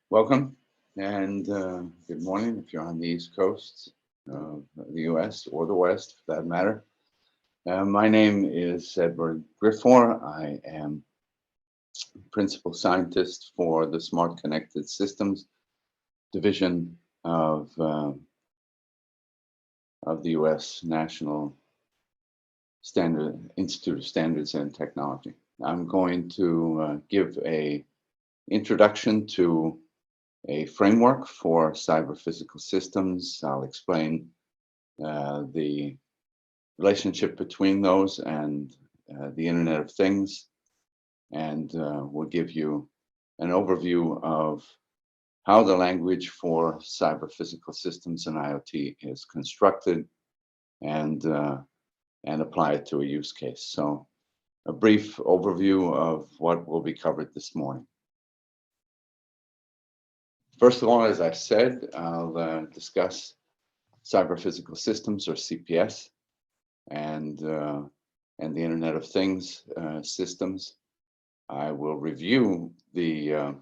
Welcome and good morning if you're on the East Coast of the US or the West for that matter. My name is Edward Griffor. I am Principal Scientist for the Smart Connected Systems Division of the US National Institute of Standards and Technology. I'm going to give an introduction to a framework for cyber-physical systems. I'll explain the relationship between those and the Internet of Things, and we'll give you an overview of how the language for cyber-physical systems and IoT is constructed and apply it to a use case. So a brief overview of what will be covered this morning. First of all, as I said, I'll discuss cyber-physical systems, or CPS, and the Internet of Things systems. I will review the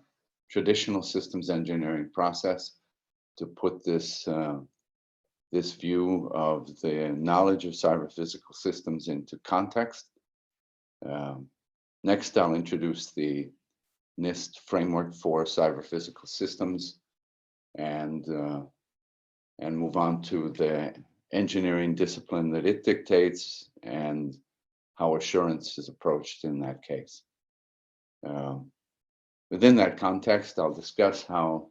traditional systems engineering process to put this this view of the knowledge of cyber-physical systems into context. Next, I'll introduce the NIST Framework for Cyber-Physical Systems and move on to the engineering discipline that it dictates and how assurance is approached in that case. Within that context, I'll discuss how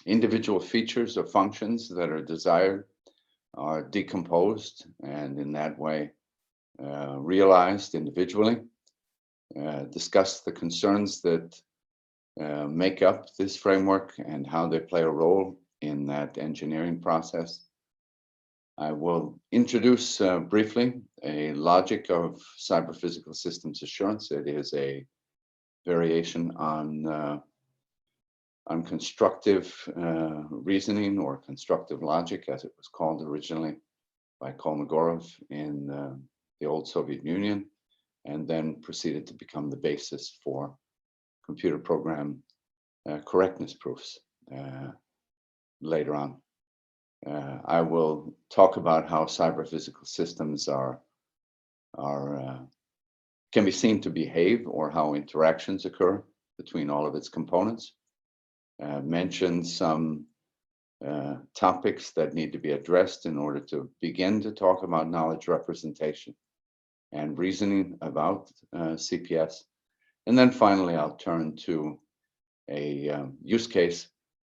individual features or functions that are desired are decomposed and in that way realized individually. Discuss the concerns that make up this framework and how they play a role in that engineering process. I will introduce briefly a logic of cyber-physical systems assurance. It is a variation on constructive reasoning or constructive logic, as it was called originally by Kolmogorov in the old Soviet Union, and then proceeded to become the basis for computer program correctness proofs later on. I will talk about how cyber-physical systems can be seen to behave, or how interactions occur between all of its components. Mention some topics that need to be addressed in order to begin to talk about knowledge representation and reasoning about CPS. And then finally, I'll turn to a use case,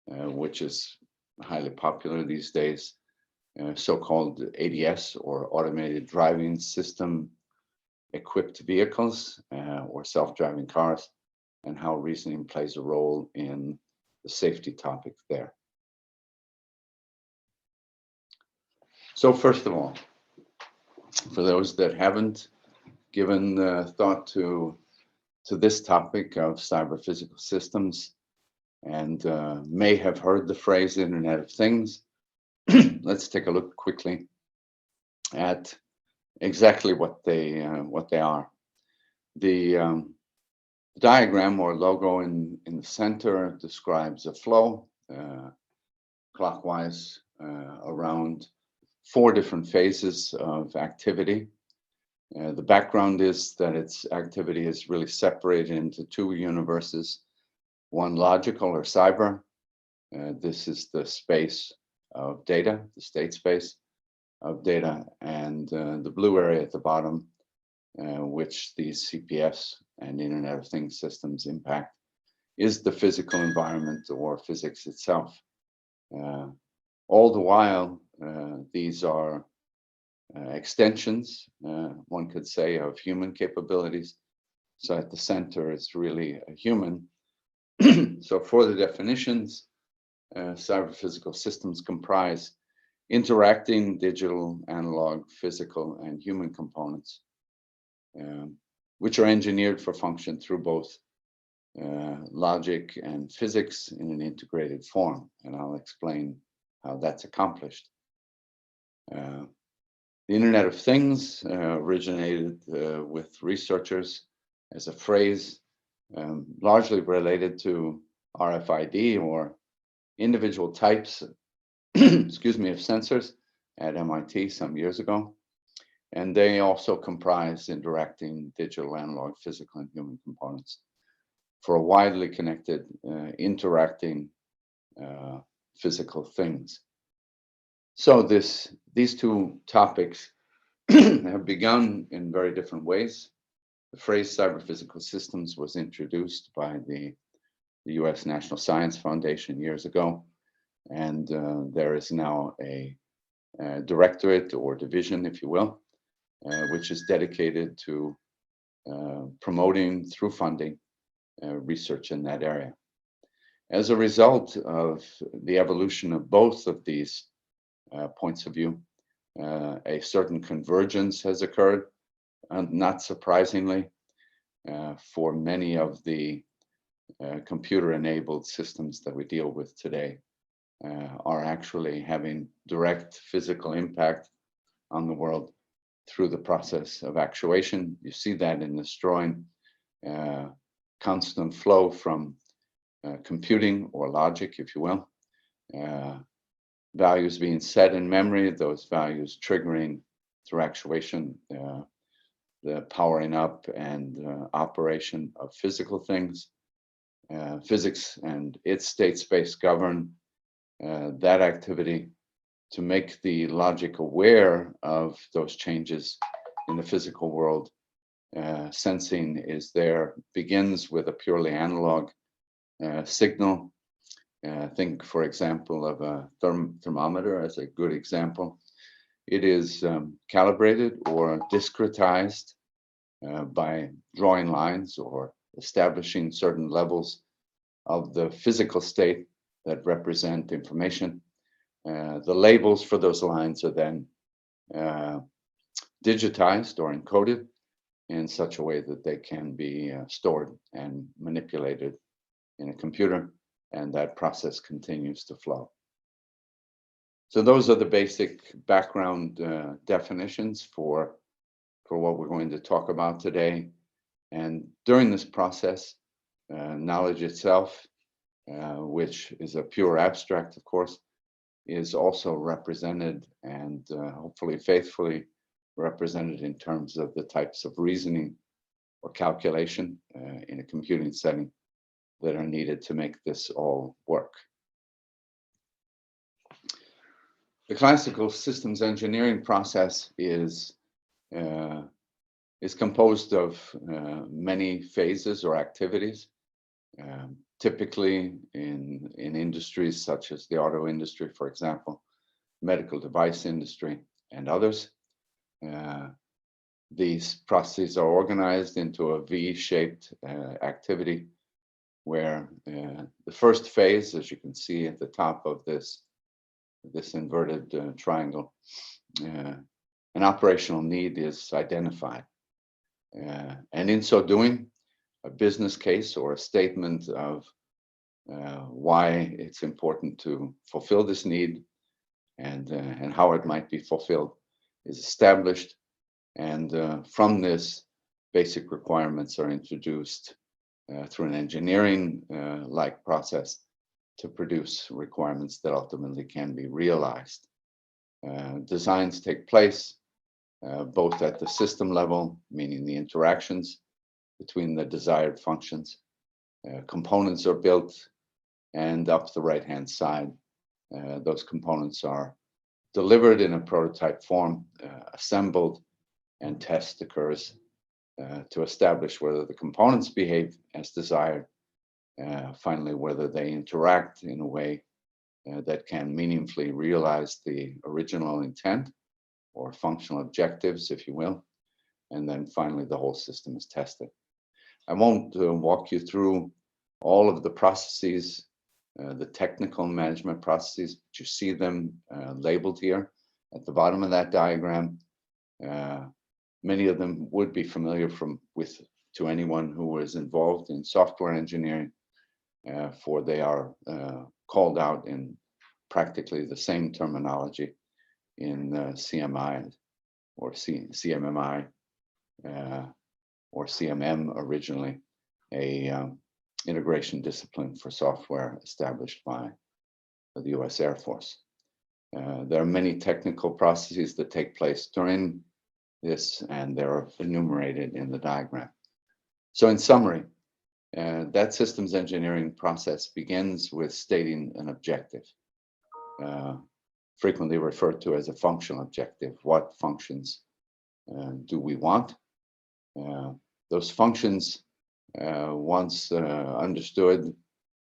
which is highly popular these days, so-called ADS, or Automated Driving System Equipped Vehicles, or self-driving cars, and how reasoning plays a role in the safety topic there. So first of all, for those that haven't given thought to this topic of cyber-physical systems and may have heard the phrase Internet of Things, let's take a look quickly at exactly what they are. The diagram or logo in the center describes a flow clockwise around 4 different phases of activity. The background is that its activity is really separated into 2 universes, one logical or cyber. This is the space of data, the state space of data, and the blue area at the bottom, which these CPS and Internet of Things systems impact, is the physical environment or physics itself. All the while, these are extensions, one could say, of human capabilities. So at the center, it's really a human. So for the definitions, cyber-physical systems comprise interacting digital, analog, physical, and human components, which are engineered for function through both logic and physics in an integrated form. And I'll explain how that's accomplished. The Internet of Things originated with researchers as a phrase largely related to RFID, or individual types, excuse me, of sensors at MIT some years ago. And they also comprise interacting digital, analog, physical, and human components for a widely connected, interacting physical things. So these two topics have begun in very different ways. The phrase cyber-physical systems was introduced by the US National Science Foundation years ago, and there is now a directorate or division, if you will, which is dedicated to promoting through funding research in that area. As a result of the evolution of both of these points of view, a certain convergence has occurred, and not surprisingly, for many of the computer-enabled systems that we deal with today are actually having direct physical impact on the world through the process of actuation. You see that in this drawing, constant flow from computing or logic, if you will, values being set in memory, those values triggering through actuation, the powering up and operation of physical things. Physics and its state space govern that activity to make the logic aware of those changes in the physical world. Sensing is there, begins with a purely analog signal. Think, for example, of a thermometer as a good example. It is calibrated or discretized by drawing lines or establishing certain levels of the physical state that represent information. The labels for those lines are then digitized or encoded in such a way that they can be stored and manipulated in a computer, and that process continues to flow. So those are the basic background definitions for what we're going to talk about today. And during this process, knowledge itself, which is a pure abstract, of course, is also represented and hopefully faithfully represented in terms of the types of reasoning or calculation in a computing setting that are needed to make this all work. The classical systems engineering process is composed of many phases or activities. Typically in industries such as the auto industry, for example, medical device industry, and others. These processes are organized into a V-shaped activity where the first phase, as you can see at the top of this inverted triangle, an operational need is identified. And in so doing, a business case or a statement of why it's important to fulfill this need and how it might be fulfilled is established. And from this, basic requirements are introduced through an engineering like process to produce requirements that ultimately can be realized. Designs take place both at the system level, meaning the interactions between the desired functions. Components are built, and up the right-hand side, those components are delivered in a prototype form, assembled, and test occurs to establish whether the components behave as desired, finally whether they interact in a way that can meaningfully realize the original intent or functional objectives, if you will, and then finally the whole system is tested. I won't walk you through all of the processes, the technical management processes, but you see them labeled here at the bottom of that diagram. Many of them would be familiar to anyone who was involved in software engineering, for they are called out in practically the same terminology in CMI or CMMI or CMM originally, a integration discipline for software established by the US Air Force. There are many technical processes that take place during this, and they're enumerated in the diagram. So in summary, that systems engineering process begins with stating an objective, frequently referred to as a functional objective. What functions do we want? Those functions, once understood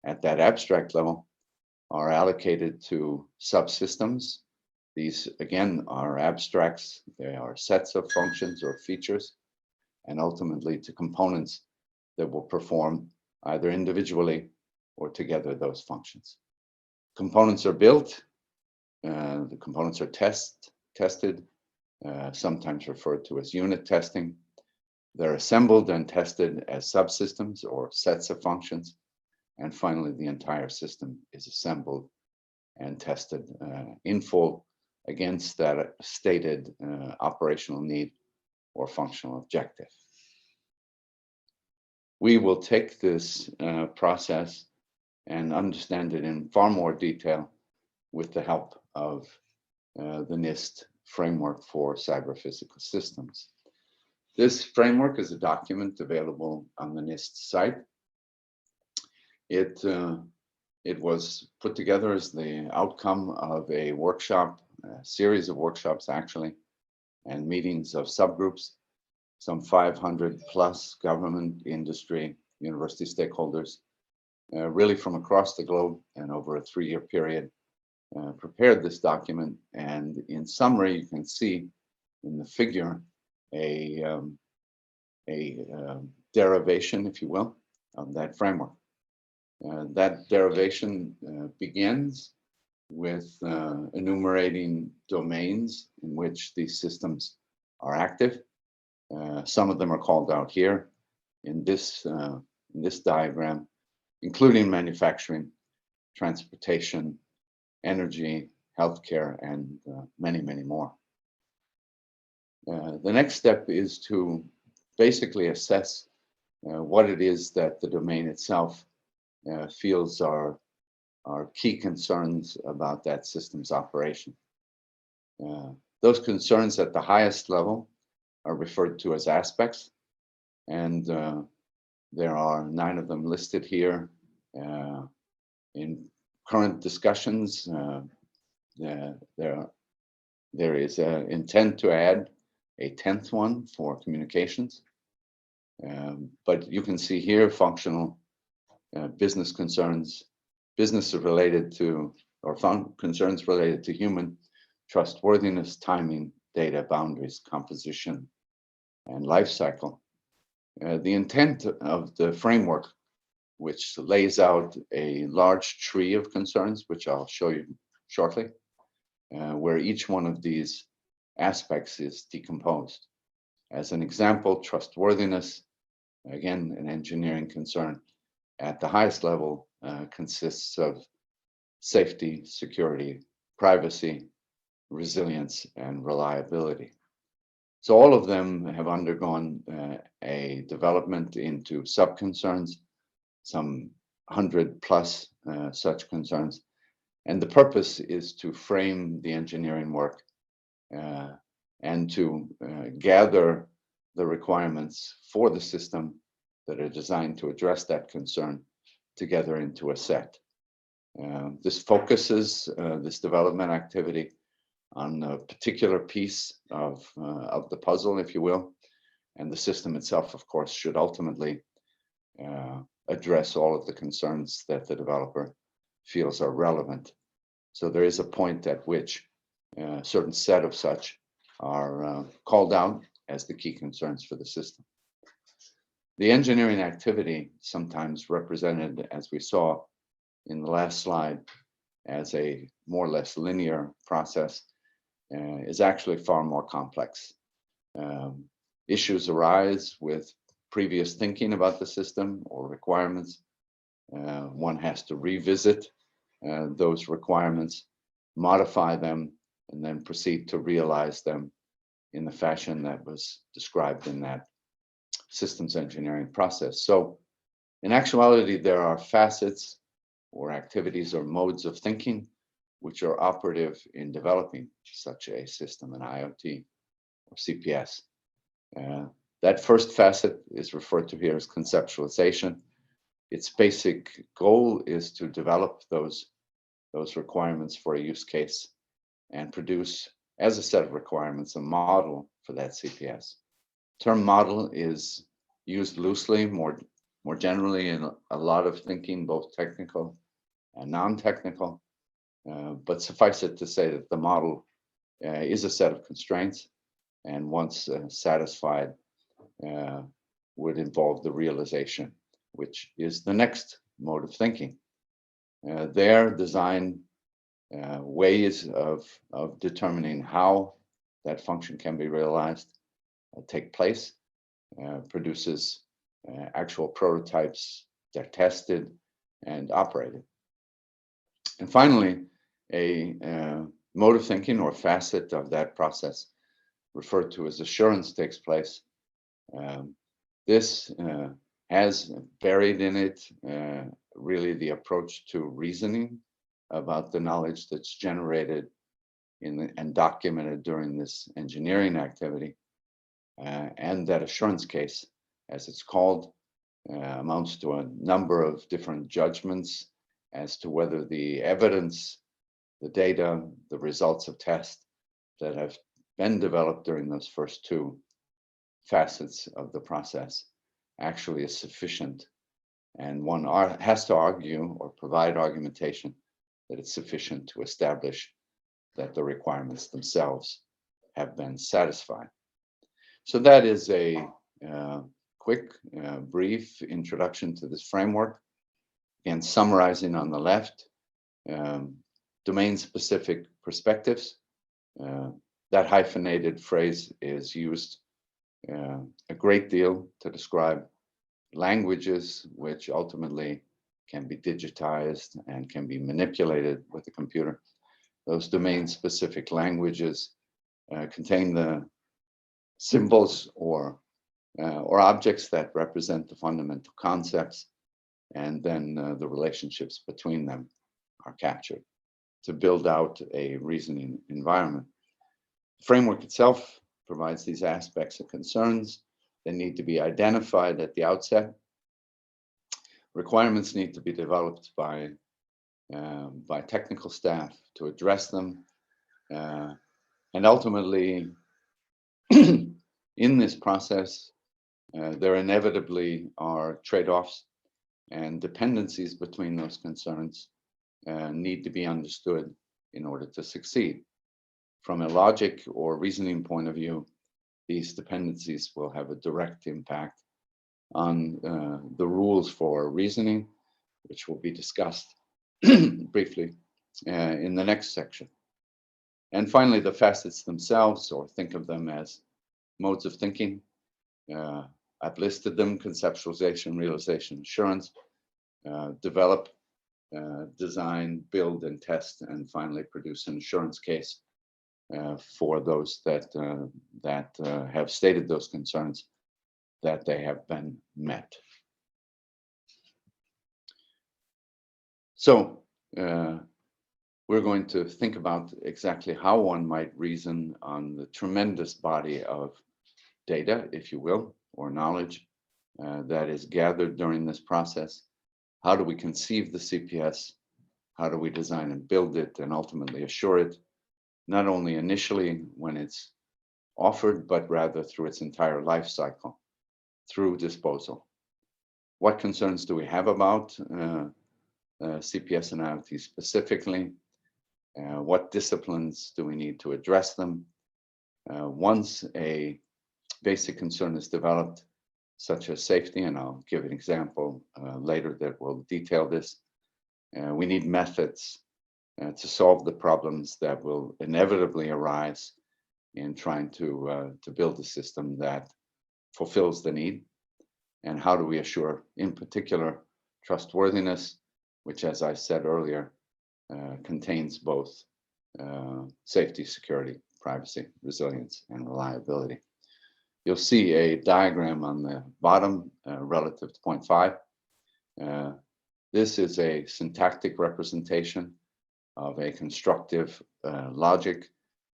at that abstract level, are allocated to subsystems. These, again, are abstracts. They are sets of functions or features, and ultimately to components that will perform either individually or together those functions. Components are built, the components are tested, sometimes referred to as unit testing. They're assembled and tested as subsystems or sets of functions. And finally, the entire system is assembled and tested in full against that stated operational need or functional objective. We will take this process and understand it in far more detail with the help of the NIST Framework for Cyber-Physical Systems. This framework is a document available on the NIST site. It was put together as the outcome of a workshop, a series of workshops actually, and meetings of subgroups, some 500 plus government, industry, university stakeholders, really from across the globe and over a 3-year period, prepared this document. And in summary, you can see in the figure a derivation, if you will, of that framework. That derivation begins with enumerating domains in which these systems are active. Some of them are called out here in this diagram, including manufacturing, transportation, energy, healthcare, and many, many more. The next step is to basically assess what it is that the domain itself feels are key concerns about that system's operation. Those concerns at the highest level are referred to as aspects, and there are 9 of them listed here. In current discussions, there is an intent to add a 10th one for communications, but you can see here functional, business concerns, business related to, or concerns related to human trustworthiness, timing, data boundaries, composition, and life cycle. The intent of the framework, which lays out a large tree of concerns, which I'll show you shortly, where each one of these aspects is decomposed. As an example, trustworthiness, again, an engineering concern at the highest level, consists of safety, security, privacy, resilience, and reliability. So all of them have undergone a development into sub-concerns, some 100 plus such concerns. And the purpose is to frame the engineering work and to gather the requirements for the system that are designed to address that concern together into a set. This focuses this development activity on a particular piece of the puzzle, if you will, and the system itself, of course, should ultimately address all of the concerns that the developer feels are relevant. So there is a point at which a certain set of such are called out as the key concerns for the system. The engineering activity, sometimes represented, as we saw in the last slide, as a more or less linear process, is actually far more complex. Issues arise with previous thinking about the system or requirements. One has to revisit those requirements, modify them, and then proceed to realize them in the fashion that was described in that systems engineering process. So In actuality, there are facets or activities or modes of thinking which are operative in developing such a system, an IoT or CPS. That first facet is referred to here as conceptualization. Its basic goal is to develop those requirements for a use case and produce, as a set of requirements, a model for that CPS. Term model is used loosely, more generally in a lot of thinking, both technical and non-technical. But suffice it to say that the model is a set of constraints, and once satisfied, would involve the realization, which is the next mode of thinking. Their design ways of determining how that function can be realized take place, produces actual prototypes, they're tested and operated. And finally, a mode of thinking or facet of that process referred to as assurance takes place. This has buried in it really the approach to reasoning about the knowledge that's generated and documented during this engineering activity. And that assurance case, as it's called, amounts to a number of different judgments as to whether the evidence, the data, the results of tests that have been developed during those first two facets of the process actually is sufficient. And one has to argue or provide argumentation that it's sufficient to establish that the requirements themselves have been satisfied. So that is a quick, brief introduction to this framework. Again, summarizing on the left, domain-specific perspectives. That hyphenated phrase is used a great deal to describe languages which ultimately can be digitized and can be manipulated with the computer. Those domain-specific languages contain the symbols or objects that represent the fundamental concepts, and then the relationships between them are captured to build out a reasoning environment. The framework itself provides these aspects and concerns. They need to be identified at the outset. Requirements need to be developed by technical staff to address them. And ultimately, in this process, there inevitably are trade-offs and dependencies between those concerns need to be understood in order to succeed. From a logic or reasoning point of view, these dependencies will have a direct impact on the rules for reasoning, which will be discussed briefly in the next section. And finally, the facets themselves, or think of them as modes of thinking. I've listed them: conceptualization, realization, assurance, develop, design, build, and test, and finally produce an assurance case for those that have stated those concerns that they have been met. So we're going to think about exactly how one might reason on the tremendous body of data, if you will, or knowledge that is gathered during this process. How do we conceive the CPS? How do we design and build it and ultimately assure it, not only initially when it's offered, but rather through its entire life cycle, through disposal? What concerns do we have about CPS and IoT specifically? What disciplines do we need to address them? Once a basic concern is developed, such as safety, and I'll give an example later that will detail this, we need methods to solve the problems that will inevitably arise in trying to build a system that fulfills the need. And how do we assure, in particular, trustworthiness, which, as I said earlier, contains both safety, security, privacy, resilience, and reliability. You'll see a diagram on the bottom relative to point 5. This is a syntactic representation of a constructive logic,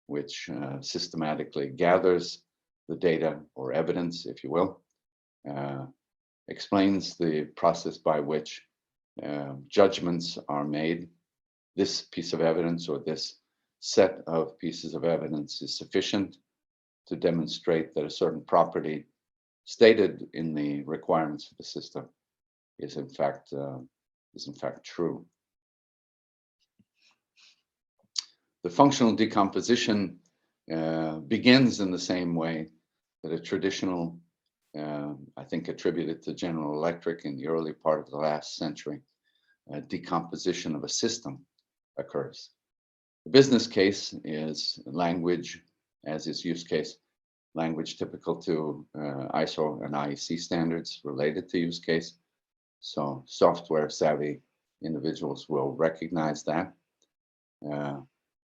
which systematically gathers the data or evidence, if you will, explains the process by which judgments are made. This piece of evidence or this set of pieces of evidence is sufficient to demonstrate that a certain property stated in the requirements for the system is in fact true. The functional decomposition begins in the same way that a traditional, I think attributed to General Electric in the early part of the last century, decomposition of a system occurs. The business case is language, as is use case, language typical to ISO and IEC standards related to use case. So software savvy individuals will recognize that.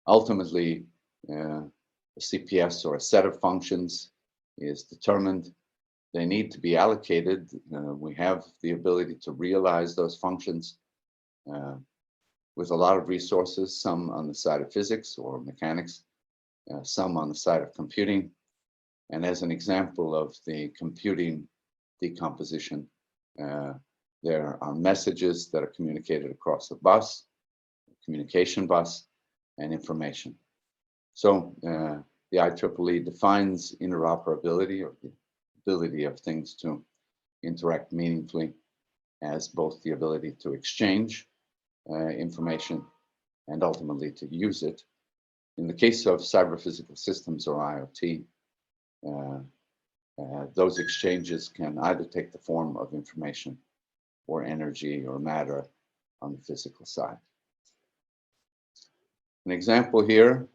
Ultimately, a CPS or a set of functions is determined. They need to be allocated. We have the ability to realize those functions with a lot of resources, some on the side of physics or mechanics, some on the side of computing. And as an example of the computing decomposition, there are messages that are communicated across the bus, communication bus, and information. So the IEEE defines interoperability, or the ability of things to interact meaningfully, as both the ability to exchange information and ultimately to use it. In the case of cyber-physical systems or IoT, those exchanges can either take the form of information or energy or matter on the physical side. An example here,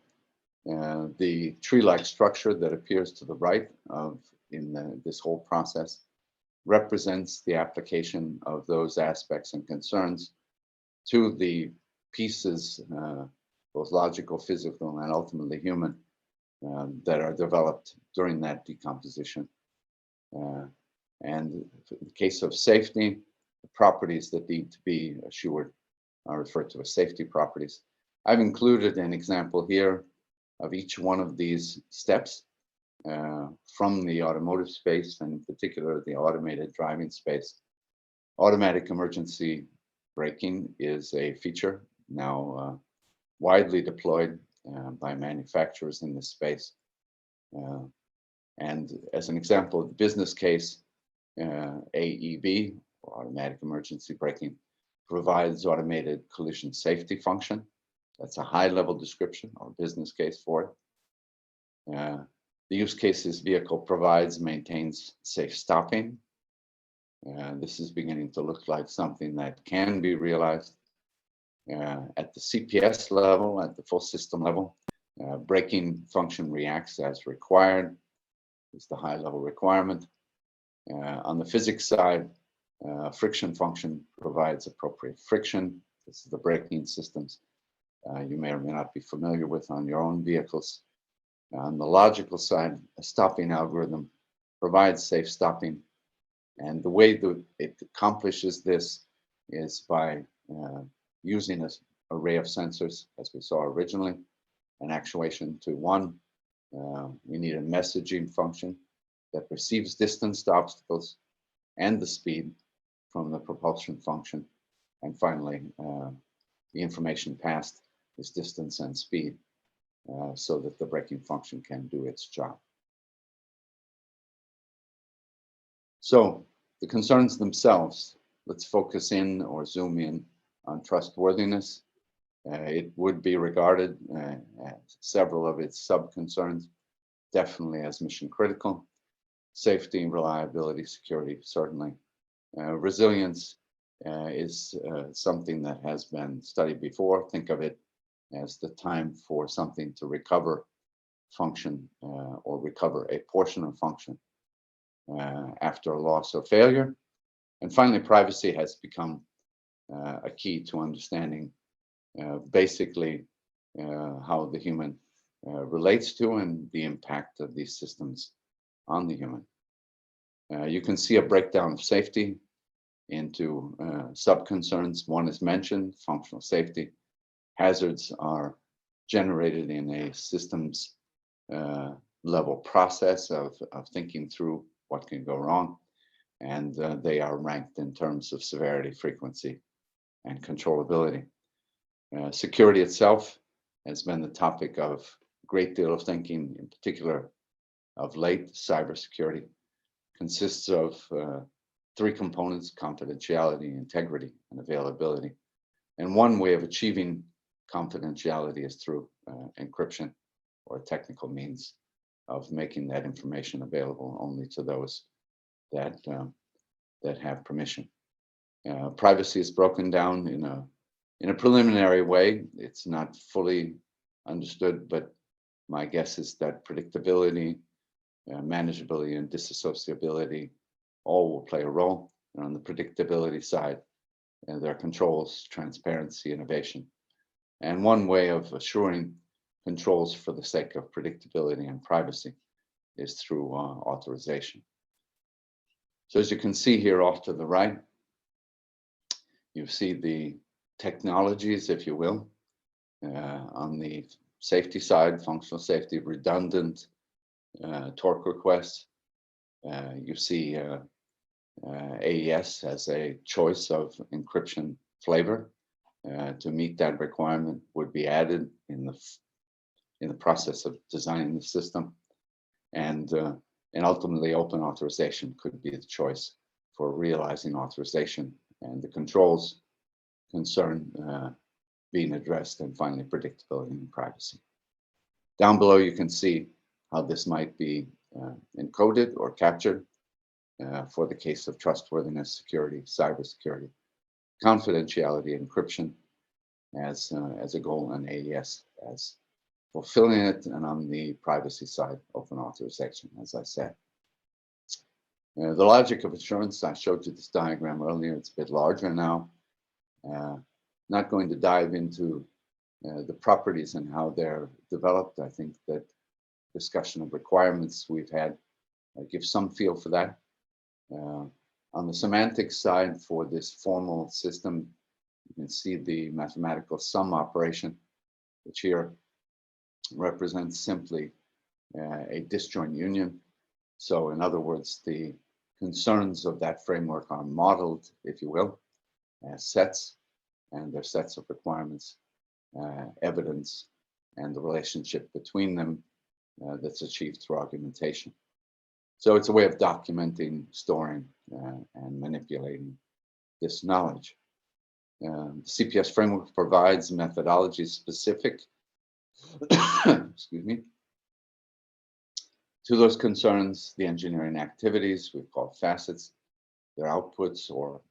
the tree-like structure that appears to the right of this whole process represents the application of those aspects and concerns to the pieces, both logical, physical, and ultimately human, that are developed during that decomposition. And in the case of safety, the properties that need to be assured are referred to as safety properties. I've included an example here of each one of these steps from the automotive space, and in particular the automated driving space. Automatic emergency braking is a feature now widely deployed by manufacturers in this space. And as an example of the business case, AEB, or automatic emergency braking, provides automated collision safety function. That's a high-level description or business case for it. The use cases vehicle provides, maintains safe stopping. This is beginning to look like something that can be realized at the CPS level, at the full system level. Braking function reacts as required is the high-level requirement. On the physics side, friction function provides appropriate friction. This is the braking systems you may or may not be familiar with on your own vehicles. On the logical side, a stopping algorithm provides safe stopping. And the way that it accomplishes this is by using an array of sensors, as we saw originally, and actuation to one. We need a messaging function that receives distance to obstacles and the speed from the propulsion function. And finally, the information passed is distance and speed so that the braking function can do its job. So the concerns themselves, let's focus in or zoom in on trustworthiness. It would be regarded as several of its sub-concerns, definitely as mission critical. Safety, reliability, security, certainly. Resilience is something that has been studied before. Think of it as the time for something to recover function or recover a portion of function after a loss or failure. And finally, privacy has become a key to understanding basically how the human relates to and the impact of these systems on the human. You can see a breakdown of safety into sub-concerns. One is mentioned, functional safety. Hazards are generated in a systems level process of thinking through what can go wrong. And they are ranked in terms of severity, frequency, and controllability. Security itself has been the topic of a great deal of thinking, in particular of late. Cybersecurity consists of three components: confidentiality, integrity, and availability. And one way of achieving confidentiality is through encryption, or technical means of making that information available only to those that have permission. Privacy is broken down in a preliminary way. It's not fully understood, but my guess is that predictability, manageability, and disassociability all will play a role. And on the predictability side, there are controls, transparency, innovation. And one way of assuring controls for the sake of predictability and privacy is through authorization. So as you can see here off to the right, you see the technologies, if you will, on the safety side, functional safety, redundant torque requests. You see AES as a choice of encryption flavor to meet that requirement would be added in the process of designing the system, and ultimately open authorization could be the choice for realizing authorization, and the controls concern being addressed, and finally predictability and privacy. Down below you can see how this might be encoded or captured for the case of trustworthiness, security, cybersecurity, confidentiality, encryption as a goal, and AES as fulfilling it, and on the privacy side, open authorization, as I said. The logic of assurance, I showed you this diagram earlier. It's a bit larger now. Not going to dive into the properties and how they're developed. I think that discussion of requirements we've had gives some feel for that. On the semantics side, for this formal system, you can see the mathematical sum operation, which here represents simply a disjoint union. So in other words, the concerns of that framework are modeled, if you will, as sets, and their sets of requirements, evidence, and the relationship between them that's achieved through argumentation. So it's a way of documenting, storing, and manipulating this knowledge. The CPS framework provides methodology specific excuse me, to those concerns, the engineering activities we call facets, their outputs or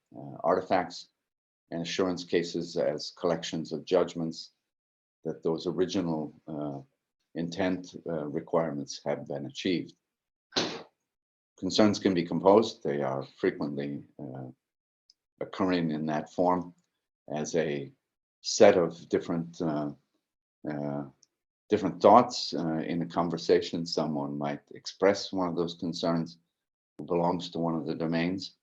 artifacts, and assurance cases as collections of judgments that those original intent requirements have been achieved. Concerns can be composed. They are frequently occurring in that form as a set of different thoughts in a conversation. Someone might express one of those concerns who belongs to one of the domains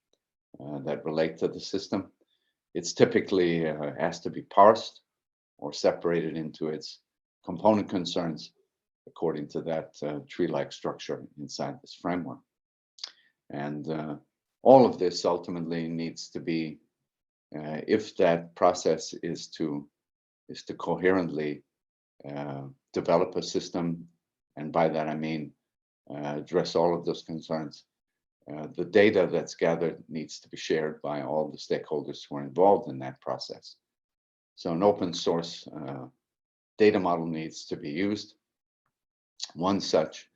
that relate to the system. It's typically has to be parsed or separated into its component concerns according to that tree-like structure inside this framework. And all of this ultimately needs to be, if that process is to coherently develop a system, and by that I mean address all of those concerns, the data that's gathered needs to be shared by all the stakeholders who are involved in that process. So an open source data model needs to be used. One such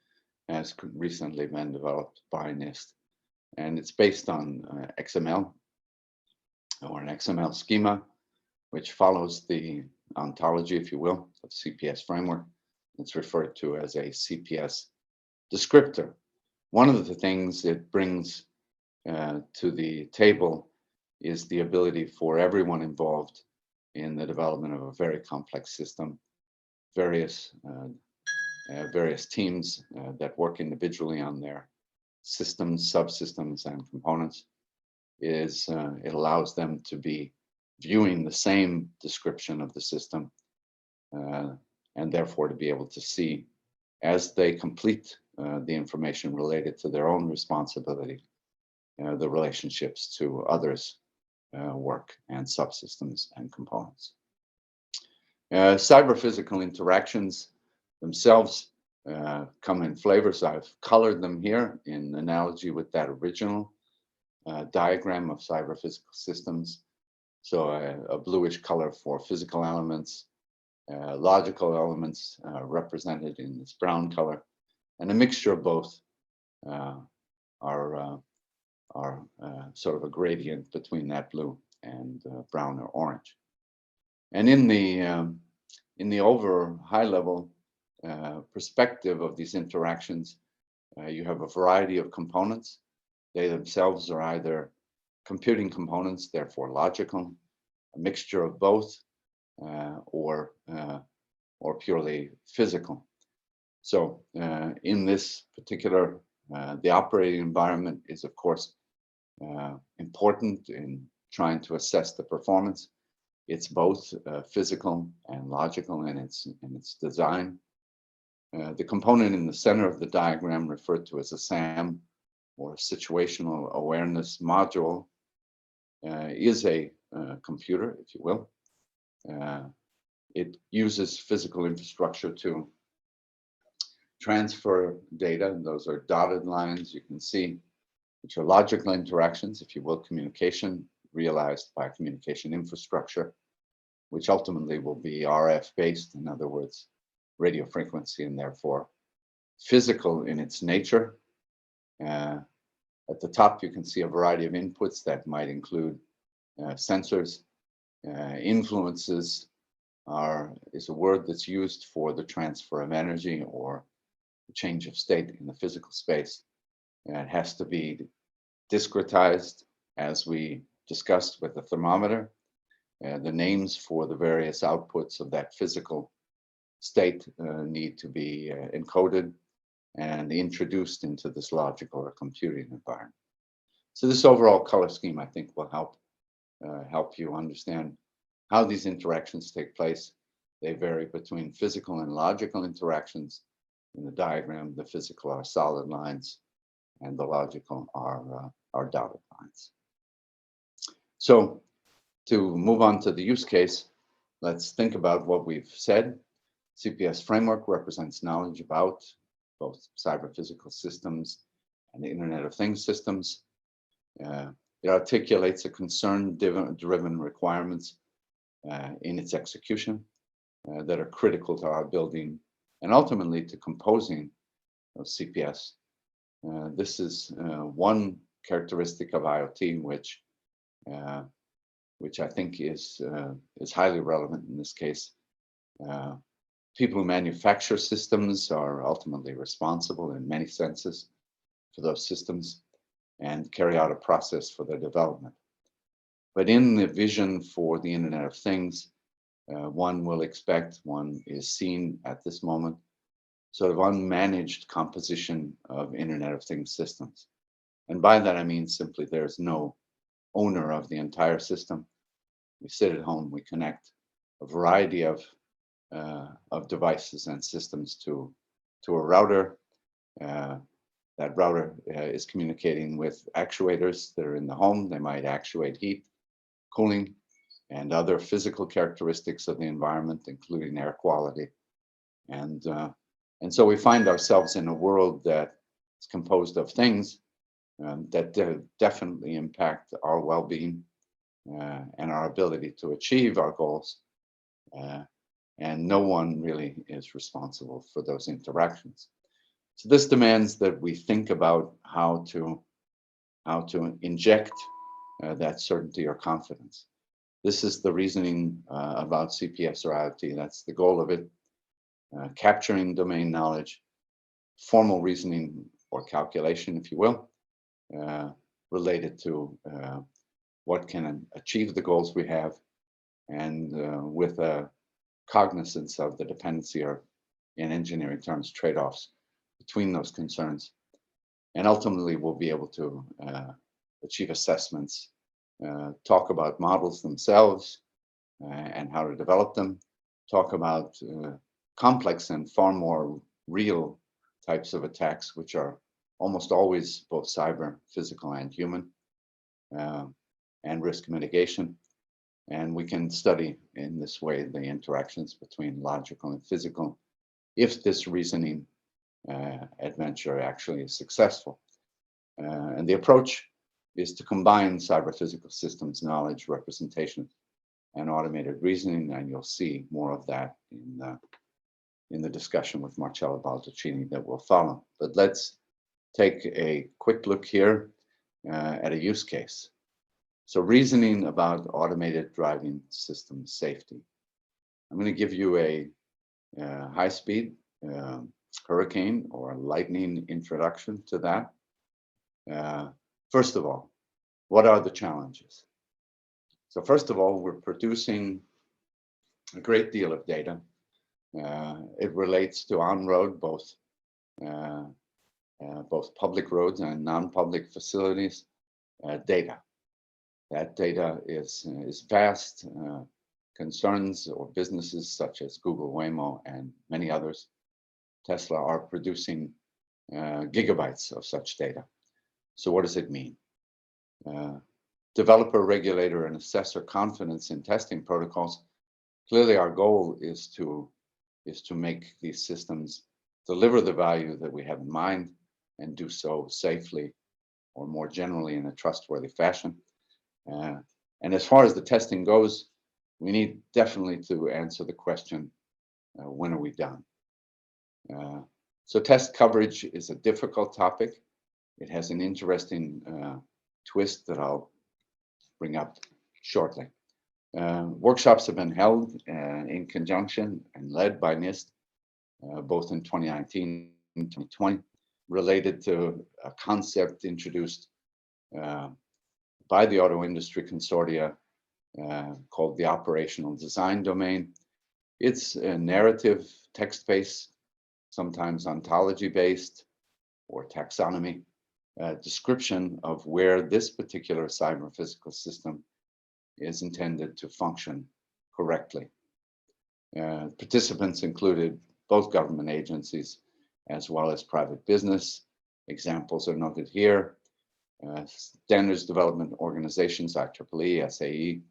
has recently been developed by NIST, and it's based on XML, or an XML schema, which follows the ontology, if you will, of CPS framework. It's referred to as a CPS descriptor. One of the things it brings to the table is the ability for everyone involved in the development of a very complex system, various teams that work individually on their systems, subsystems, and components, is it allows them to be viewing the same description of the system, and therefore to be able to see as they complete the information related to their own responsibility, the relationships to others' work and subsystems and components. Cyber-physical interactions themselves come in flavors. I've colored them here in analogy with that original diagram of cyber-physical systems. So a bluish color for physical elements, logical elements represented in this brown color, and a mixture of both are sort of a gradient between that blue and brown or orange. And in the over high level perspective of these interactions, you have a variety of components. They themselves are either computing components, therefore logical, a mixture of both, or purely physical. So in this particular, the operating environment is of course important in trying to assess the performance. It's both physical and logical in its design. The component in the center of the diagram, referred to as a SAM, or situational awareness module, is a computer, if you will. It uses physical infrastructure to transfer data, and those are dotted lines you can see, which are logical interactions, if you will, communication realized by communication infrastructure, which ultimately will be RF based, in other words, radio frequency, and therefore physical in its nature. At the top, you can see a variety of inputs that might include sensors. Influences is a word that's used for the transfer of energy or the change of state in the physical space. It has to be discretized, as we discussed with the thermometer. The names for the various outputs of that physical state need to be encoded and introduced into this logical or computing environment. So this overall color scheme, I think, will help you understand how these interactions take place. They vary between physical and logical interactions. In the diagram, the physical are solid lines, and the logical are dotted lines. So to move on to the use case, let's think about what we've said. CPS Framework represents knowledge about both cyber-physical systems and the Internet of Things systems. It articulates a concern-driven requirements in its execution that are critical to our building and ultimately to composing of CPS. This is one characteristic of IoT, which I think is highly relevant in this case. People who manufacture systems are ultimately responsible in many senses for those systems and carry out a process for their development. But in the vision for the Internet of Things, one will expect, one is seen at this moment, sort of unmanaged composition of Internet of Things systems. And by that, I mean simply there's no owner of the entire system. We sit at home, we connect a variety of devices and systems to a router. That router is communicating with actuators that are in the home. They might actuate heat, cooling, and other physical characteristics of the environment, including air quality. And so we find ourselves in a world that is composed of things that definitely impact our well-being and our ability to achieve our goals. And no one really is responsible for those interactions. So this demands that we think about how to inject that certainty or confidence. This is the reasoning about CPS or IoT. That's the goal of it. Capturing domain knowledge, formal reasoning or calculation, if you will, related to what can achieve the goals we have, and with a cognizance of the dependency, or in engineering terms, trade-offs between those concerns. And ultimately, we'll be able to achieve assessments talk about models themselves and how to develop them, talk about complex and far more real types of attacks, which are almost always both cyber, physical, and human, and risk mitigation. And we can study in this way the interactions between logical and physical if this reasoning adventure actually is successful. And the approach is to combine cyber-physical systems knowledge, representation, and automated reasoning, and you'll see more of that in the discussion with Marcello Balduccini that will follow. But let's take a quick look here at a use case. So reasoning about automated driving system safety. I'm going to give you a high-speed hurricane or lightning introduction to that. First of all, what are the challenges? So first of all, we're producing a great deal of data. It relates to on-road, both public roads and non-public facilities data. That data is vast. Concerns or businesses such as Google, Waymo, and many others, Tesla, are producing gigabytes of such data. So what does it mean? Developer, regulator, and assessor confidence in testing protocols. Clearly, our goal is to make these systems deliver the value that we have in mind and do so safely, or more generally in a trustworthy fashion. And as far as the testing goes, we need definitely to answer the question, when are we done? So test coverage is a difficult topic. It has an interesting twist that I'll bring up shortly. Workshops have been held in conjunction and led by NIST, both in 2019 and 2020, related to a concept introduced by the auto industry consortia called the operational design domain. It's a narrative, text-based, sometimes ontology-based, or taxonomy description of where this particular cyber-physical system is intended to function correctly. Participants included both government agencies as well as private business. Examples are noted here. Standards development organizations, IEEE, SAE,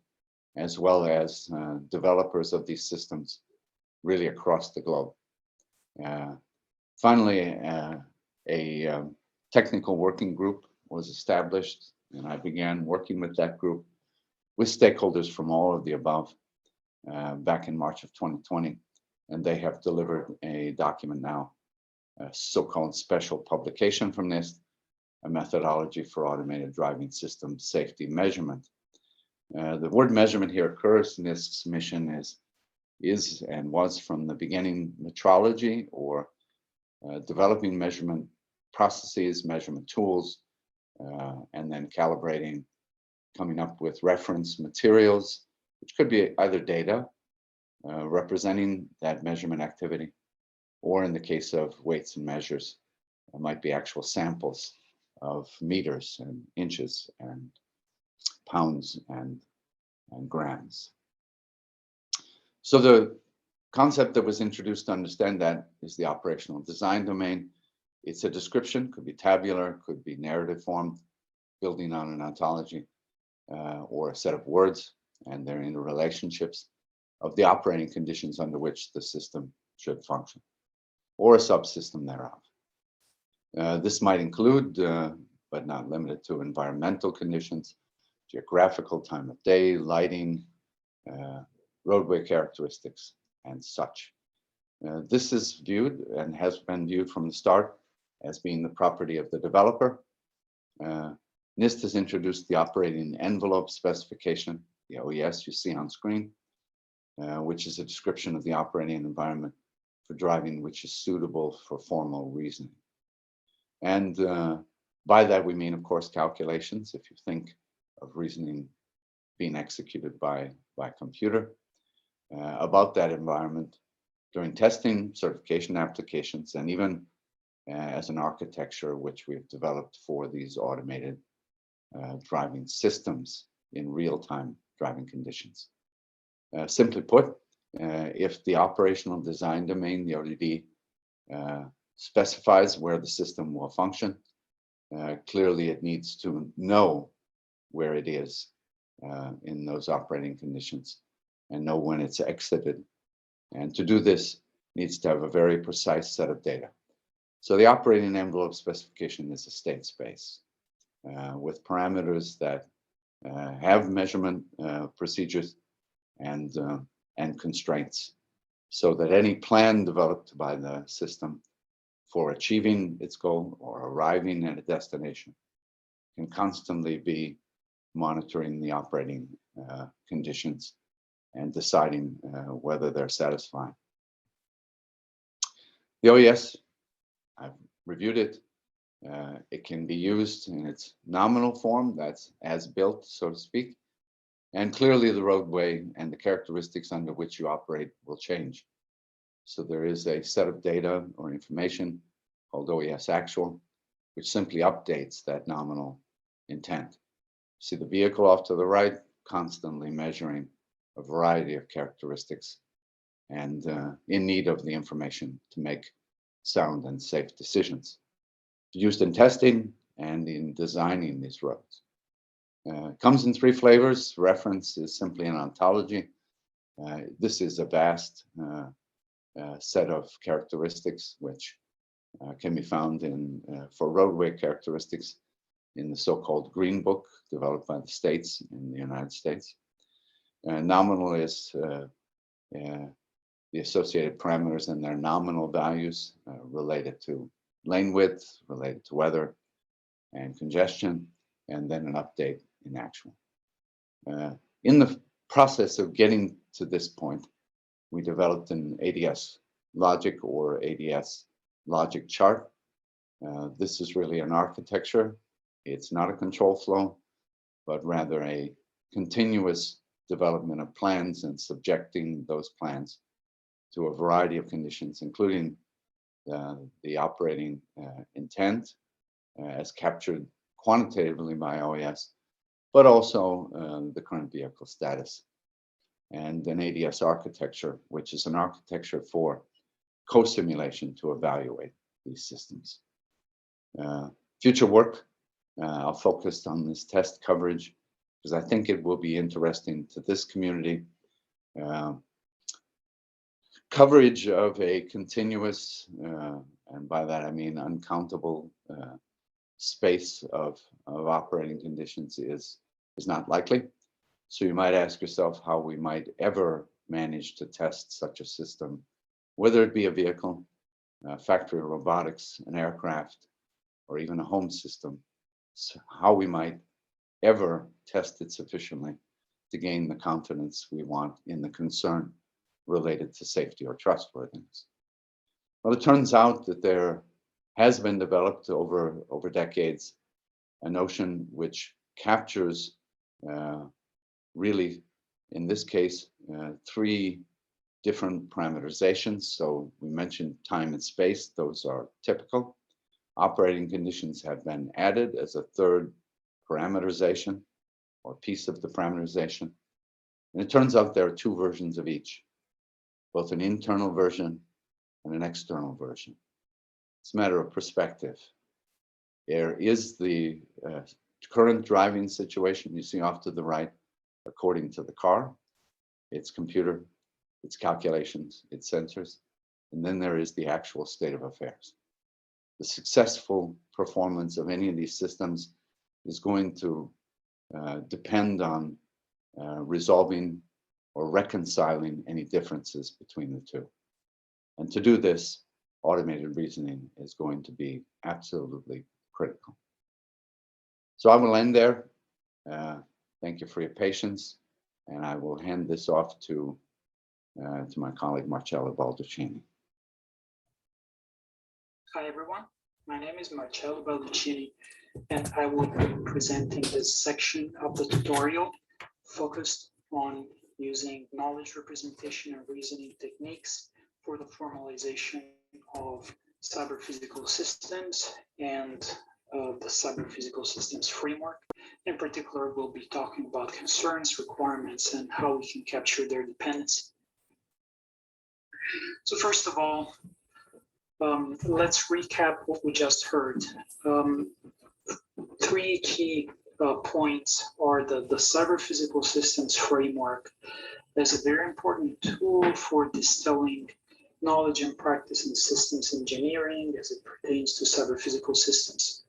as well as developers of these systems really across the globe. Finally, a technical working group was established, and I began working with that group with stakeholders from all of the above back in March of 2020, and they have delivered a document now, a so-called special publication from NIST, a methodology for automated driving system safety measurement. The word measurement here occurs. NIST's mission is and was from the beginning metrology, or developing measurement processes, measurement tools, and then calibrating, coming up with reference materials, which could be either data representing that measurement activity, or in the case of weights and measures, it might be actual samples of meters and inches and pounds and grams. So the concept that was introduced to understand that is the operational design domain. It's a description, could be tabular, could be narrative formed, building on an ontology or a set of words and their interrelationships of the operating conditions under which the system should function, or a subsystem thereof. This might include, but not limited to, environmental conditions, geographical, time of day, lighting, roadway characteristics, and such. This is viewed and has been viewed from the start as being the property of the developer. NIST has introduced the operating envelope specification, the OES you see on screen, which is a description of the operating environment for driving which is suitable for formal reasoning. And by that we mean, of course, calculations. If you think of reasoning being executed by computer, about that environment during testing, certification applications, and even as an architecture which we've developed for these automated driving systems in real-time driving conditions. Simply put, if the operational design domain, the ODD, specifies where the system will function, clearly it needs to know where it is in those operating conditions and know when it's exited. And to do this, needs to have a very precise set of data. So the operating envelope specification is a state space with parameters that have measurement procedures and constraints, so that any plan developed by the system for achieving its goal or arriving at a destination can constantly be monitoring the operating conditions and deciding whether they're satisfying. The OES, I've reviewed it. It can be used in its nominal form, that's as built, so to speak. And clearly the roadway and the characteristics under which you operate will change. So there is a set of data or information called OES actual, which simply updates that nominal intent. See the vehicle off to the right, constantly measuring a variety of characteristics and in need of the information to make sound and safe decisions. Used in testing and in designing these roads. Comes in 3 flavors. Reference is simply an ontology. This is a vast set of characteristics which can be found in for roadway characteristics in the so-called Green Book developed by the states in the United States. Nominal is the associated parameters and their nominal values related to lane width, related to weather and congestion, and then an update in actual. In the process of getting to this point, we developed an ADS logic or ADS logic chart. This is really an architecture. It's not a control flow, but rather a continuous development of plans and subjecting those plans to a variety of conditions, including the operating intent as captured quantitatively by OES, but also the current vehicle status, and an ADS architecture, which is an architecture for co-simulation to evaluate these systems. Future work, I'll focus on this test coverage because I think it will be interesting to this community. Coverage of a continuous, and by that I mean uncountable space of operating conditions is not likely. So you might ask yourself how we might ever manage to test such a system, whether it be a vehicle, factory robotics, an aircraft, or even a home system, so how we might ever test it sufficiently to gain the confidence we want in the concern related to safety or trustworthiness. Well, it turns out that there has been developed over decades a notion which captures really, in this case, 3 different parameterizations. So we mentioned time and space, those are typical. Operating conditions have been added as a 3rd parameterization or piece of the parameterization. And it turns out there are 2 versions of each, both an internal version and an external version. It's a matter of perspective. There is the current driving situation you see off to the right, according to the car, its computer, its calculations, its sensors, and then there is the actual state of affairs. The successful performance of any of these systems is going to depend on resolving or reconciling any differences between the 2. And to do this, automated reasoning is going to be absolutely critical. So I will end there. Thank you for your patience, and I will hand this off to my colleague Marcello Balduccini. Hi everyone, my name is Marcello Balduccini, and I will be presenting this section of the tutorial focused on using knowledge representation and reasoning techniques for the formalization of cyber physical systems and the CyberPhysical Systems framework. In particular, we'll be talking about concerns, requirements, and how we can capture their dependency. So first of all, let's recap what we just heard. Three key points are the CyberPhysical Systems framework as a very important tool for distilling knowledge and practice in systems engineering as it pertains to cyberphysical systems.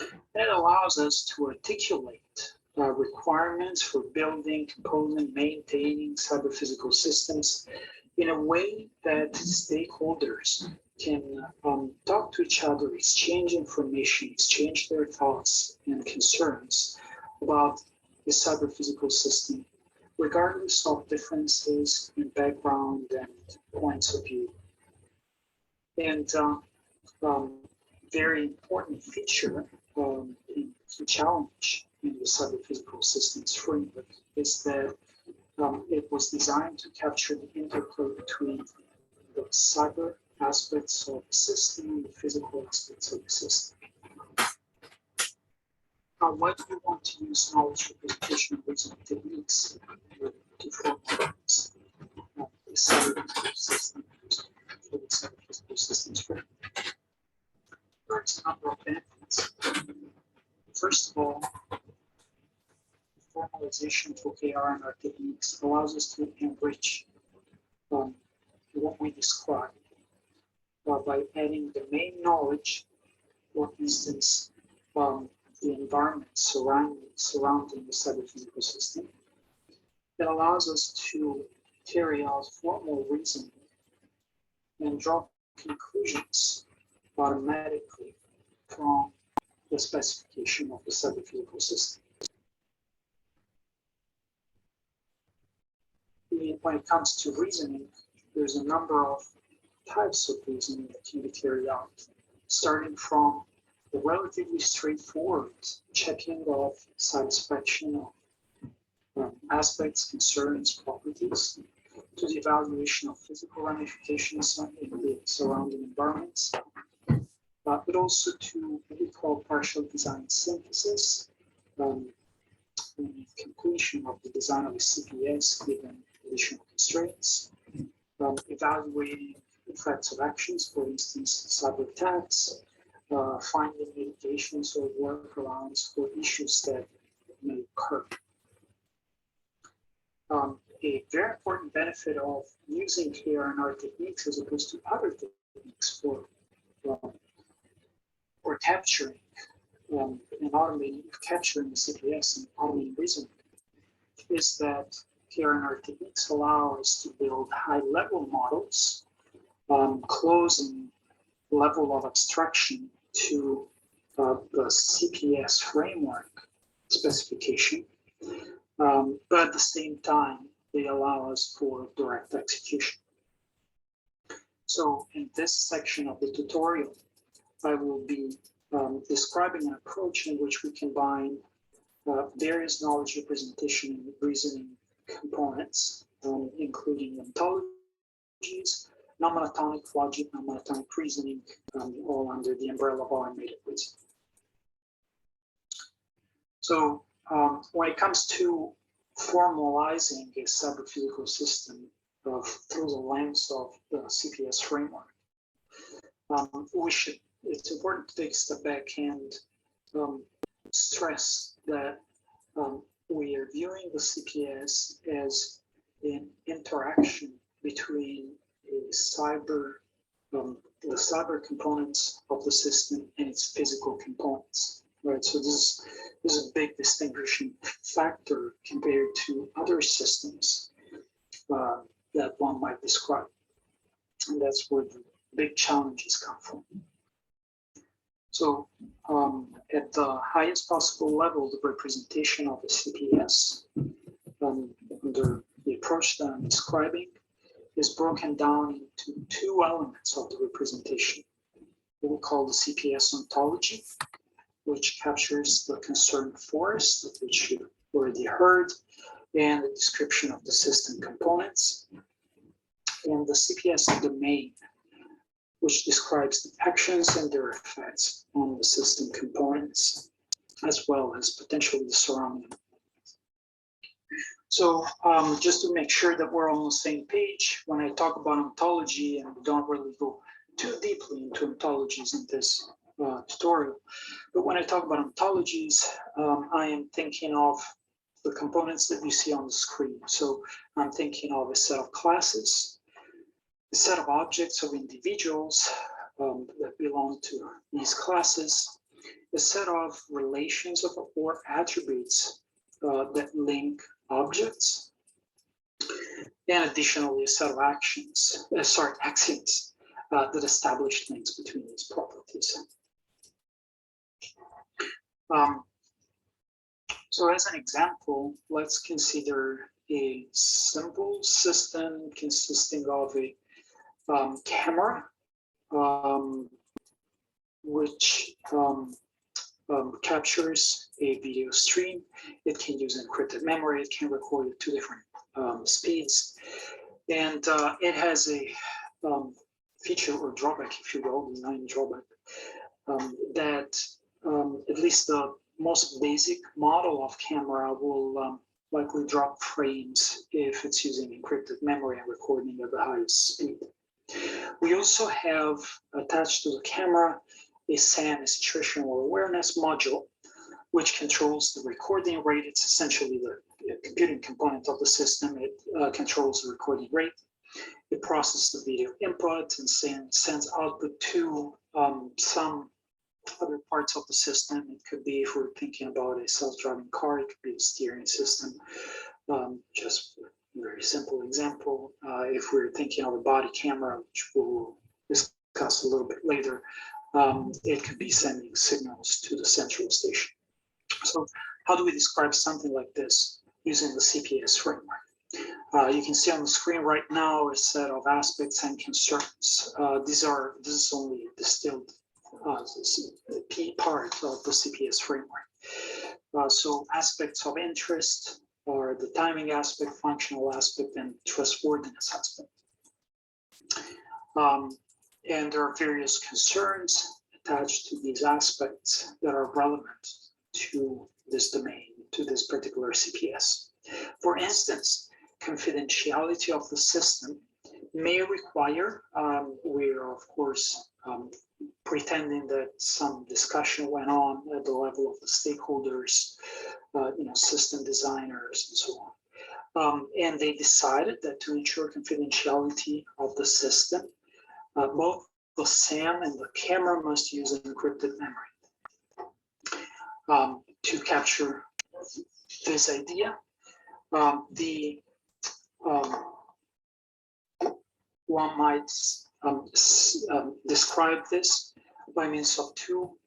And it allows us to articulate requirements for building, composing, maintaining cyberphysical systems in a way that stakeholders can talk to each other, exchange information, exchange their thoughts and concerns about the cyberphysical system, regardless of differences in background and points of view. And very important feature challenge in the cyberphysical systems framework is that it was designed to capture the interplay between the cyber aspects of the system and the physical aspects of the system. Why do we want to use knowledge representation reasoning techniques to formalize the cyberphysical system for the cyberphysical systems framework? There's a number of benefits. First of all, formalization for KR&R techniques allows us to enrich what we describe by adding domain knowledge, for instance, the environment surrounding the cyberphysical system. It allows us to carry out formal reasoning and draw conclusions automatically from the specification of the cyberphysical system. When it comes to reasoning, there's a number of types of reasoning that can be carried out, starting from the relatively straightforward checking of satisfaction of aspects, concerns, properties, to the evaluation of physical ramifications in the surrounding environments, but also to what we call partial design synthesis, the completion of the design of a CPS given additional constraints, evaluating effects of actions, for instance, cyber attacks, finding mitigations or workarounds for issues that may occur. A very important benefit of using KR&R techniques as opposed to other techniques for capturing and automating, capturing the CPS and automating reasoning is that KR&R techniques allow us to build high-level models, closing level of abstraction to the CPS framework specification, but at the same time, they allow us for direct execution. So in this section of the tutorial, I will be describing an approach in which we combine various knowledge representation and reasoning components, including ontologies, non-monotonic logic, non-monotonic reasoning, all under the umbrella of automated reasoning. So when it comes to formalizing a cyberphysical system through the lens of the CPS framework, it's important to take a step back and stress that we are viewing the CPS as an interaction between the cyber components of the system and its physical components, right? So this is a big distinguishing factor compared to other systems that one might describe, and that's where the big challenges come from. So at the highest possible level, the representation of the CPS under the approach that I'm describing is broken down into two elements of the representation. What we call the CPS Ontology, which captures the concerned forest, of which you already heard, and the description of the system components, and the CPS Domain, which describes the actions and their effects on the system components, as well as potentially the surrounding. So just to make sure that we're on the same page, when I talk about ontology, and we don't really go too deeply into ontologies in this tutorial, but when I talk about ontologies, I am thinking of the components that you see on the screen. So I'm thinking of a set of classes, a set of objects of individuals that belong to these classes, a set of relations or attributes that link objects, and additionally a set of axioms that establish links between these properties. So as an example, let's consider a simple system consisting of a camera, which captures a video stream. It can use encrypted memory. It can record at 2 different speeds. And it has a feature or drawback, if you will, design drawback, that at least the most basic model of camera will likely drop frames if it's using encrypted memory and recording at the highest speed. We also have attached to the camera a SAM, a situational awareness module, which controls the recording rate. It's essentially the computing component of the system. It controls the recording rate. It processes the video input and sends output to some other parts of the system. It could be, if we're thinking about a self-driving car, it could be a steering system. Just a very simple example. If we're thinking of a body camera, which we'll discuss a little bit later, it could be sending signals to the central station. So how do we describe something like this using the CPS framework? You can see on the screen right now a set of aspects and concerns. This is only a distilled P part of the CPS framework. So aspects of interest are the timing aspect, functional aspect, and trustworthiness aspect. And there are various concerns attached to these aspects that are relevant to this domain, to this particular CPS. For instance, confidentiality of the system may require, we're of course pretending that some discussion went on at the level of the stakeholders, system designers and so on. And they decided that to ensure confidentiality of the system, both the SAM and the camera must use an encrypted memory. To capture this idea, one might describe this by means of 2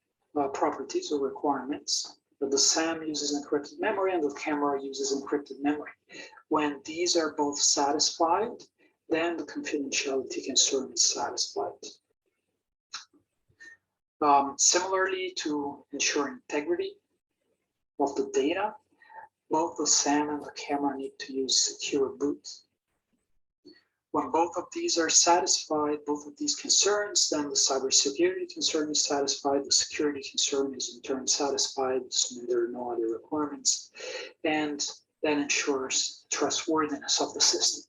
properties or requirements. The SAM uses encrypted memory and the camera uses encrypted memory. When these are both satisfied, then the confidentiality concern is satisfied. Similarly, to ensure integrity of the data, both the SAM and the camera need to use secure boot. When both of these are satisfied, both of these concerns, then the cybersecurity concern is satisfied, the security concern is in turn satisfied, assuming there are no other requirements, and that ensures trustworthiness of the system.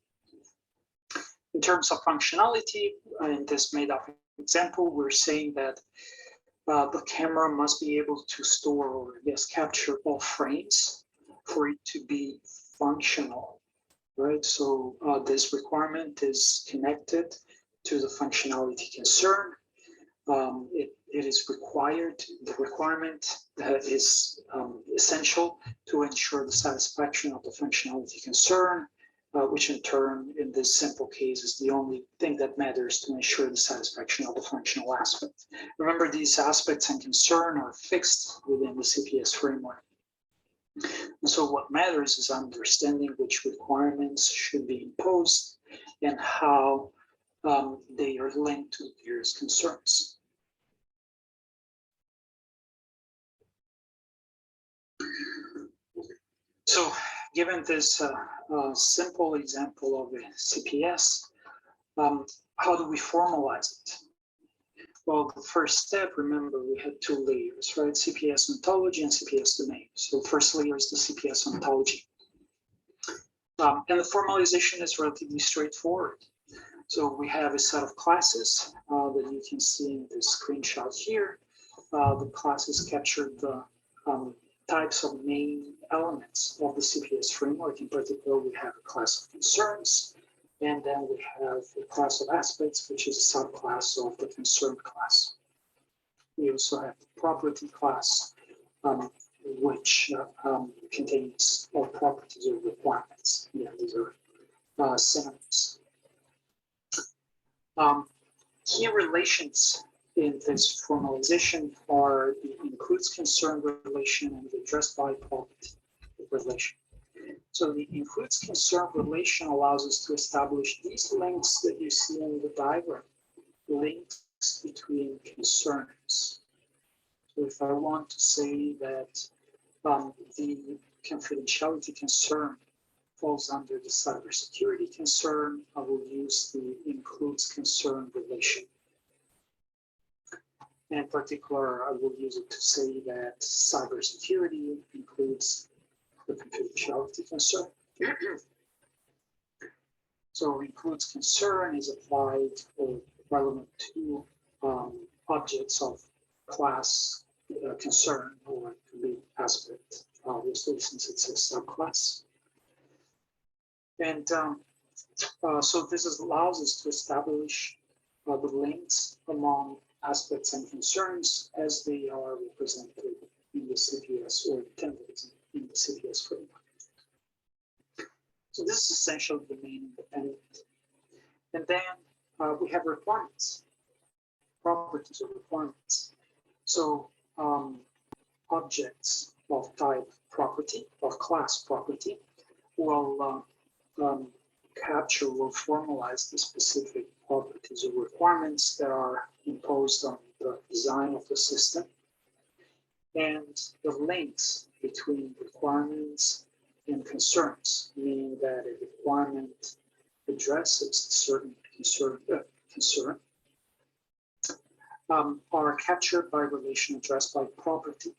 In terms of functionality, in this made-up example, we're saying that the camera must be able to store or capture all frames for it to be functional, right? So this requirement is connected to the functionality concern. It is required, the requirement that is essential to ensure the satisfaction of the functionality concern, which in turn, in this simple case, is the only thing that matters to ensure the satisfaction of the functional aspect. Remember, these aspects and concern are fixed within the CPS framework. And so what matters is understanding which requirements should be imposed and how they are linked to various concerns. So given this simple example of a CPS, how do we formalize it? Well, the first step, remember, we had two layers, right? CPS Ontology and CPS Domain. So first layer is the CPS Ontology. And the formalization is relatively straightforward. So we have a set of classes that you can see in the screenshot here. The classes capture the types of main elements of the CPS framework. In particular, we have a class of concerns, and then we have a class of aspects, which is a subclass of the concern class. We also have the property class, which contains all properties or requirements. Yeah, these are synonyms. Key relations in this formalization are the includes concern relation and the addressed by property relation. So the includes concern relation allows us to establish these links that you see in the diagram, links between concerns. So if I want to say that the confidentiality concern falls under the cybersecurity concern, I will use the includes concern relation. In particular, I will use it to say that cybersecurity includes the confidentiality concern. So includes concern is applied or relevant to objects of class concern, or it can be aspect, obviously, since it's a subclass. And so this allows us to establish the links among aspects and concerns as they are represented in the CPS or intended in the CPS framework. So this is essentially domain independent. And then we have requirements, properties or requirements. So objects of type property, of class property, will capture or formalize the specific properties or requirements that are imposed on the design of the system, and the links between requirements and concerns, meaning that a requirement addresses a certain concern, are captured by relation addressed by property.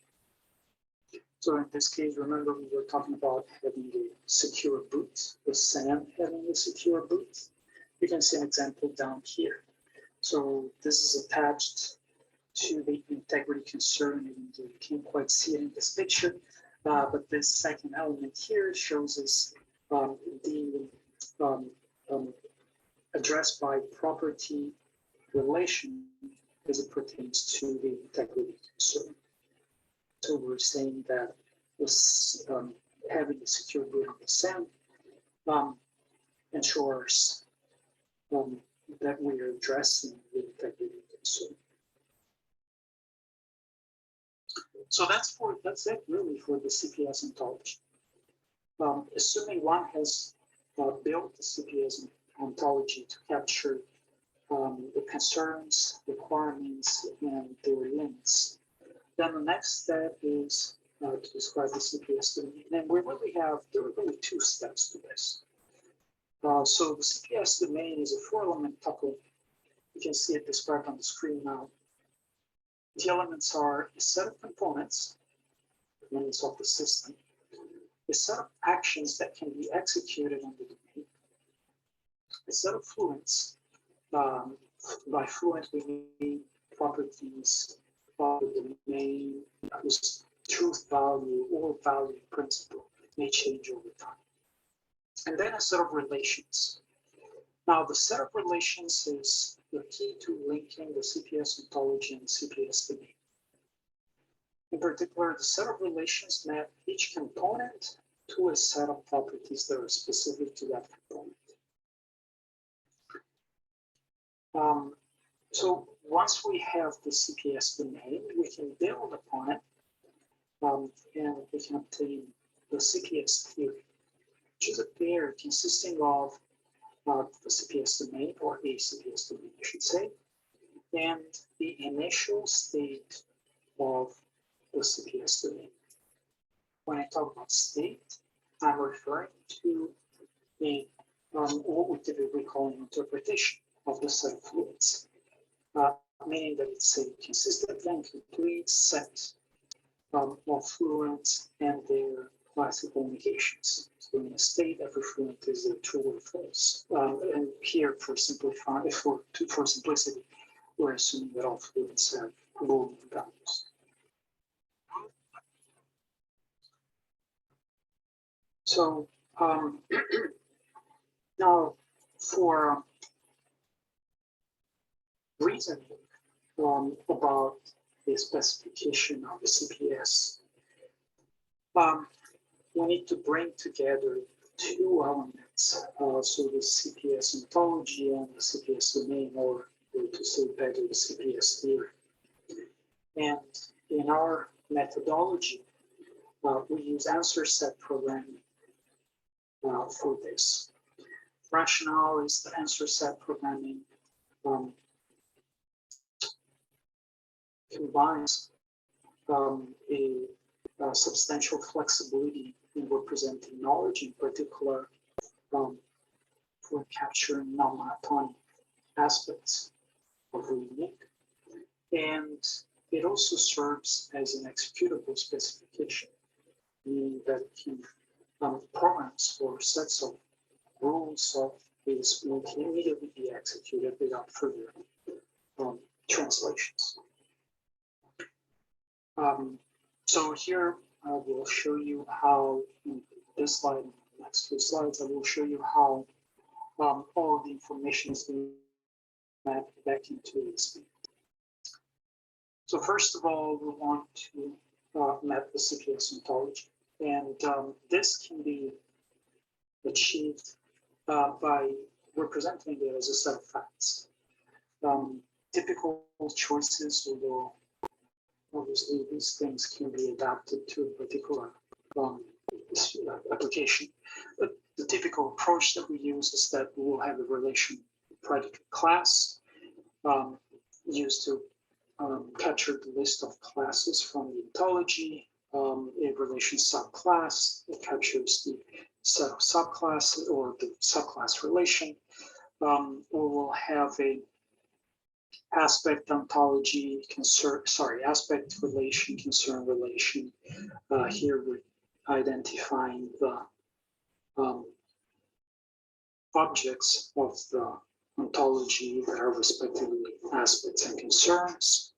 So in this case, remember we were talking about having a secure boot, the SAM having a secure boot. You can see an example down here. So this is attached to the integrity concern, and you can't quite see it in this picture, but this second element here shows us the addressed by property relation as it pertains to the integrity concern. So we're saying that this having a secure boot on the SAM ensures that we are addressing the integrity concern. So that's it really for the CPS ontology. Assuming one has built the CPS ontology to capture the concerns, requirements, and their links, then the next step is to describe the CPS domain. And there are really two steps to this. So the CPS domain is a four-element tuple. You can see it described on the screen now. The elements are a set of components, elements of the system, a set of actions that can be executed on the domain, a set of fluents. By fluent, we mean properties of the domain whose truth value or value principle may change over time. And then a set of relations. Now, the set of relations is the key to linking the CPS ontology and CPS domain. In particular, the set of relations map each component to a set of properties that are specific to that component. So once we have the CPS domain, we can build upon it, and we can obtain the CPS theory, which is a pair consisting of the CPS domain, or a CPS domain, I should say, and the initial state of the CPS domain. When I talk about state, I'm referring to what we typically call an interpretation of the set of fluids. meaning that it's a consistent and complete set of fluents and their classical negations. So in a state, every fluent is a true or false. And here, for simplicity, we're assuming that all fluents have Boolean values. So now for reasoning about the specification of the CPS, we need to bring together two elements, so the CPS ontology and the CPS domain, or to say better, the CPS theory. And in our methodology, we use answer set programming for this. Rationale is the answer set programming combines a substantial flexibility in representing knowledge, in particular for capturing non-monotonic aspects of reading. And it also serves as an executable specification, meaning that programs or sets of rules of this will immediately be executed without further translations. So here I will show you how, in this slide, and the next few slides, I will show you how all of the information is being mapped back into this. So first of all, we want to map the CPS ontology. And this can be achieved by representing it as a set of facts. Typical choices, although obviously these things can be adapted to a particular application. But the typical approach that we use is that we will have a relation predicate class used to capture the list of classes from the ontology, a relation subclass that captures the set of subclasses or the subclass relation. We will have a aspect ontology aspect relation, concern relation. Here we're identifying the objects of the ontology that are respectively aspects and concerns.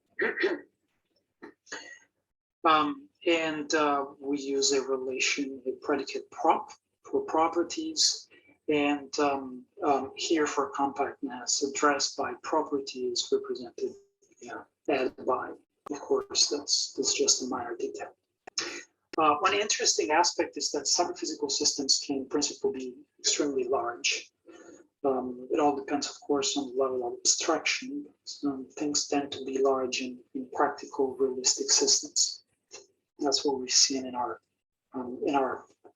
We use a relation, a predicate prop for properties. And here for compactness, addressed by property is represented added by. Of course, that's just a minor detail. One interesting aspect is that CyberPhysical systems can in principle be extremely large. It all depends, of course, on the level of abstraction. Things tend to be large in practical, realistic systems. That's what we've seen in our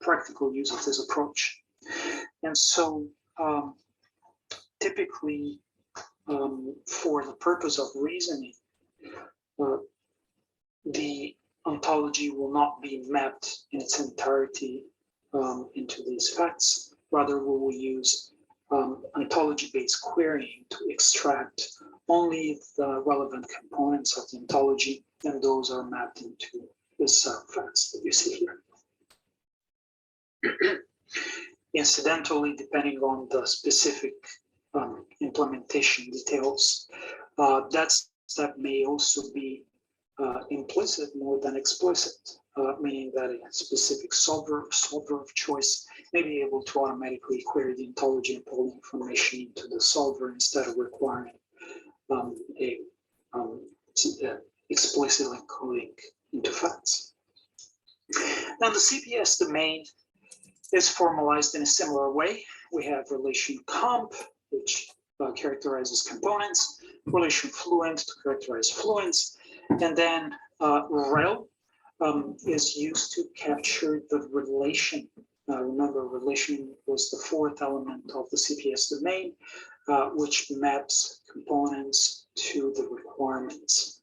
practical use of this approach. And so typically for the purpose of reasoning, the ontology will not be mapped in its entirety into these facts. Rather, we will use ontology-based querying to extract only the relevant components of the ontology, and those are mapped into the subfacts that you see here. Incidentally, depending on the specific implementation details, that step may also be implicit more than explicit, meaning that a specific solver of choice may be able to automatically query the ontology and pull information into the solver instead of requiring explicit encoding into facts. Now, the CPS domain is formalized in a similar way. We have relation comp, which characterizes components, relation fluent to characterize fluents, and then rel is used to capture the relation. Remember, relation was the fourth element of the CPS domain, which maps components to the requirements.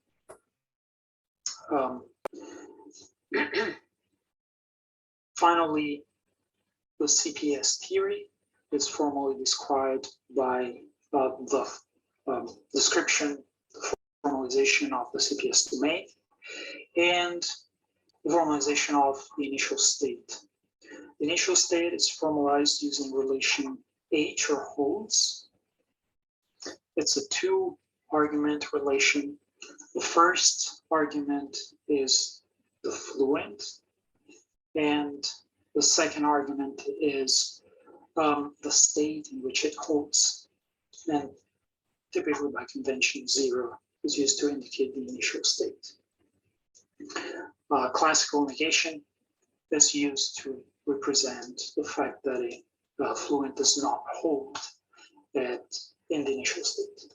Finally, the CPS theory is formally described by the description, formalization of the CPS domain, and the formalization of the initial state. The initial state is formalized using relation H or holds. It's a two-argument relation. The first argument is the fluent, and the second argument is the state in which it holds. And typically by convention, 0 is used to indicate the initial state. Classical negation is used to represent the fact that a fluent does not hold in the initial state.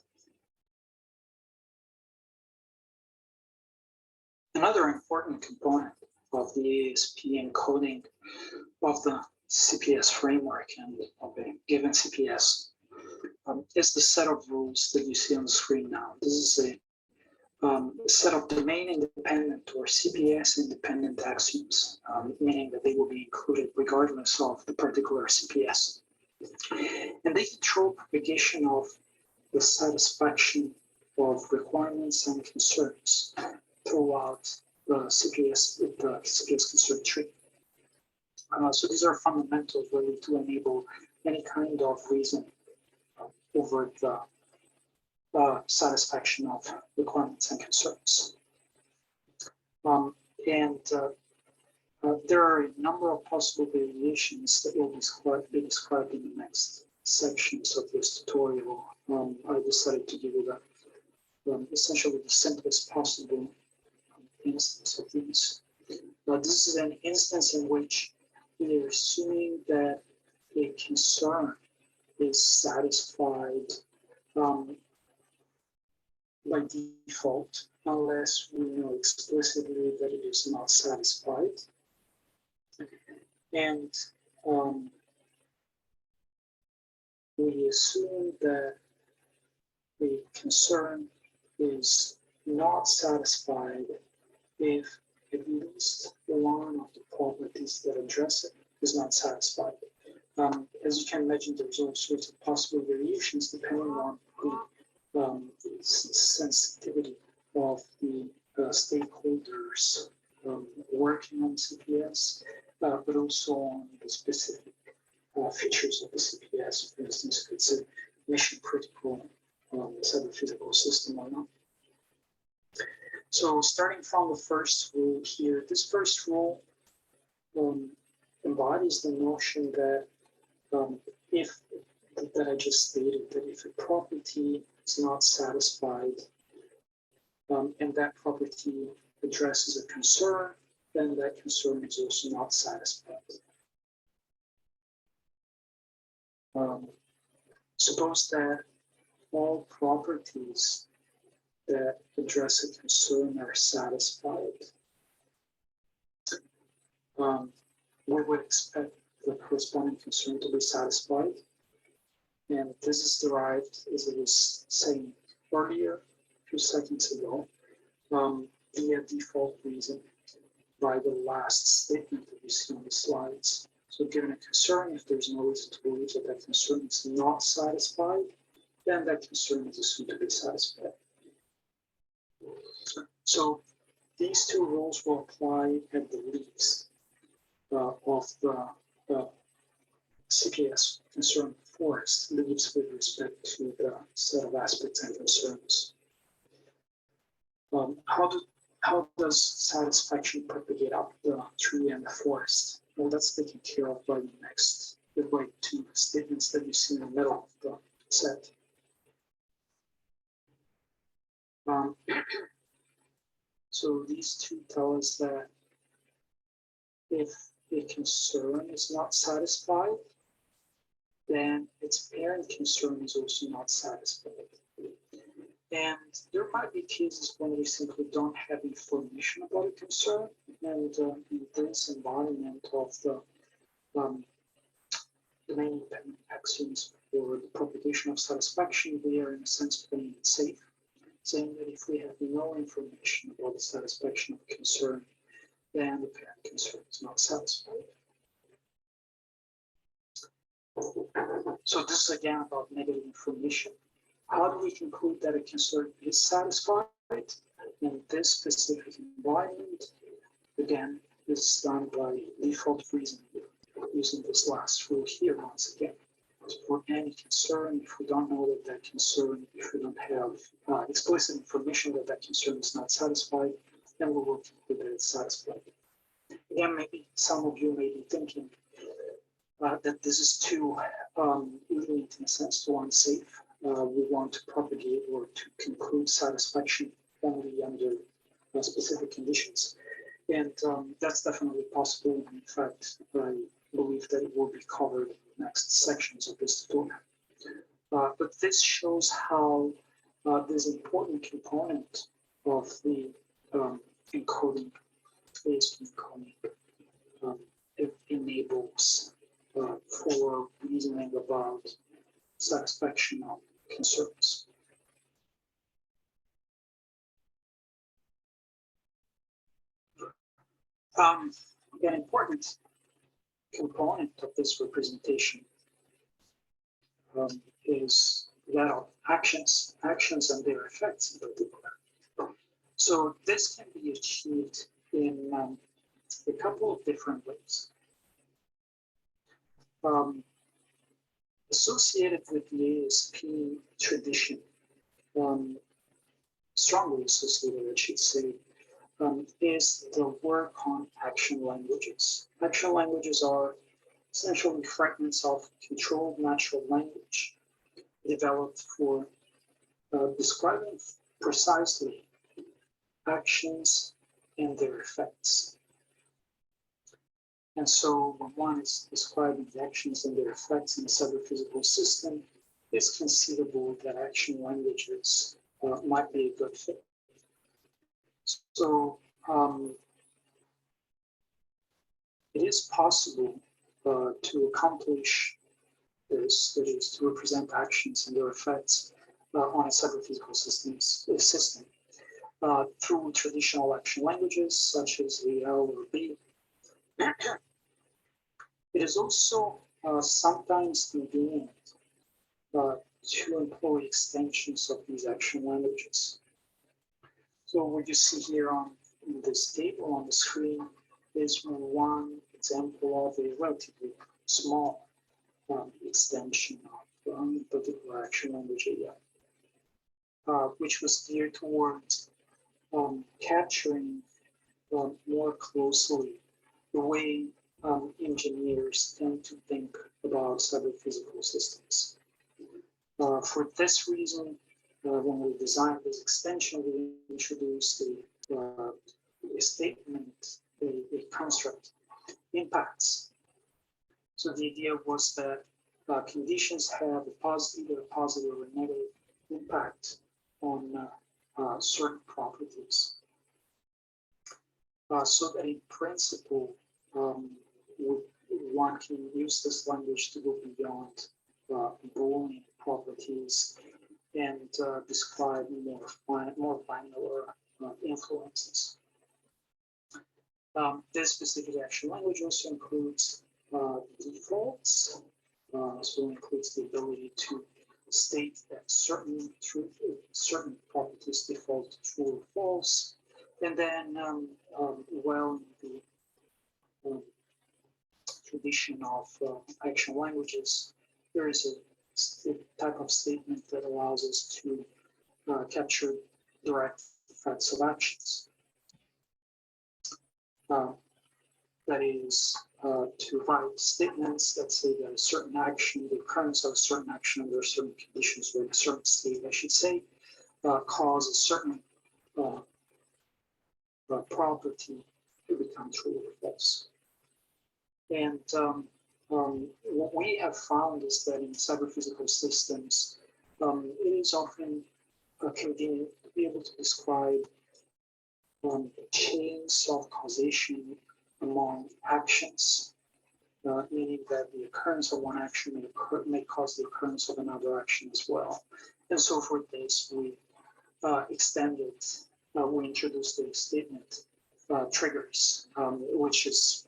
Another important component of the ASP encoding of the CPS framework and of a given CPS is the set of rules that you see on the screen now. This is a set of domain-independent or CPS-independent axioms, meaning that they will be included regardless of the particular CPS. And they control propagation of the satisfaction of requirements and concerns throughout the CPS concern tree. So these are fundamental really to enable any kind of reason over the satisfaction of requirements and concerns. There are a number of possible variations that will be described in the next sections of this tutorial. I decided to give you essentially the simplest possible instance of these. This is an instance in which we are assuming that a concern is satisfied by default, unless we know explicitly that it is not satisfied. And we assume that the concern is not satisfied if at least one of the properties that address it is not satisfied. As you can imagine, there's all sorts of possible variations depending on the sensitivity of the stakeholders working on CPS, but also on the specific features of the CPS. For instance, if it's a mission critical cyber-physical system or not. So starting from the first rule here, this first rule embodies the notion that that I just stated, that if a property is not satisfied and that property addresses a concern, then that concern is also not satisfied. Suppose that all properties that address a concern are satisfied. We would expect the corresponding concern to be satisfied. And this is derived, as I was saying earlier, a few seconds ago, via default reason by the last statement that you see on the slides. So given a concern, if there's no reason to believe that that concern is not satisfied, then that concern is assumed to be satisfied. So these two rules will apply at the least of the CPS concern forest leaves with respect to the set of aspects and concerns. How does satisfaction propagate up the tree and the forest? Well, that's taken care of by the two statements that you see in the middle of the set. So these two tell us that if a concern is not satisfied, then its parent concern is also not satisfied. And there might be cases when we simply don't have information about a concern, and in this embodiment of the domain-independent axioms for the propagation of satisfaction, we are in a sense playing it safe, saying that if we have no information about the satisfaction of a concern, then the parent concern is not satisfied. So this is again about negative information. how do we conclude that a concern is satisfied in this specific environment? Again, this is done by default reasoning, using this last rule here once again. For any concern, if we don't know that that concern, if we don't have explicit information that that concern is not satisfied, then we will conclude that it's satisfied. Again, maybe some of you may be thinking that this is too lenient in a sense, too unsafe. We want to propagate or to conclude satisfaction only under specific conditions. And that's definitely possible. In fact, I believe that it will be covered in the next sections of this tutorial. But this shows how this important component of the encoding, based encoding, it enables for reasoning about satisfaction of concerns. An important component of this representation is that of actions and their effects in particular. So this can be achieved in a couple of different ways. Associated with the ASP tradition, strongly associated, I should say, is the work on action languages. Action languages are essentially fragments of controlled natural language developed for describing precisely actions and their effects. And so when one is describing the actions and their effects in a cyber-physical system, it's conceivable that action languages might be a good fit. So it is possible to accomplish this, that is to represent actions and their effects on a cyber-physical system through traditional action languages such as the L or B. It is also sometimes convenient to employ extensions of these action languages. So what you see here on this table on the screen is one example of a relatively small extension of a particular action language AI, which was geared towards capturing more closely the way engineers tend to think about cyber-physical systems. For this reason, when we designed this extension, we introduced a statement, a construct, impacts. So the idea was that conditions have either a positive or negative impact on certain properties. So that in principle, one can use this language to go beyond Boolean properties and describe more granular influences. This specific action language also includes defaults, so it includes the ability to state that certain properties default to true or false, and then well, the tradition of action languages, there is a type of statement that allows us to capture direct effects of actions. That is to write statements that say that a certain action, the occurrence of a certain action under certain conditions or in a certain state, I should say, cause a certain property to become true or false. And what we have found is that in cyber-physical systems, it is often convenient to be able to describe chains of causation among actions, meaning that the occurrence of one action may cause the occurrence of another action as well. And so for this, we we introduced a statement triggers, which is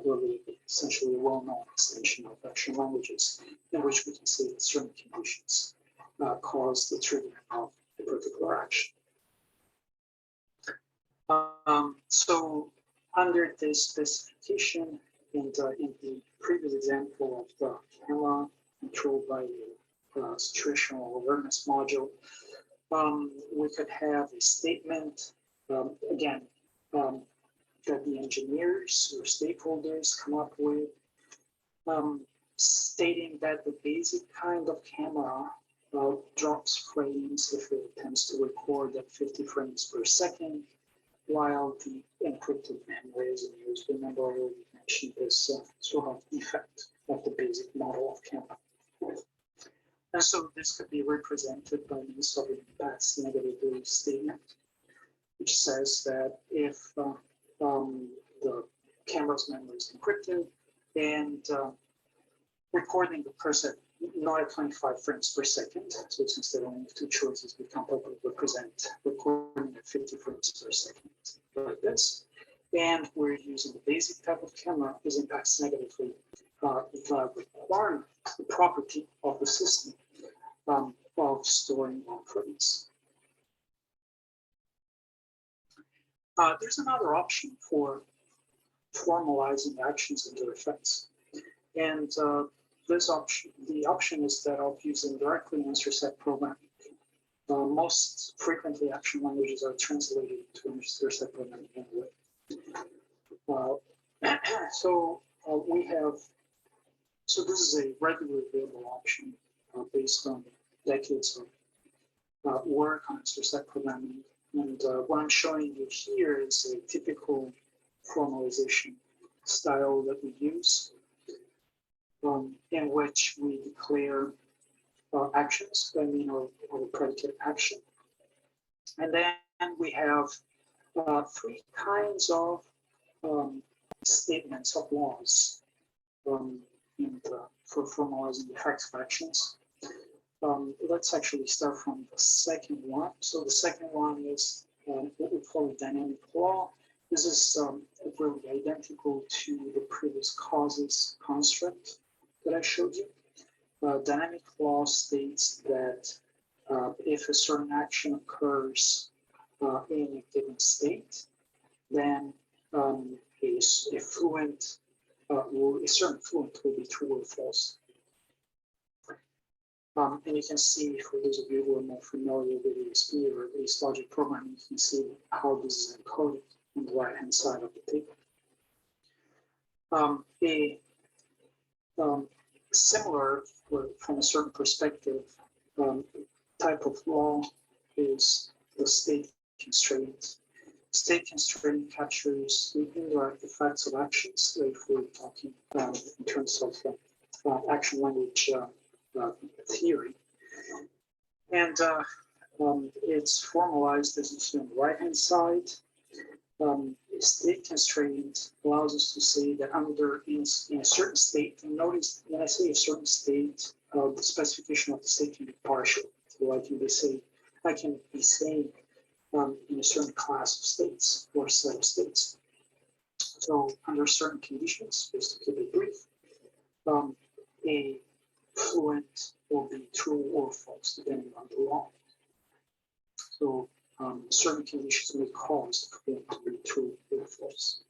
really essentially a well-known extension of action languages, in which we can say that certain conditions cause the triggering of a particular action. So under this specification, and in the previous example of the camera controlled by the situational awareness module, we could have a statement, again, that the engineers or stakeholders come up with, stating that the basic kind of camera drops frames if it tends to record at 50 frames per second, while the encrypted memory is used. Remember, I already mentioned this sort of effect of the basic model of camera. And so this could be represented by means of an impacts negatively statement, which says that if the camera's memory is encrypted and recording the person not at 25 frames per second, so since there are only two choices, we can probably represent recording at 50 frames per second like this. And we're using the basic type of camera, this impacts negatively the requirement, the property of the system of storing long frames. There's another option for formalizing actions and their effects. And this option, the option is that of using directly answer set programming. Most frequently, action languages are translated to answer set programming anyway. So this is a regularly available option based on decades of work on answer set programming. And what I'm showing you here is a typical formalization style that we use, in which we declare actions, I mean, or a predicate action. And then we have three kinds of statements of laws for formalizing the effects of actions. Let's actually start from the second one. So the second one is what we call a dynamic law. This is really identical to the previous causes construct that I showed you. Dynamic law states that if a certain action occurs in a given state, then a certain fluent will be true or false. And you can see, for those of you who are more familiar with ESP or at least logic programming, you can see how this is encoded on the right-hand side of the table. Similar, from a certain perspective, type of law is the state constraint. State constraint captures the indirect effects of actions, if we're talking in terms of action language theory. And it's formalized, as you see on the right-hand side. State constraint allows us to say that in a certain state, and notice when I say a certain state, the specification of the state can be partial. So I can be saying in a certain class of states or set of states. So under certain conditions, just to keep it brief, a fluent will be true or false depending on the law. So certain conditions may cause the fluent to be true or false.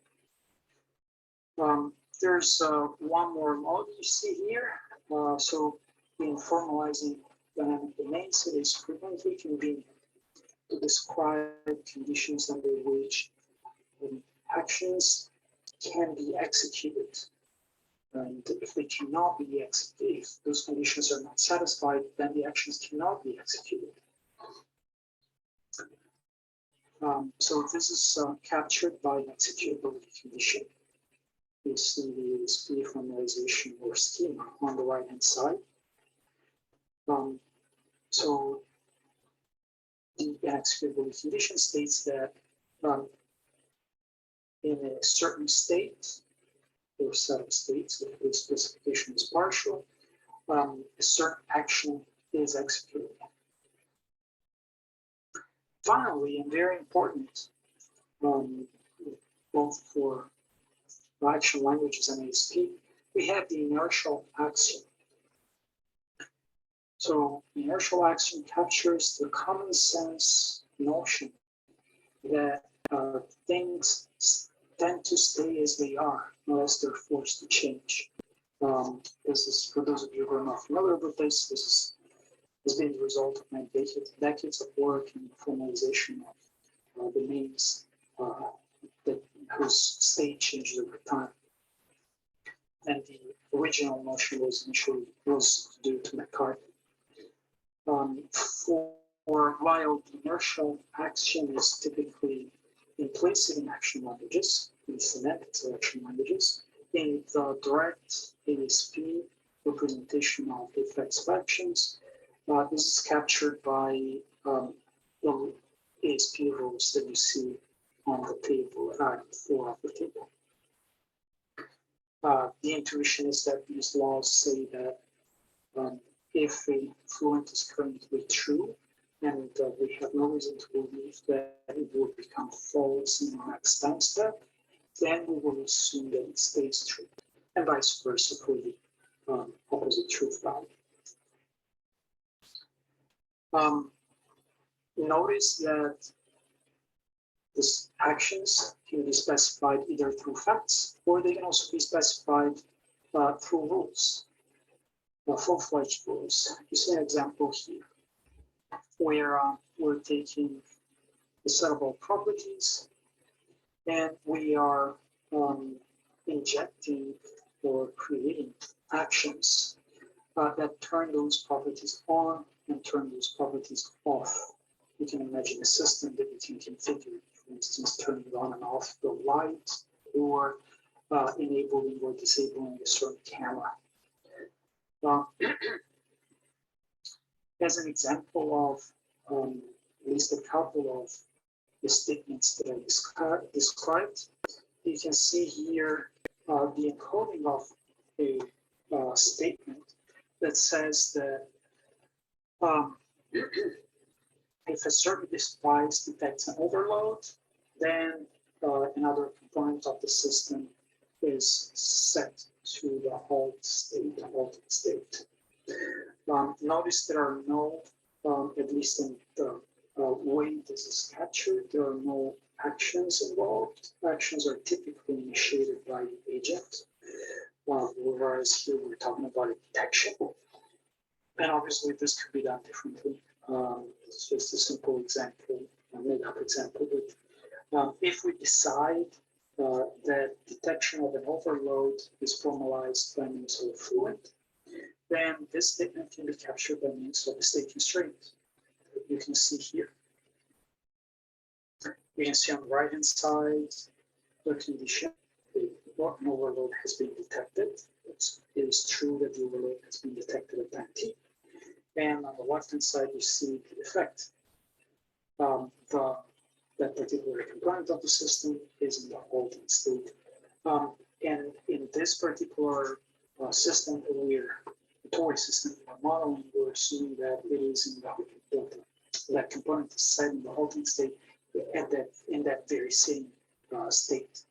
There's one more law you see here. So in formalizing dynamic domains, it is frequently convenient to describe conditions under which actions can be executed. And if they cannot be executed, if those conditions are not satisfied, then the actions cannot be executed. So this is captured by an executability condition. You see the ESP formalization or schema on the right-hand side. So the executability condition states that in a certain state or set of states, if the specification is partial, a certain action is executed. Finally, and very important, both for action languages and ASP, we have the inertial axiom. So inertial action captures the common sense notion that things tend to stay as they are unless they're forced to change. This is, for those of you who are not familiar with this, has been the result of my decades of work in formalization of domains whose state changes over time. And the original notion was initially due to McCarthy. While inertial action is typically implicit in action languages, in semantic selection languages, in the direct ASP representation of the effects of actions, this is captured by the ASP rules that you see on the table, item 4 of the table. The intuition is that these laws say that if a fluent is currently true, and we have no reason to believe that it will become false in the next time step, then we will assume that it stays true, and vice versa for the opposite truth value. Notice that these actions can be specified either through facts, or they can also be specified through rules, full-fledged rules. You see an example here, where we're taking a set of all properties, and we are injecting or creating actions that turn those properties on and turn those properties off. You can imagine a system that you can configure, for instance, turning on and off the light, or enabling or disabling a certain camera. As an example of at least a couple of the statements that I described, you can see here the encoding of a statement that says that if a certain device detects an overload, then another component of the system is set to the halt state, halted state. Notice there are no, at least in the way this is captured, there are no actions involved. Actions are typically initiated by the agent, whereas here we're talking about a detection. And obviously this could be done differently. It's just a simple example, a made-up example. But if we decide that detection of an overload is formalized by means of a fluent, then this statement can be captured by means of a state constraint. You can see here. You can see on the right-hand side the condition. An overload has been detected. It is true that the overload has been detected at time t. And on the left-hand side, you see the effect. That particular component of the system is in the halting state. And in this particular system, the toy system we're modeling, we're assuming that it is in that component is set in the halting state in that very same state.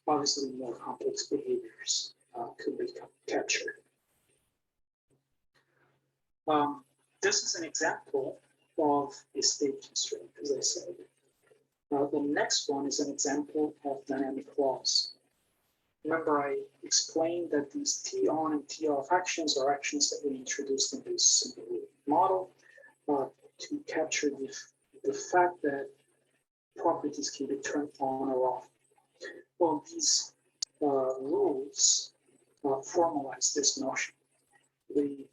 Obviously, more complex behaviors could be captured. This is an example of a state constraint, as I said. The next one is an example of dynamic laws. Remember, I explained that these T on and T off actions are actions that we introduced in this simple model to capture the fact that properties can be turned on or off. Well, these rules formalize this notion. They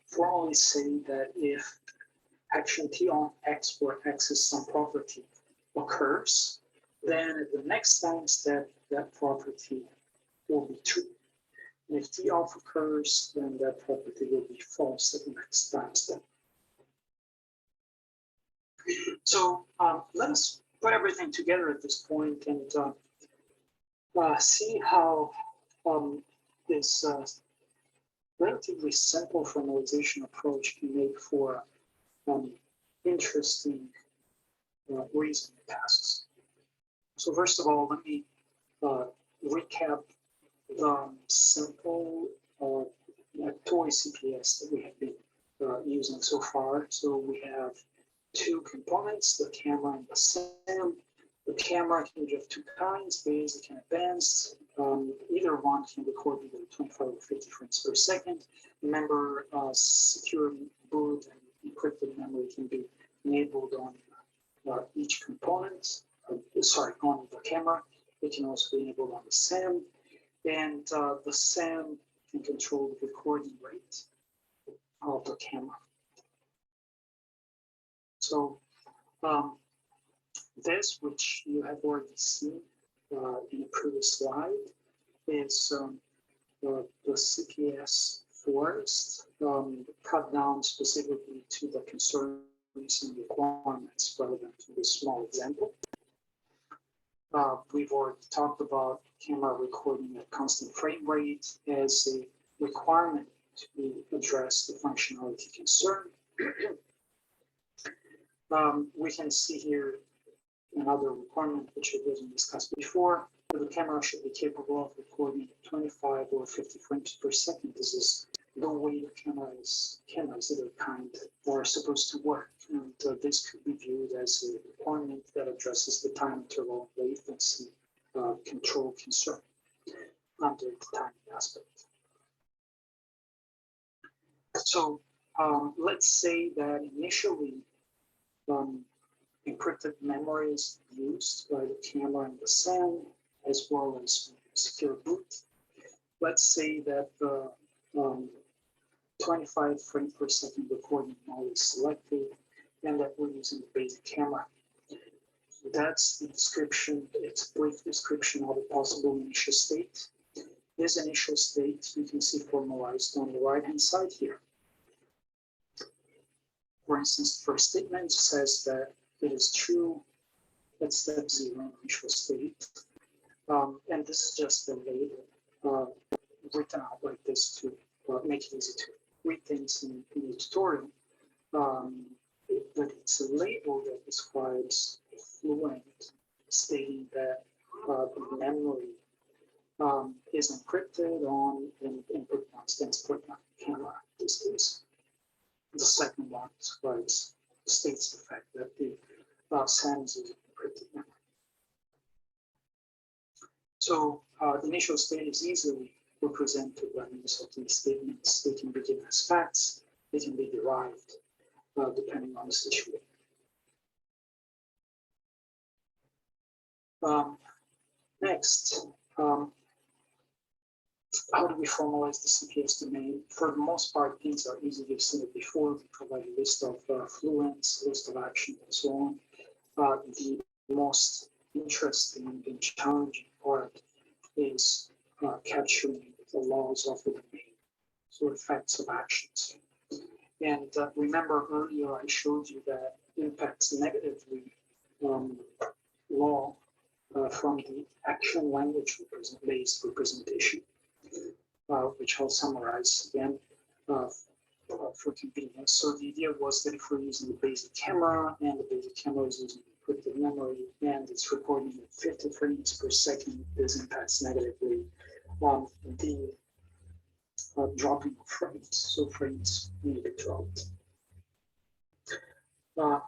formally say that if action T on X, where X is some property, occurs, then at the next time step, that property will be true. And if T off occurs, then that property will be false at the next time step. So let us put everything together at this point and see how this relatively simple formalization approach can make for interesting reasoning tasks. So first of all, let me recap the simple toy CPS that we have been using so far. So we have two components, the camera and the SAM. The camera can be of two kinds, basic and advanced. Either one can record either 25 or 50 frames per second. Remember, security, boot, and encrypted memory can be enabled on each component, on the camera. It can also be enabled on the SAM. And the SAM can control the recording rate of the camera. So this, which you have already seen in a previous slide, is the CPS forest cut down specifically to the concerns and requirements relevant to this small example. We've already talked about camera recording at constant frame rate as a requirement to address the functionality concern. We can see here another requirement which it wasn't discussed before. The camera should be capable of recording 25 or 50 frames per second. This is the way the cameras of their kind are supposed to work. And this could be viewed as a requirement that addresses the time interval latency control concern under the timing aspect. So let's say that initially encrypted memory is used by the camera and the SAM, as well as secure boot. Let's say that the 25 frames per second recording mode is selected and that we're using the basic camera. That's the description, it's a brief description of a possible initial state. This initial state you can see formalized on the right-hand side here. For instance, the first statement says that it is true at step 0 initial state. And this is just a label written out like this to make it easy to read things in the tutorial. But it's a label that describes a fluent stating that the memory is encrypted on input stands put on camera. This is the second one states the fact that the SAM is encrypted memory. So the initial state is easily represented by means of these statements. They can be given as facts. They can be derived depending on the situation. Next, how do we formalize the CPS domain? For the most part, things are easy. You've seen it before. We provide a list of fluents, list of actions, and so on. The most interesting and challenging part is capturing the laws of the domain, so effects of actions. And remember earlier I showed you that impacts negatively law from the action language based representation, which I'll summarize again for convenience. So the idea was that if we're using the basic camera and the basic camera is using encrypted memory and it's recording at 50 frames per second, this impacts negatively the dropping of frames. So frames need to be dropped.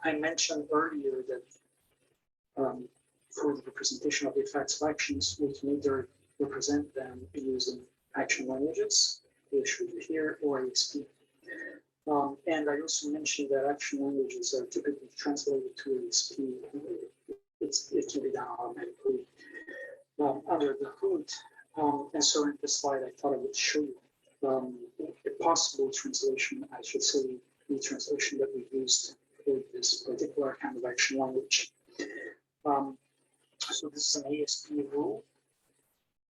I mentioned earlier that for the representation of the effects of actions, we can either represent them using action languages, we showed you here, or ASP. And I also mentioned that action languages are typically translated to ASP. It can be done automatically under the hood. And so in this slide, I thought I would show you a possible translation, I should say, the translation that we used for this particular kind of action language. So this is an ASP rule.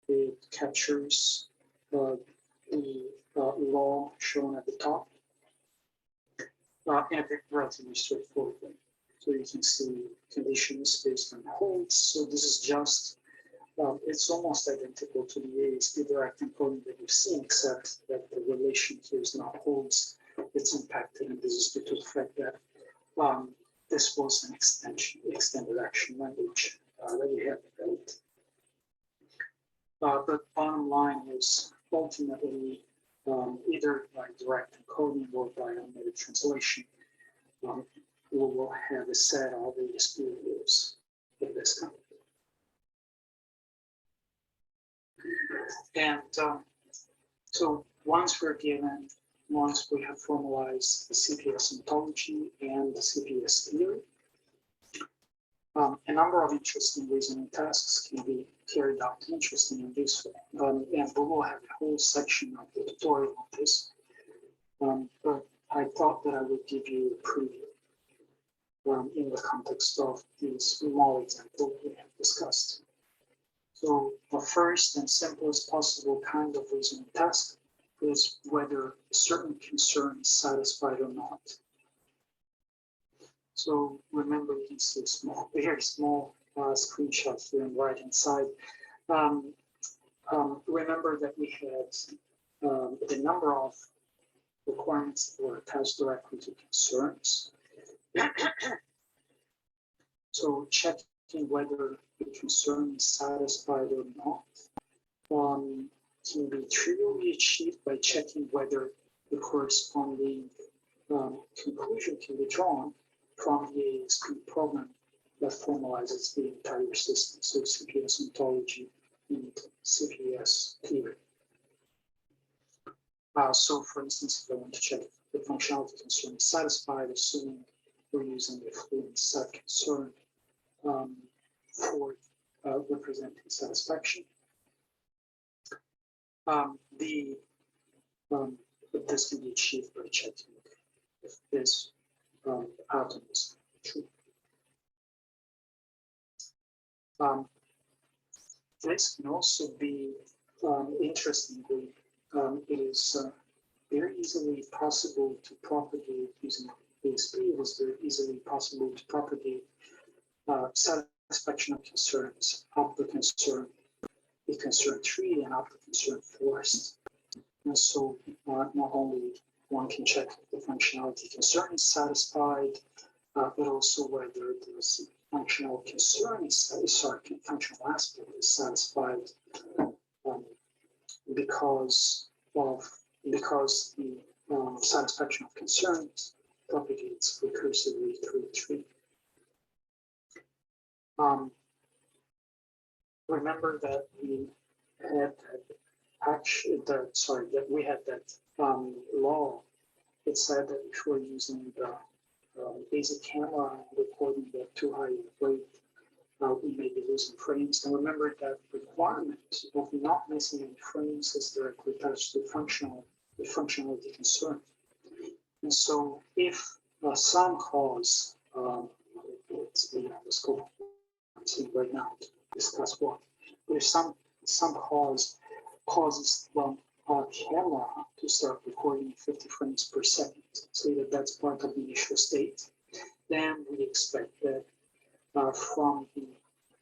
It captures the law shown at the top and relatively straightforward. So you can see conditions based on holds. So this is just, it's almost identical to the ASP direct encoding that you've seen, except that the relation here is not holds, it's impacted, and this is due to the fact that this was an extended action language that we have developed. But bottom line is ultimately either by direct encoding or by automated translation. We will have a set of ASP rules of this kind. And so once we have formalized the CPS ontology and the CPS theory, a number of interesting reasoning tasks can be carried out, interesting and useful. And we will have a whole section of the tutorial on this. But I thought that I would give you a preview in the context of this small example we have discussed. So the first and simplest possible kind of reasoning task is whether a certain concern is satisfied or not. So remember, you can see small, very small screenshot here on the right hand side. Remember that we had the number of requirements that were attached directly to concerns. So checking whether the concern is satisfied or not can be trivially achieved by checking whether the corresponding conclusion can be drawn from the ASP program that formalizes the entire system, so CPS ontology and CPS theory. So for instance, if I want to check if the functionality concern is satisfied, assuming we're using the fluent set concern for representing satisfaction. This can be achieved by checking if this outcome is true. This can also be, interestingly, it is very easily possible to propagate using ASP. It is very easily possible to propagate satisfaction of concerns up the concern tree and up the concern forest. And so not only one can check if the functionality concern is satisfied, but also whether the functional concern is satisfied, functional aspect is satisfied because the satisfaction of concerns propagates recursively through the tree. Remember that we had that law. It said that if we're using the basic camera and recording at too high a rate, we may be losing frames. And remember that requirement of not missing any frames is directly attached to the functionality concern. And so if some cause, it's beyond the scope I'm seeing right now to discuss what, but if some cause causes our camera to start recording 50 frames per second, say that that's part of the initial state, then we expect that from the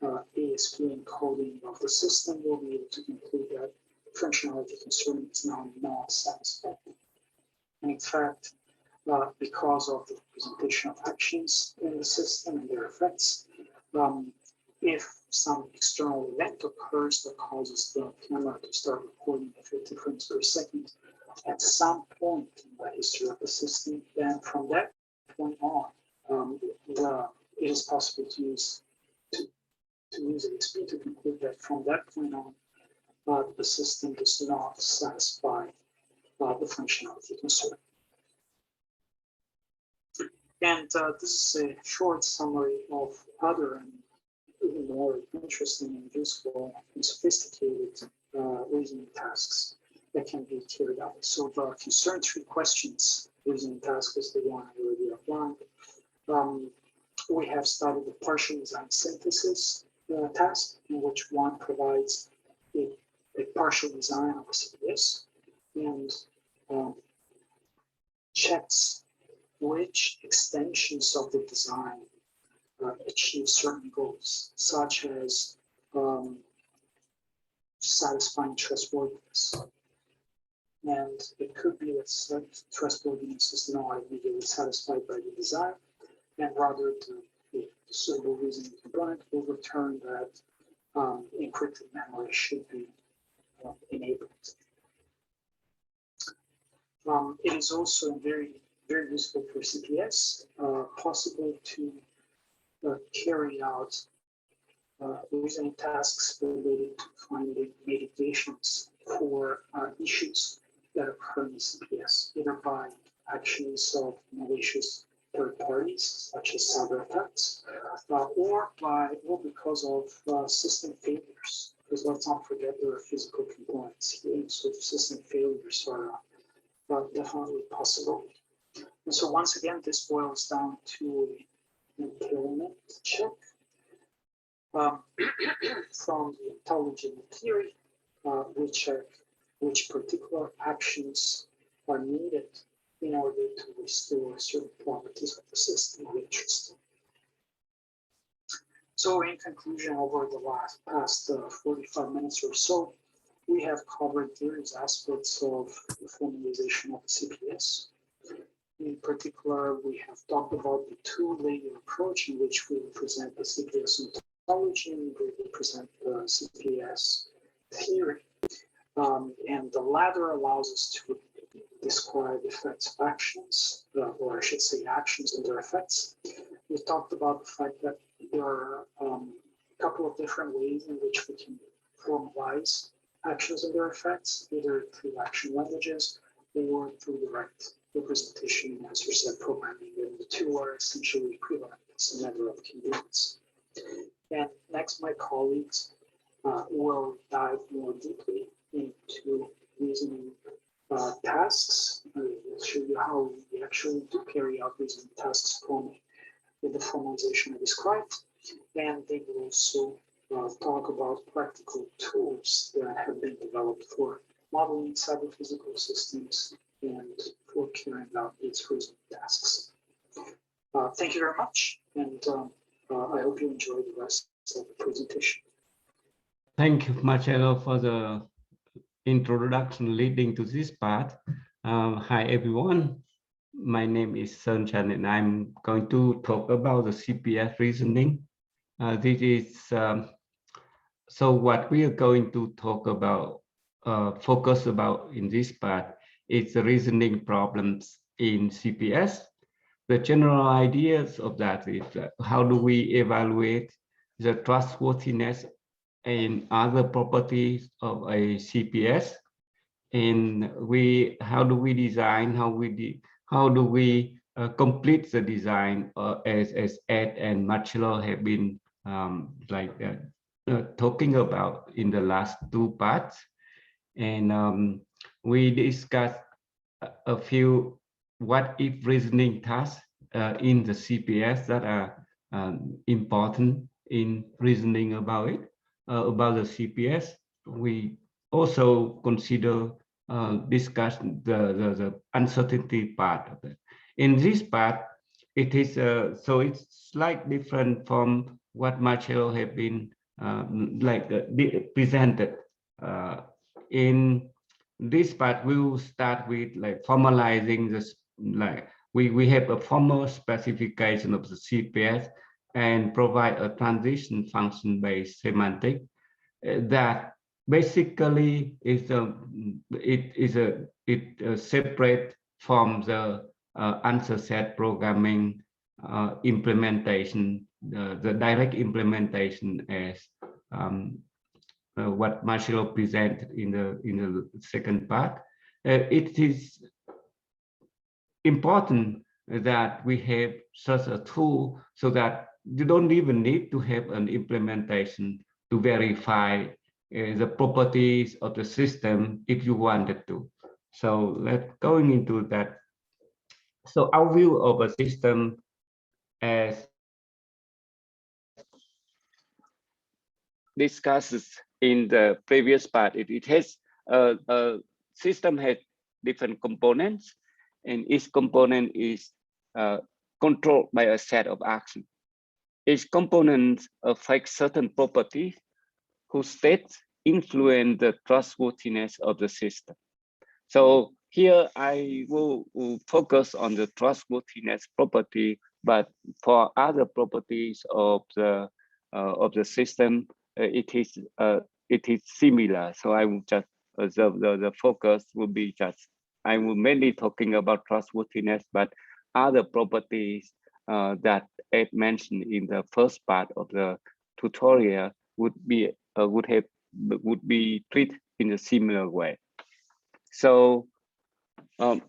ASP encoding of the system, we'll be able to conclude that functionality concern is now not satisfactory. And in fact, because of the representation of actions in the system and their effects, if some external event occurs that causes the camera to start recording at 50 frames per second, at some point in the history of the system, then from that point on, it is possible to use ASP to conclude that from that point on, the system does not satisfy the functionality concern. And this is a short summary of other and even more interesting and useful and sophisticated reasoning tasks that can be carried out. So the concern tree questions reasoning task is the one I already outlined. We have started the partial design synthesis task, in which one provides a partial design of a CPS and checks which extensions of the design achieve certain goals, such as satisfying trustworthiness. And it could be that trustworthiness is not immediately satisfied by the design, and rather the suitable reasoning component will return that encrypted memory should be enabled. It is also very useful for CPS, possible to carry out reasoning tasks related to finding mitigations for issues that occur in CPS, either by actions of malicious third parties, such as cyber attacks, or because of system failures. Because let's not forget there are physical components here, so system failures are definitely possible. And so once again, this boils down to an impairment check from the ontology and theory, which particular actions are needed in order to restore certain properties of the system of interest. So in conclusion, over the past 45 minutes or so, we have covered various aspects of the formalization of the CPS. In particular, we have talked about the two-layer approach in which we present the CPS ontology and we present the CPS theory. And the latter allows us to describe effects of actions, or I should say actions and their effects. We talked about the fact that there are a couple of different ways in which we can formalize actions and their effects, either through action languages or through direct representation and answer set programming. And the two are essentially equivalent. It's a matter of convenience. And next, my colleagues will dive more deeply into reasoning tasks. We'll show you how we actually do carry out reasoning tasks from the formalization I described. And they will also talk about practical tools that have been developed for modeling cyber-physical systems and for carrying out its reasoning tasks. Thank you very much, and I hope you enjoy the rest of the presentation. Thank you, Marcello, for the introduction leading to this part. Hi, everyone. My name is Tran, and I'm going to talk about the CPS reasoning. This is so what we are going to talk about, focus about in this part is the reasoning problems in CPS. The general ideas of that is how do we evaluate the trustworthiness and other properties of a CPS, and how do we design, how do we complete the design, as Ed and Marcello have been talking about in the last two parts. And we discussed a few what if reasoning tasks in the CPS that are important in reasoning about it, about the CPS. We also consider discuss the uncertainty part of it. In this part, it is so it's slightly different from what Marcello have been presented. In this part, we will start with formalizing this. We have a formal specification of the CPS and provide a transition function-based semantic that basically is separate from the answer set programming implementation, the direct implementation as what Marcello presented in the second part. It is important that we have such a tool so that you don't even need to have an implementation to verify the properties of the system if you wanted to. So let's going into that. So our view of a system as discussed in the previous part, it has a system has different components, and each component is controlled by a set of actions. Each component affects certain properties whose states influence the trustworthiness of the system. So here I will focus on the trustworthiness property, but for other properties of the system, it is similar. So I will just the focus will be just I will mainly talking about trustworthiness, but other properties that Ed mentioned in the first part of the tutorial would be treated in a similar way. So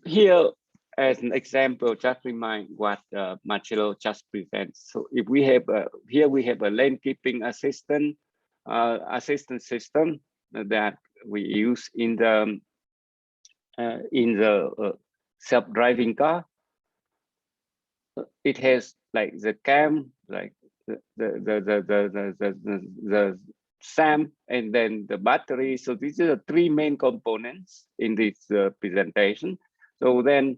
here, as an example, just remind what Marcello just presents. So if we have here we have a lane keeping assistant system that we use in the self-driving car. It has like the cam, like the SAM, and then the battery. So these are the three main components in this presentation. So then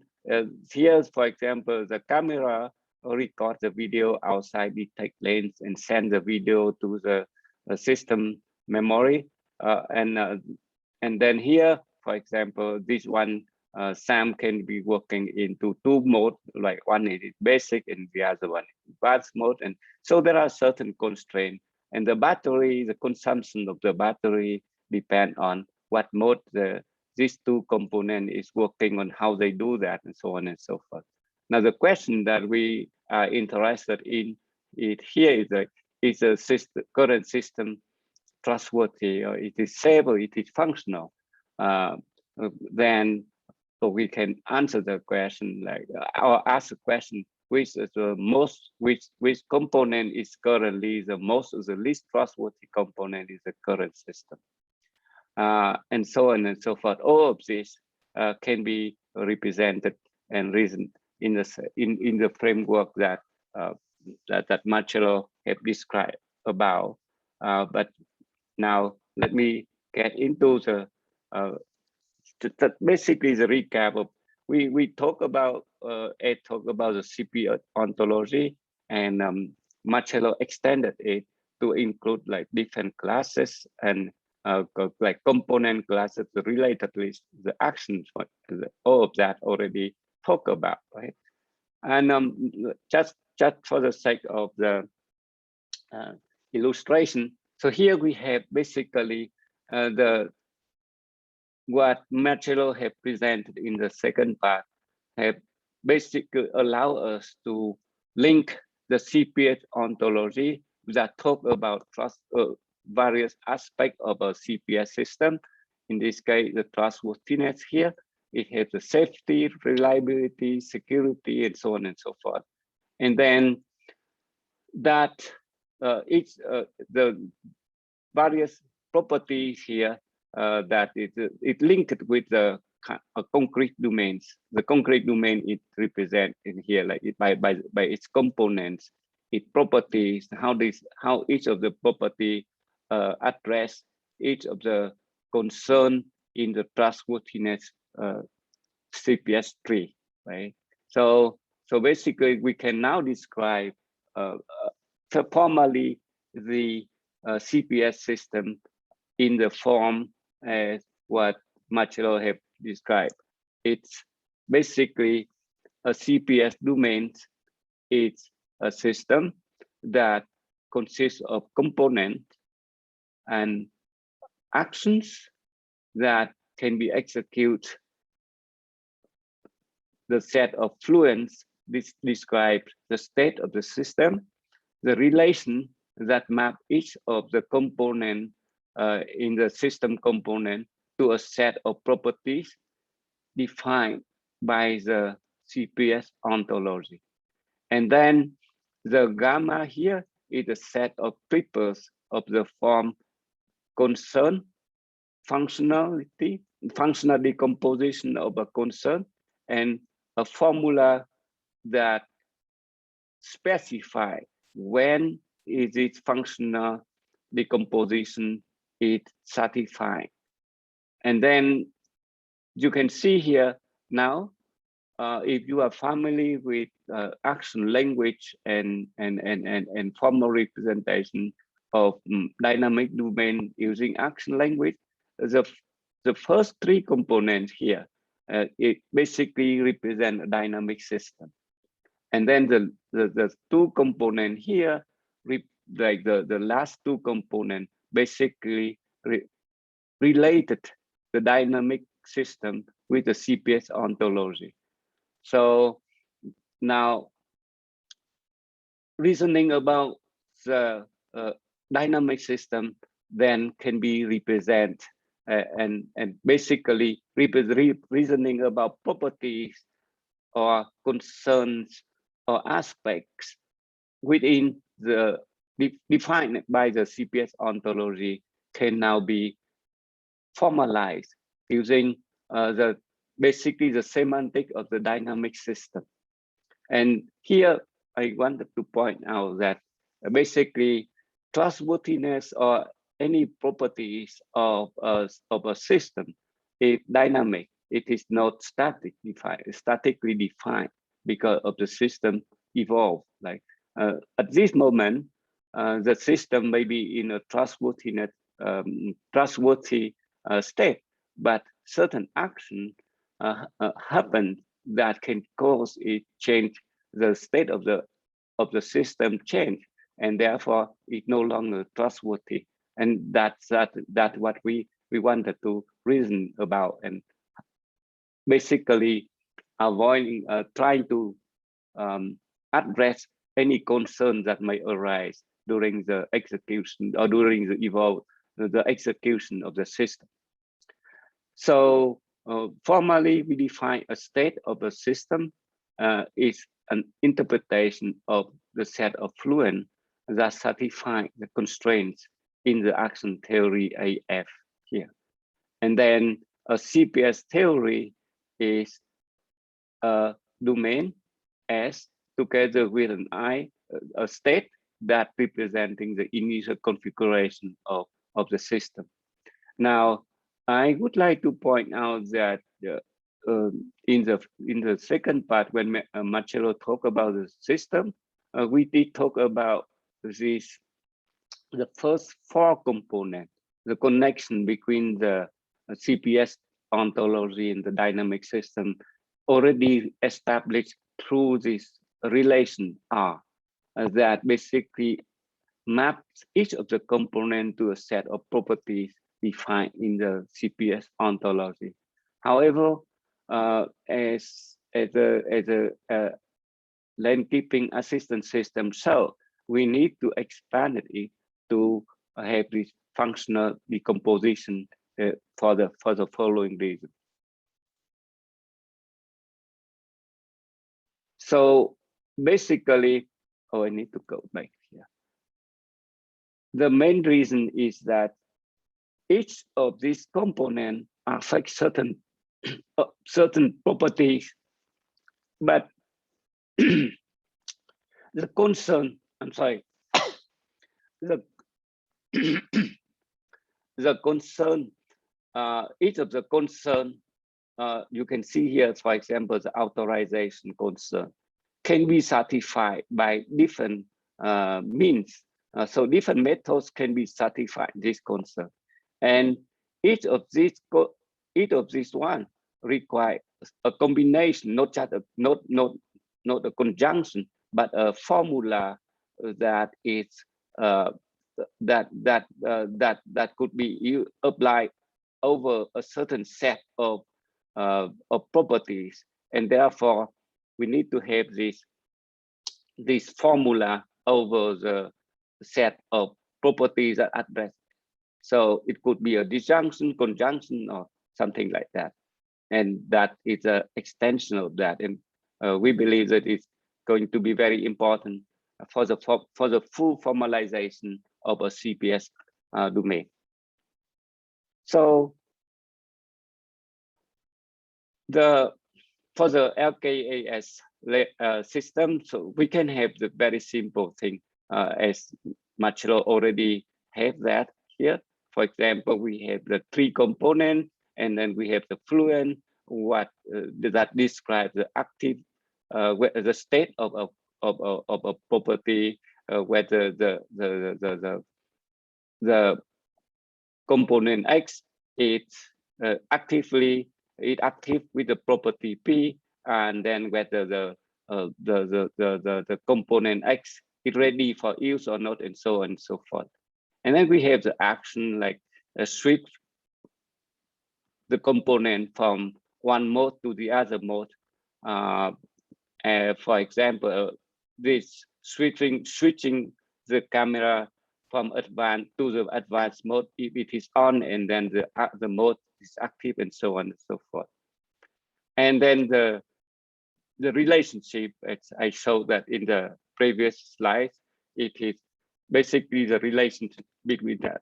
here, for example, the camera records the video outside detect lanes and send the video to the system memory. And then here, for example, this one SAM can be working into two modes, like one is basic and the other one is advanced mode. And so there are certain constraints. And the battery, the consumption of the battery depend on what mode these two components is working on, how they do that, and so on and so forth. Now, the question that we are interested in here is the current system trustworthy, or it is safe, or it is functional? Then so we can answer the question, like, or ask the question, which is the most, which component is currently the most, the least trustworthy component is the current system, and so on and so forth. All of this can be represented and reasoned in the framework that that Marcello have described about. But now let me get into the basically the recap of we talk about Ed talked about the CPS ontology, and Marcello extended it to include like different classes and like component classes, the related list, the actions, all of that already talked about, right? And just for the sake of the illustration, so here we have basically what Marcello have presented in the second part have basically allow us to link the CPS ontology that talk about various aspects of a CPS system. In this case, the trustworthiness here, it has the safety, reliability, security, and so on and so forth. And then that the various properties here that it linked with the concrete domains. The concrete domain it represents in here, like by its components, its properties, how each of the property address each of the concern in the trustworthiness CPS tree, right? So basically, we can now describe formally the CPS system in the form as what Marcello have described. It's basically a CPS domain. It's a system that consists of components and actions that can be executed. The set of fluents describes the state of the system, the relation that map each of the component in the system component to a set of properties defined by the CPS ontology. And then the gamma here is a set of triples of the form concern, functionality, functional decomposition of a concern, and a formula that specify when is its functional decomposition is satisfied. And then you can see here now, if you are familiar with action language and formal representation of dynamic domain using action language, the first three components here, it basically represent a dynamic system. And then the two components here, like the last two components, basically related the dynamic system with the CPS ontology. So now reasoning about the dynamic system then can be represented and basically reasoning about properties or concerns or aspects within the defined by the CPS ontology can now be formalized using basically the semantic of the dynamic system. And here I wanted to point out that basically trustworthiness or any properties of a system is dynamic. It is not statically defined because of the system evolve. Like at this moment, the system may be in a trustworthy state, but certain action happen that can cause it change the state of the system change, and therefore it no longer trustworthy. And that's what we wanted to reason about, and basically avoiding trying to address any concern that may arise during the execution or during the execution of the system. So formally, we define a state of a system is an interpretation of the set of fluent that satisfy the constraints in the action theory AF here. And then a CPS theory is a domain S together with an I, a state that representing the initial configuration of the system. Now, I would like to point out that in the second part, when Marcello talked about the system, we did talk about the first four components, the connection between the CPS ontology and the dynamic system already established through this relation R that basically maps each of the components to a set of properties defined in the CPS ontology. However, as a lane keeping assistance system, so we need to expand it to have this functional decomposition for the following reason. So basically, I need to go back here. The main reason is that each of these components affects certain properties, but the concern, I'm sorry, the concern, each of the concern, you can see here, for example, the authorization concern can be satisfied by different means. So different methods can be satisfied this concern, and each of these one require a combination, not just not a conjunction, but a formula that is that could be applied over a certain set of properties, and therefore we need to have this formula over the set of properties that address. So it could be a disjunction, conjunction, or something like that, and that is an extension of that. And we believe that it's going to be very important for the full formalization of a CPS domain. So for the LKAS system, so we can have the very simple thing as Marcello already have that here. For example, we have the three components, and then we have the fluent, that describes the active, the state of a property, whether the component X it's active with the property P, and then whether the component X is ready for use or not, and so on and so forth. And then we have the action like switch the component from one mode to the other mode. For example, this switching the camera from advanced to the advanced mode if it is on, and then the mode is active, and so on and so forth. And then the relationship, as I showed that in the previous slides, it is basically the relationship between that.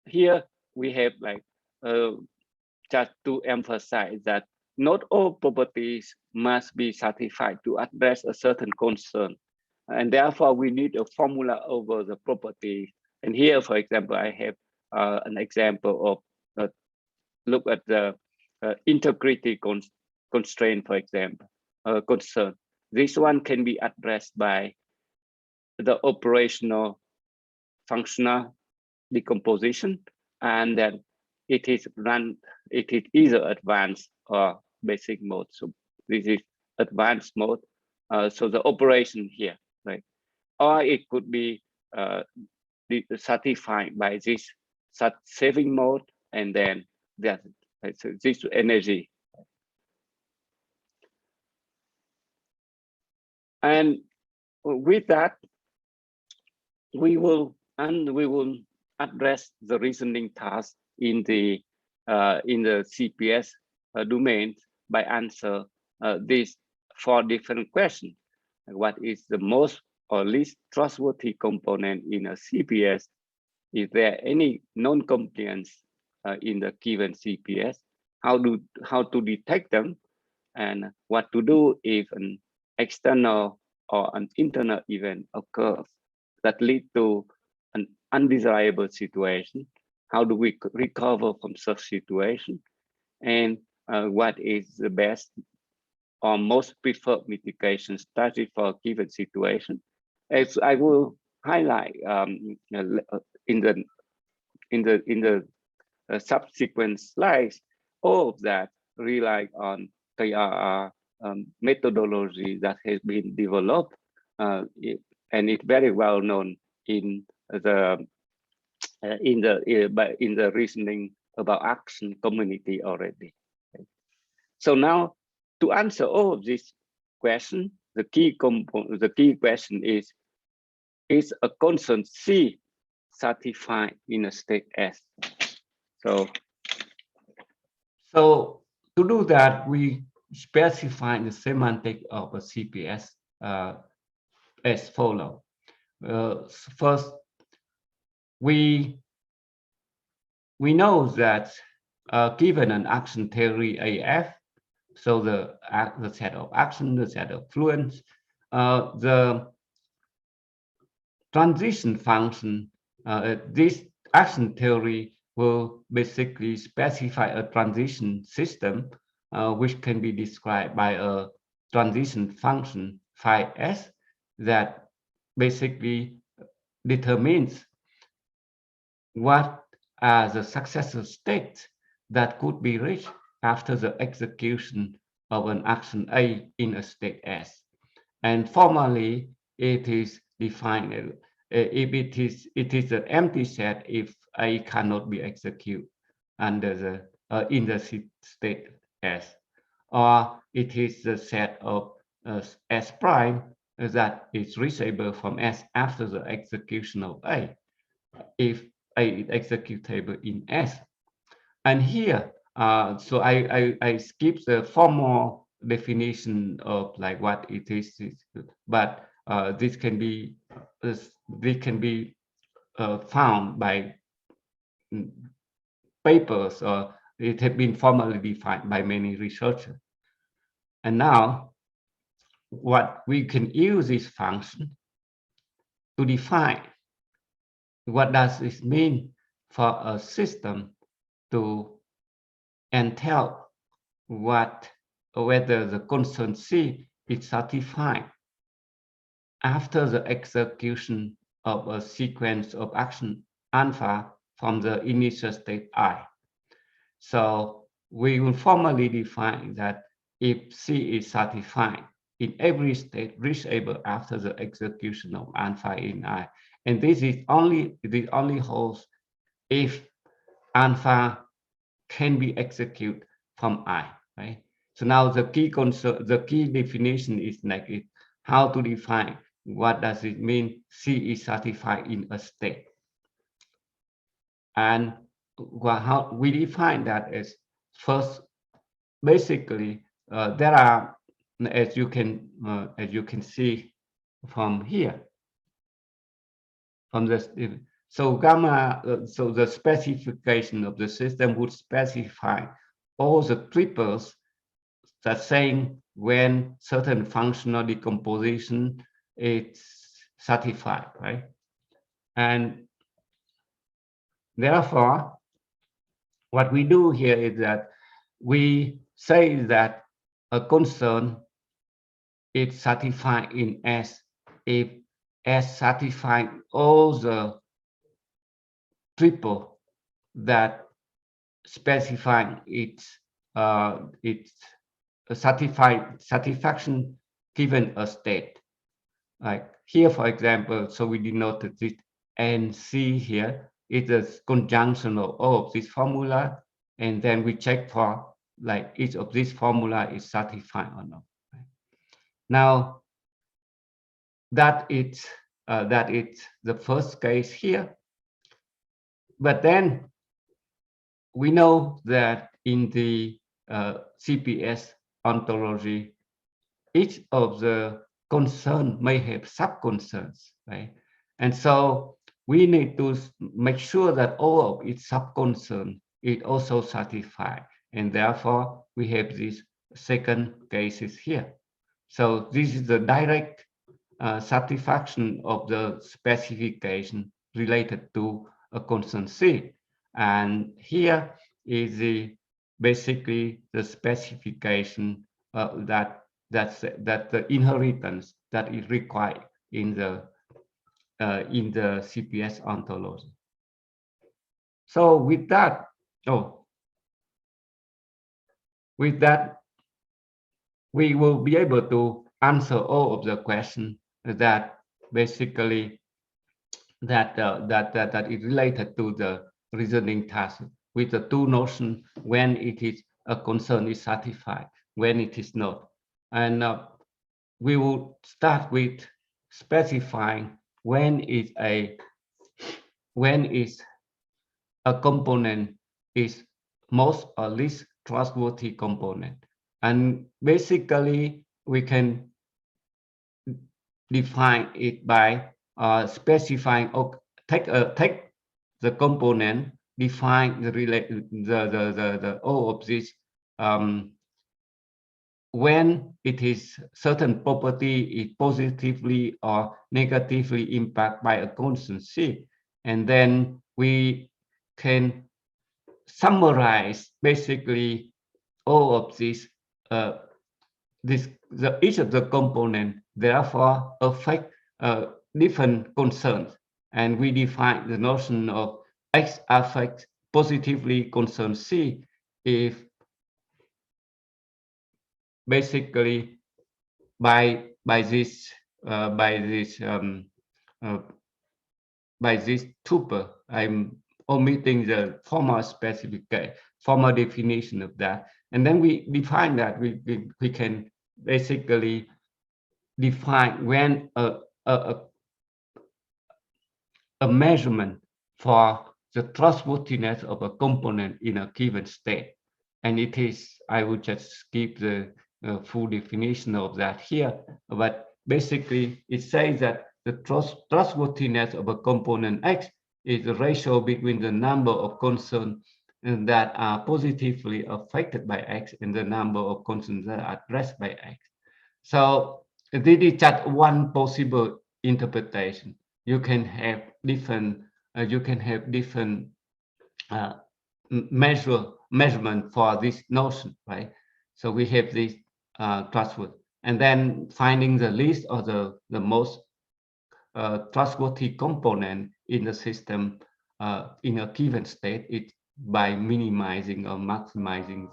Here we have like just to emphasize that not all properties must be satisfied to address a certain concern, and therefore we need a formula over the property. And here, for example, I have an example of look at the integrity constraint, for example, concern. This one can be addressed by the operational functional decomposition, and then it is either advanced or basic mode. So this is advanced mode. So the operation here, right? Or it could be satisfied by this saving mode, and then that, right? So this energy. And with that, we will address the reasoning task in the CPS domain by answer these 4 different questions. What is the most or least trustworthy component in a CPS? Is there any non-compliance in the given CPS? How to detect them, and what to do if an external or an internal event occurs that lead to an undesirable situation? How do we recover from such situation? And what is the best or most preferred mitigation strategy for a given situation? As I will highlight in the subsequent slides, all of that rely on KR&R methodology that has been developed, and it's very well known in the reasoning about action community already. So now, to answer all of these questions, the key question is a concern C satisfied in a state S? So to do that, we specify the semantic of a CPS as follows. First, we know that given an action theory AF, so the set of action, the set of fluence, the transition function, this action theory will basically specify a transition system which can be described by a transition function phi S that basically determines what are the successor states that could be reached after the execution of an action A in a state S. And formally, it is defined if it is an empty set if A cannot be executed under the in the state S, or it is the set of S prime that is reachable from S after the execution of A, if A is executable in S. And here, so I skip the formal definition of like what it is, but this can be found by papers, or it has been formally defined by many researchers. And now, what we can use this function to define what does this mean for a system to entail whether the concern C is satisfied after the execution of a sequence of action alpha from the initial state I. So we will formally define that if C is satisfied in every state reachable after the execution of alpha in I, And this only holds if alpha can be executed from I, right? So now the key definition is like how to define what does it mean C is satisfied in a state. And how we define that is first, basically, there are, as you can see from here, from this, so gamma, so the specification of the system would specify all the triples that saying when certain functional decomposition is satisfied, right? And therefore, what we do here is that we say that a concern is satisfied in S if S satisfies all the triple that specify its satisfaction given a state. Like here, for example, so we denoted this NC here. It's a conjunction of all of this formula, and then we check for like each of these formula is satisfied or not. Right? Now that it's the first case here, but then we know that in the CPS ontology, each of the concern may have sub-concerns, right? And so we need to make sure that all of its sub-concern is also satisfied. And therefore, we have these second cases here. So this is the direct satisfaction of the specification related to a concern C. And here is basically the specification that the inheritance that is required in the CPS ontology. So with that, we will be able to answer all of the questions that basically that is related to the reasoning task with the two notions when it is a concern is satisfied, when it is not. And we will start with specifying when is a component is most or least trustworthy component. And basically we can define it by specifying or take the component, define the all of this when it is certain property is positively or negatively impacted by a constant C, and then we can summarize basically all of this each of the component therefore affect different concerns, and we define the notion of X affects positively concern C if basically by this tuple. I'm omitting the formal definition of that, and then we define that we can basically define when a measurement for the trustworthiness of a component in a given state. And it is, I would just skip the full definition of that here, but basically it says that the trustworthiness of a component X is the ratio between the number of concerns that are positively affected by X and the number of concerns that are addressed by X. So this is just one possible interpretation. You can have different measurement for this notion, right? So we have this trustworthy, and then finding the least or the most trustworthy component in the system in a given state is by minimizing or maximizing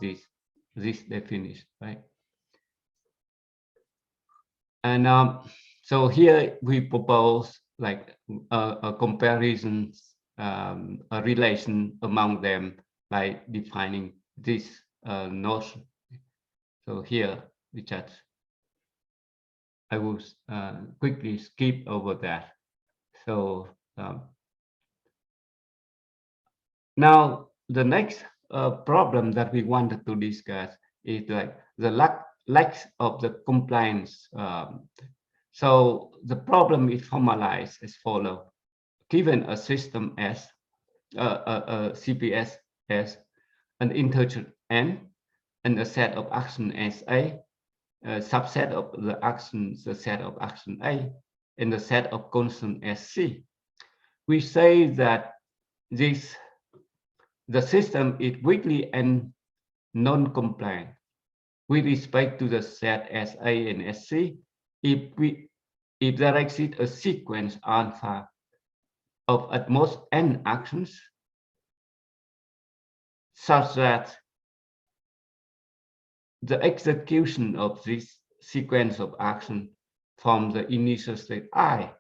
this definition, right? And so here we propose like a comparison, a relation among them by defining this notion. So here we just, I will quickly skip over that. So now the next problem that we wanted to discuss is like the lack of the compliance. So the problem is formalized as follows. Given a system S, a CPS S, an integer n, and a set of action SA, a subset of the actions, the set of action A, and the set of constant SC. We say that the system is weakly and non-compliant with respect to the set SA and SC if there exists a sequence alpha of at most n actions such that the execution of this sequence of action from the initial state I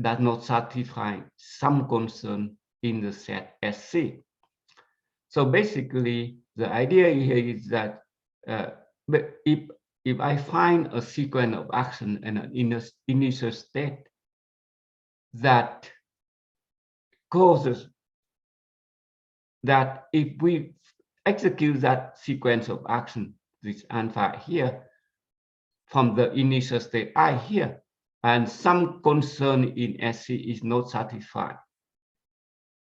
does not satisfy some concern in the set SC. So basically, the idea here is that if I find a sequence of action and an initial state that causes that if we execute that sequence of action, this alpha here, from the initial state I here, and some concern in SC is not satisfied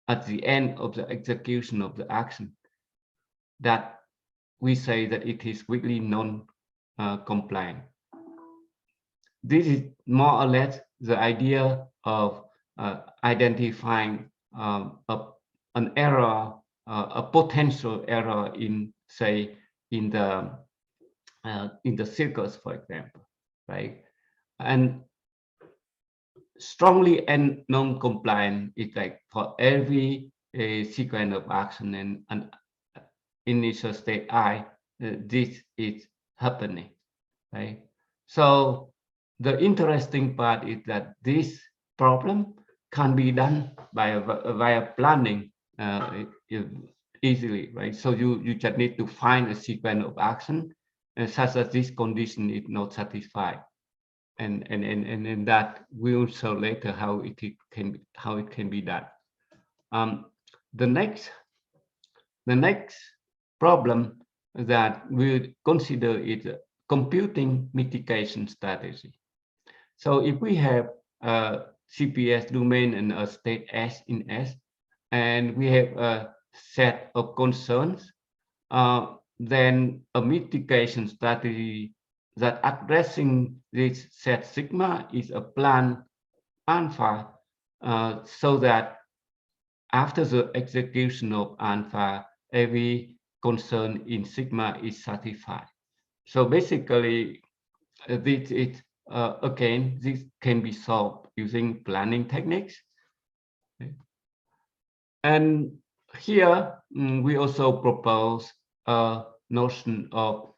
at the end of the execution of the action, that we say that it is weakly non-compliant. This is more or less the idea of identifying an error, a potential error in, say, in the circuits, for example, right? And strongly and non-compliant is like for every sequence of action and an initial state I, this is happening, right? So the interesting part is that this problem can be done by via planning easily, right? So you just need to find a sequence of action such that this condition is not satisfied, and that we will show later how it can be done. The next problem that we consider is a computing mitigation strategy. So if we have a CPS domain and a state S in S, and we have a set of concerns, then a mitigation strategy that addressing this set sigma is a plan alpha, so that after the execution of alpha, every concern in sigma is satisfied. So basically, this is again, this can be solved using planning techniques. Okay. And here we also propose a notion of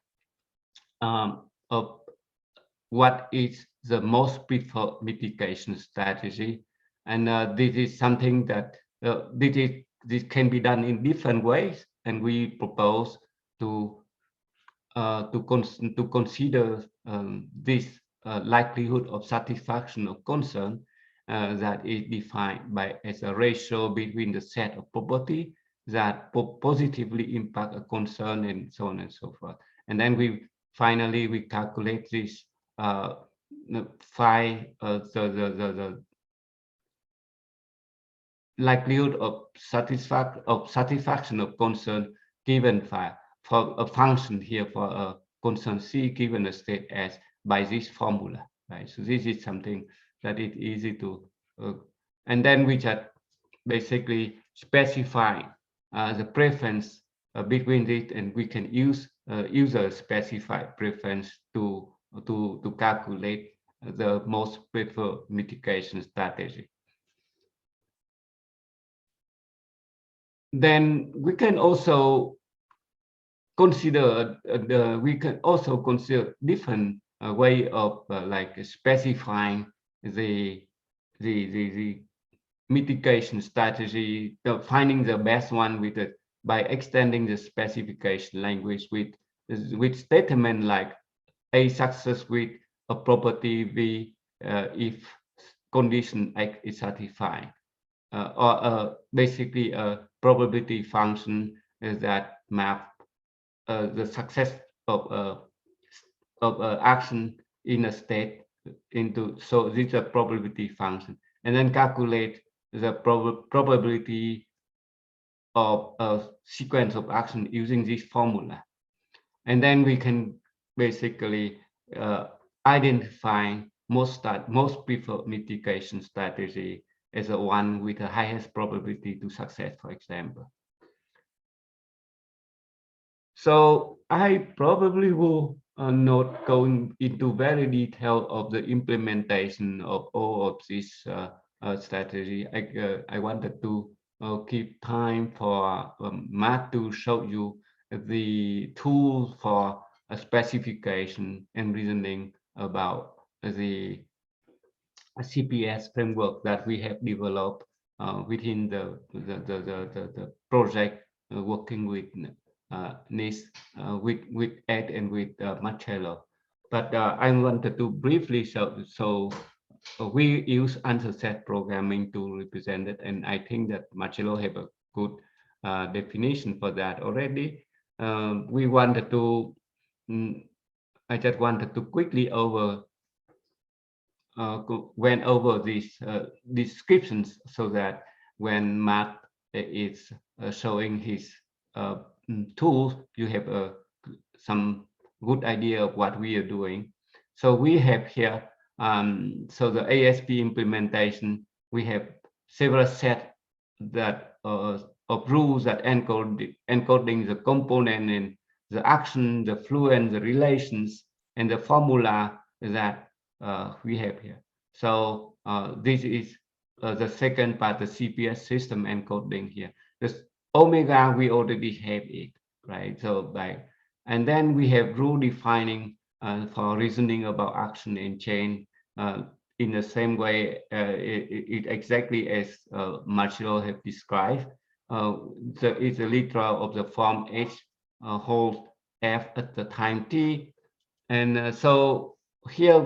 what is the most preferred mitigation strategy, and this is something that this can be done in different ways, and we propose to consider this likelihood of satisfaction of concern that is defined by as a ratio between the set of property that positively impact a concern and so on and so forth. And then we finally calculate this the likelihood of satisfaction of concern given for a function here for a concern C given a state S by this formula, right? So this is something that is easy to, and then we just basically specify the preference between it, and we can use user specified preference to calculate the most preferred mitigation strategy. Then we can also consider different way of like specifying the mitigation strategy, finding the best one with it by extending the specification language with statement like A success with a property B if condition X is satisfied, or basically a probability function that map the success of action in a state into, so this is a probability function, and then calculate the probability of a sequence of action using this formula. And then we can basically identify most preferred mitigation strategy as the one with the highest probability to success, for example. So I probably will not going into very detail of the implementation of all of this strategy. I wanted to keep time for Matt to show you the tools for a specification and reasoning about the CPS framework that we have developed within the project working with NIST, with Ed and with Marcello. But I wanted to briefly show, so we use answer set programming to represent it, and I think that Marcello have a good definition for that already. We wanted to, I just wanted to quickly went over these descriptions so that when Matt is showing his tools, you have some good idea of what we are doing. So we have here, so the ASP implementation, we have several sets that of rules that encoding the component and the action, the fluent, the relations, and the formula that we have here. So this is the second part, the CPS system encoding here. This omega, we already have it, right? So and then we have rule defining for reasoning about action and chain in the same way, it exactly as Marcello have described. It's a literal of the form H holds F at the time T. And so here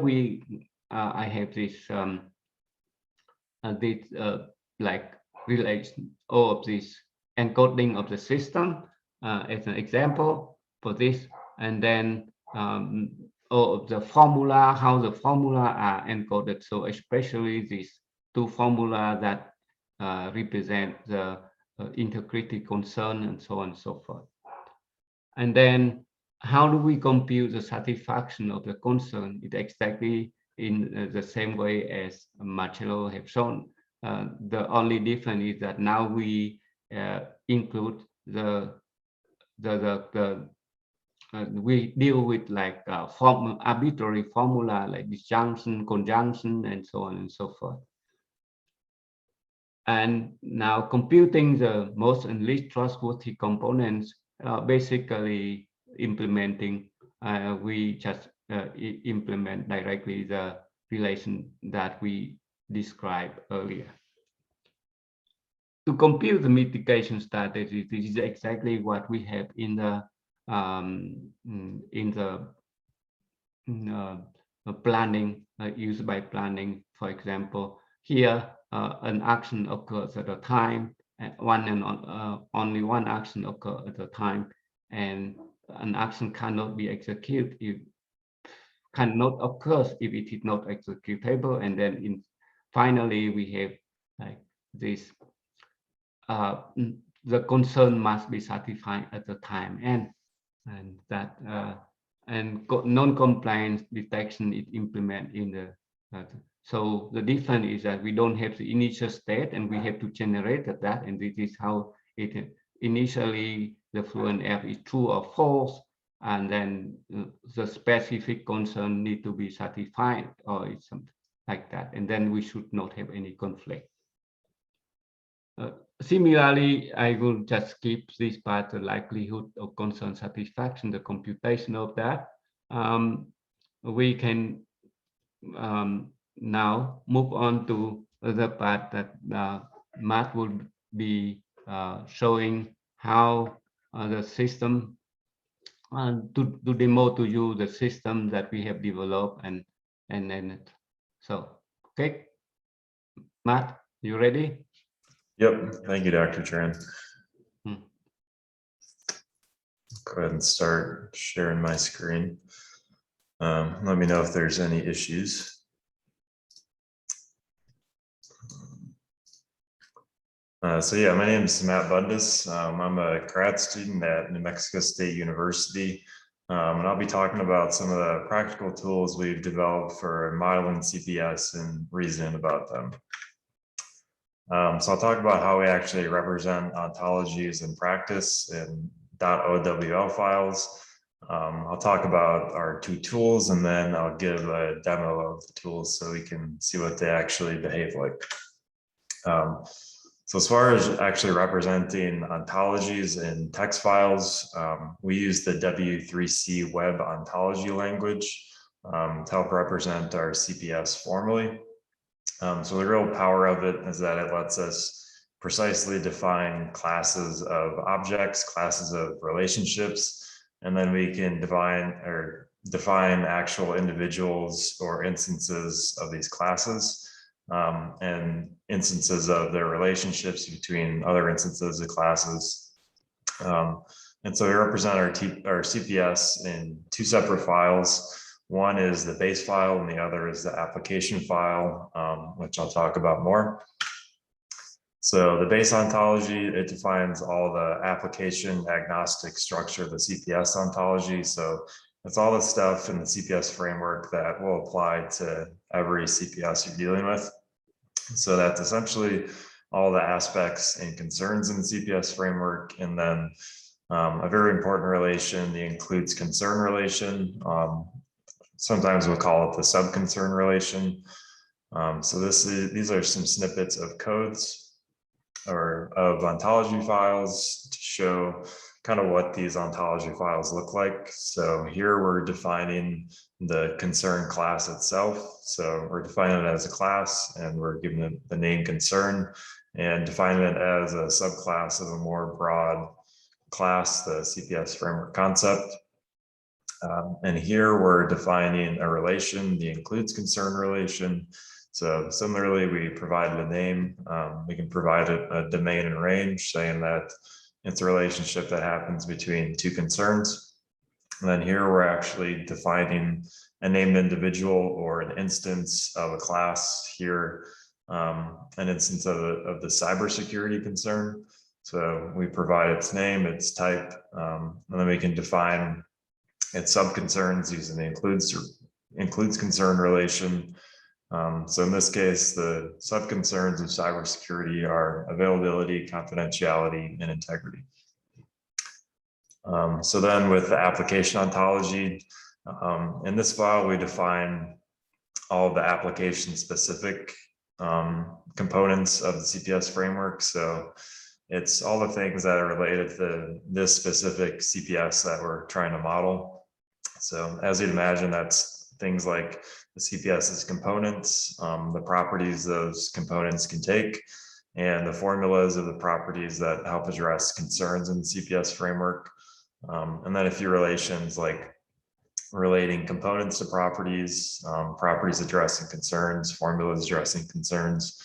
I have this, like relation, all of this encoding of the system as an example for this, and then all of the formula, how the formula are encoded. So especially these two formula that represent the integrity concern and so on and so forth. And then how do we compute the satisfaction of the concern? It's exactly in the same way as Marcello have shown. The only difference is that now we include we deal with like arbitrary formula like disjunction, conjunction, and so on and so forth. And now computing the most and least trustworthy components, basically implementing, we just implement directly the relation that we described earlier. To compute the mitigation strategy, this is exactly what we have in the planning, used by planning. For example, here an action occurs at a time, only one action occurs at a time, and an action cannot be executed if cannot occur if it is not executable. And then finally we have like this, the concern must be satisfied at the time n, and that and non-compliance detection is implemented in the so the difference is that we don't have the initial state and we have to generate that, and this is how it initially the fluent F is true or false, and then the specific concern need to be satisfied or it's something like that, and then we should not have any conflict. Similarly, I will just skip this part, the likelihood of concern satisfaction, the computation of that. We can now move on to the part that Matt would be showing how the system to demo to you the system that we have developed and then so okay, Matt, you ready? Yep. Thank you, Dr. Tran. Hmm. Go ahead and start sharing my screen. Let me know if there's any issues. So yeah, my name is Matt Bundes. I'm a grad student at New Mexico State University, and I'll be talking about some of the practical tools we've developed for modeling CPS and reasoning about them. So I'll talk about how we actually represent ontologies in practice in .owl files. I'll talk about our two tools, and then I'll give a demo of the tools so we can see what they actually behave like. So as far as actually representing ontologies in text files, we use the W3C web ontology language to help represent our CPS formally. So the real power of it is that it lets us precisely define classes of objects, classes of relationships, and then we can define actual individuals or instances of these classes. And instances of their relationships between other instances of classes. And so we represent our CPS in two separate files. One is the base file and the other is the application file, which I'll talk about more. So the base ontology, it defines all the application agnostic structure of the CPS ontology. So it's all the stuff in the CPS framework that will apply to every CPS you're dealing with. So that's essentially all the aspects and concerns in the CPS framework. And then a very important relation, the includes concern relation. Sometimes we'll call it the sub-concern relation. So these are some snippets of codes or of ontology files to show kind of what these ontology files look like. So here we're defining the concern class itself. So we're defining it as a class and we're giving it the name concern and defining it as a subclass of a more broad class, the CPS framework concept. And here we're defining a relation, the includes concern relation. So similarly, we provided a name. We can provide a domain and range saying that it's a relationship that happens between two concerns. And then here we're actually defining a named individual or an instance of a class here, an instance of the cybersecurity concern. So we provide its name, its type, and then we can define its subconcerns using the includes concern relation. So in this case, the subconcerns of cybersecurity are availability, confidentiality, and integrity. So then with the application ontology, in this file, we define all of the application specific components of the CPS framework. So it's all the things that are related to this specific CPS that we're trying to model. So as you'd imagine, that's things like the CPS's components, the properties those components can take, and the formulas of the properties that help address concerns in the CPS framework. And then a few relations like relating components to properties, properties addressing concerns, formulas addressing concerns.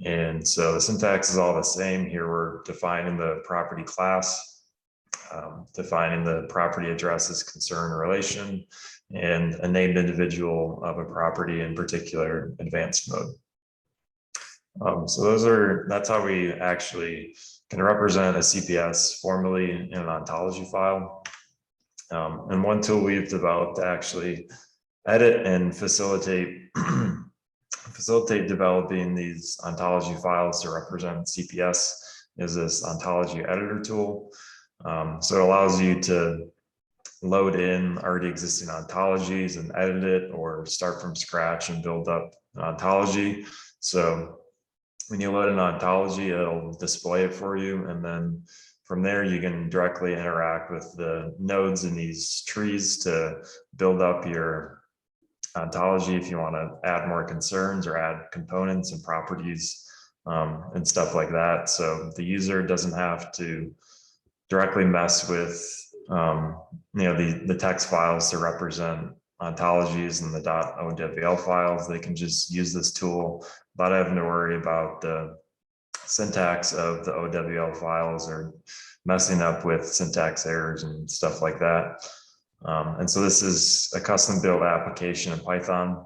And so the syntax is all the same. Here we're defining the property class, defining the property addresses concern relation, and a named individual of a property, in particular advanced mode. So that's how we actually can represent a CPS formally in an ontology file. And one tool we've developed to actually edit and facilitate developing these ontology files to represent CPS is this ontology editor tool. So it allows you to load in already existing ontologies and edit it, or start from scratch and build up an ontology. So when you load an ontology, it'll display it for you. And then from there, you can directly interact with the nodes in these trees to build up your ontology if you want to add more concerns or add components and properties and stuff like that. So the user doesn't have to directly mess with the text files to represent ontologies and the .owl files. They can just use this tool without having to worry about the syntax of the OWL files or messing up with syntax errors and stuff like that. And so this is a custom built application in Python.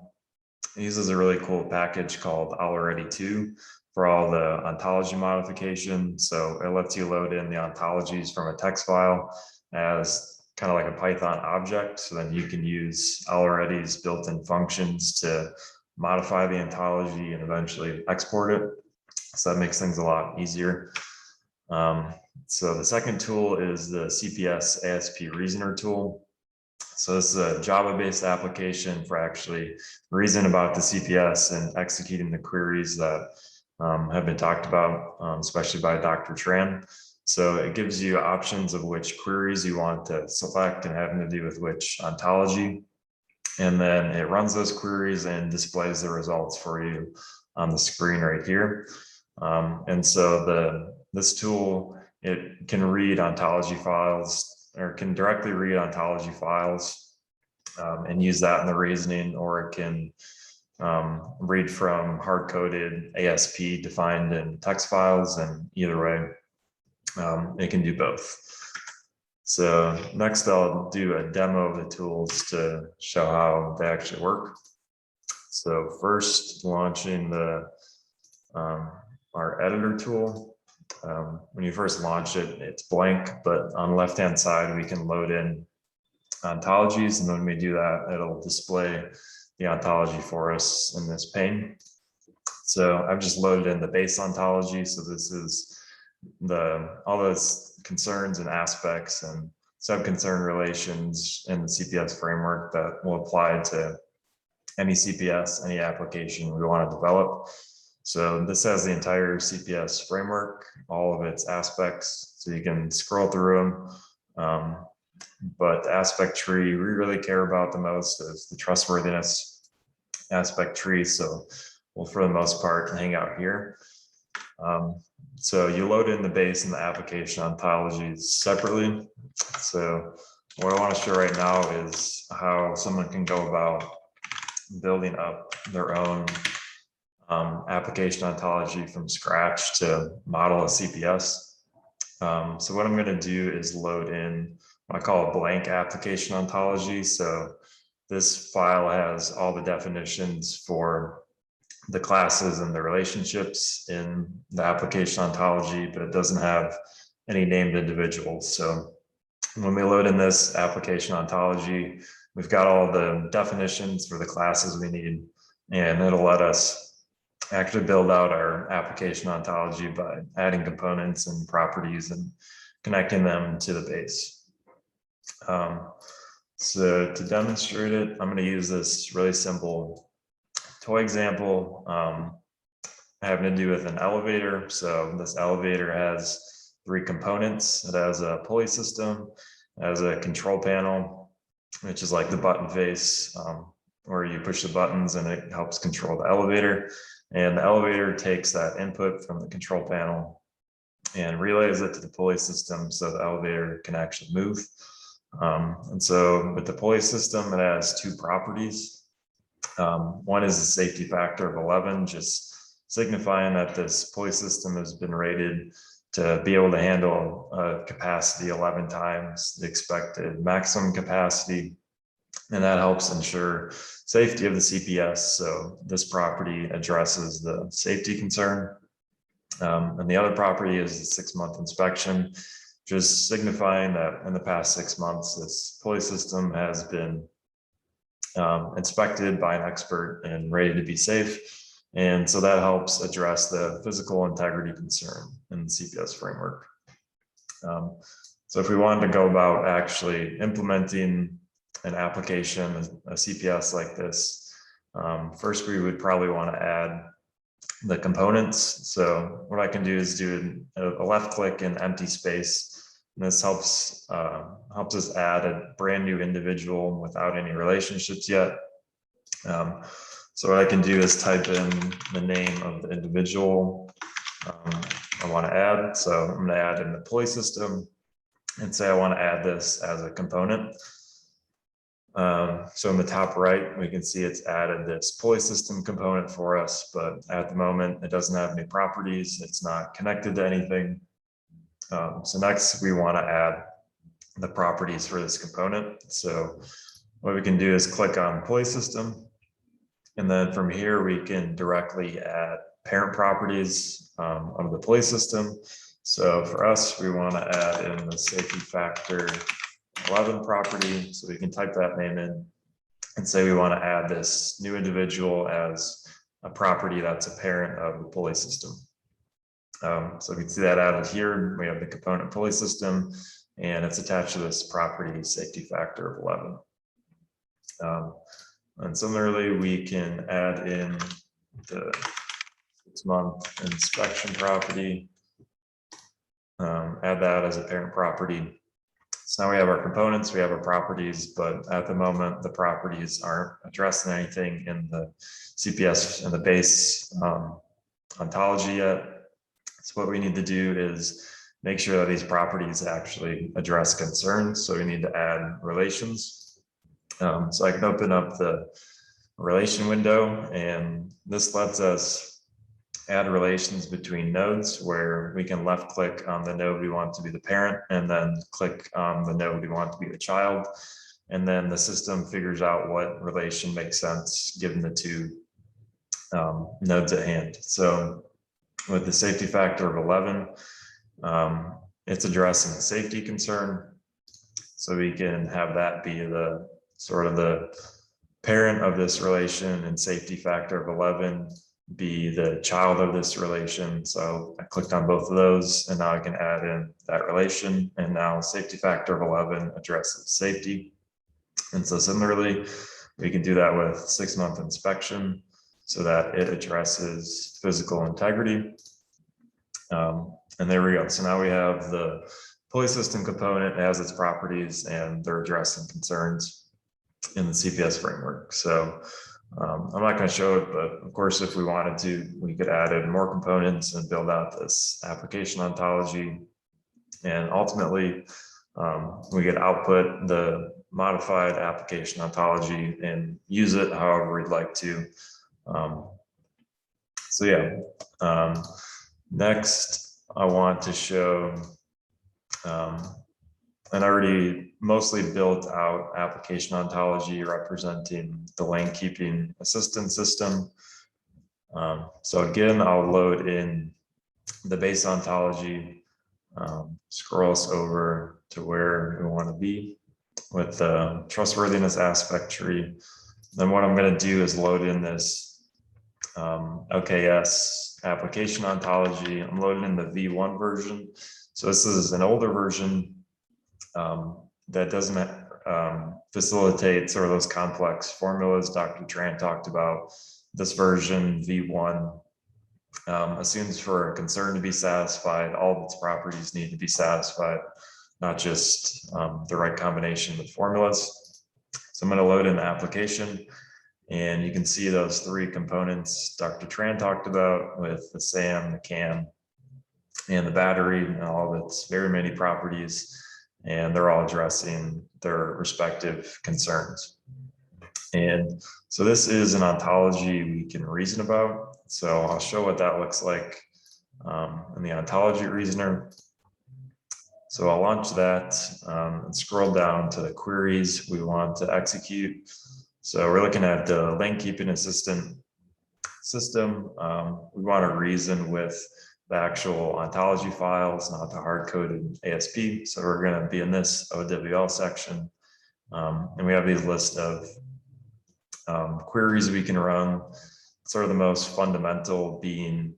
It uses a really cool package called Already2 for all the ontology modification. So it lets you load in the ontologies from a text file as kind of like a Python object. So then you can use Already's built-in functions to modify the ontology and eventually export it. So that makes things a lot easier. So the second tool is the CPS ASP Reasoner tool. So this is a Java-based application for actually reasoning about the CPS and executing the queries that have been talked about, especially by Dr. Tran. So it gives you options of which queries you want to select and having to do with which ontology. And then it runs those queries and displays the results for you on the screen right here. And so this tool, it can read ontology files or can directly read ontology files and use that in the reasoning, or it can read from hard-coded ASP defined in text files, and either way, it can do both. So next I'll do a demo of the tools to show how they actually work. So first, launching our editor tool. When you first launch it, it's blank, but on the left-hand side, we can load in ontologies. And when we do that, it'll display the ontology for us in this pane. So I've just loaded in the base ontology. So this is all those concerns and aspects and sub-concern relations in the CPS framework that will apply to any CPS, any application we want to develop. So this has the entire CPS framework, all of its aspects, so you can scroll through them. But the aspect tree we really care about the most is the trustworthiness aspect tree. So we'll, for the most part, hang out here. So you load in the base and the application ontologies separately. So what I want to show right now is how someone can go about building up their own application ontology from scratch to model a CPS. So what I'm going to do is load in what I call a blank application ontology. So this file has all the definitions for the classes and the relationships in the application ontology, but it doesn't have any named individuals. So when we load in this application ontology, we've got all the definitions for the classes we need, and it'll let us actually build out our application ontology by adding components and properties and connecting them to the base. So to demonstrate it, I'm going to use this really simple toy example having to do with an elevator. So this elevator has 3 components. It has a pulley system, it has a control panel, which is like the button face where you push the buttons and it helps control the elevator. And the elevator takes that input from the control panel and relays it to the pulley system so the elevator can actually move. And so with the pulley system, it has 2 properties. One is a safety factor of 11, just signifying that this pulley system has been rated to be able to handle capacity 11 times the expected maximum capacity. And that helps ensure safety of the CPS. So this property addresses the safety concern. And the other property is the 6-month inspection, just signifying that in the past 6 months, this pulley system has been inspected by an expert and rated to be safe. And so that helps address the physical integrity concern in the CPS framework. So if we wanted to go about actually implementing an application, a CPS like this, first we would probably want to add the components. So what I can do is do a left click in empty space. And this helps us add a brand new individual without any relationships yet. So what I can do is type in the name of the individual I want to add. So I'm going to add in the employee system and say I want to add this as a component. So in the top right, we can see it's added this employee system component for us, but at the moment it doesn't have any properties. It's not connected to anything. So next we want to add the properties for this component. So what we can do is click on employee system. And then from here, we can directly add parent properties of the employee system. So for us, we want to add in the safety factor 11 property. So we can type that name in and say we want to add this new individual as a property that's a parent of the employee system. So we can see that added here. We have the component employee system, and it's attached to this property safety factor of 11. And similarly, we can add in the 6-month inspection property, add that as a parent property. So now we have our components, we have our properties, but at the moment, the properties aren't addressing anything in the CPS and the base ontology yet. So what we need to do is make sure that these properties actually address concerns. So we need to add relations. So I can open up the relation window, and this lets us add relations between nodes where we can left click on the node we want to be the parent and then click on the node we want to be the child. And then the system figures out what relation makes sense given the two nodes at hand. So with the safety factor of 11, it's addressing the safety concern. So we can have that be the sort of the parent of this relation, and safety factor of 11 be the child of this relation. So I clicked on both of those, and now I can add in that relation. And now safety factor of 11 addresses safety. And so similarly, we can do that with 6-month inspection so that it addresses physical integrity. And there we go. So now we have the employee system component, it has its properties, and they're addressing concerns in the CPS framework. So I'm not going to show it, but of course, if we wanted to, we could add in more components and build out this application ontology. And ultimately, we could output the modified application ontology and use it however we'd like to. So yeah, next I want to show an already mostly built out application ontology representing the lane keeping assistance system. So again, I'll load in the base ontology, scroll us over to where we want to be with the trustworthiness aspect tree. Then what I'm going to do is load in this LKS application ontology. I'm loading in the V1 version. So this is an older version that doesn't facilitate sort of those complex formulas Dr. Tran talked about. This version, V1, assumes for a concern to be satisfied, all of its properties need to be satisfied, not just the right combination of formulas. So I'm going to load in the application, and you can see those 3 components Dr. Tran talked about with the SAM, the CAM, and the battery, and all of its very many properties, and they're all addressing their respective concerns. And so this is an ontology we can reason about. So I'll show what that looks like in the ontology reasoner. So I'll launch that and scroll down to the queries we want to execute. So we're looking at the lane keeping assistant system. We want to reason with the actual ontology files, not the hard-coded ASP. So we're going to be in this OWL section. And we have these list of queries we can run. Sort of the most fundamental being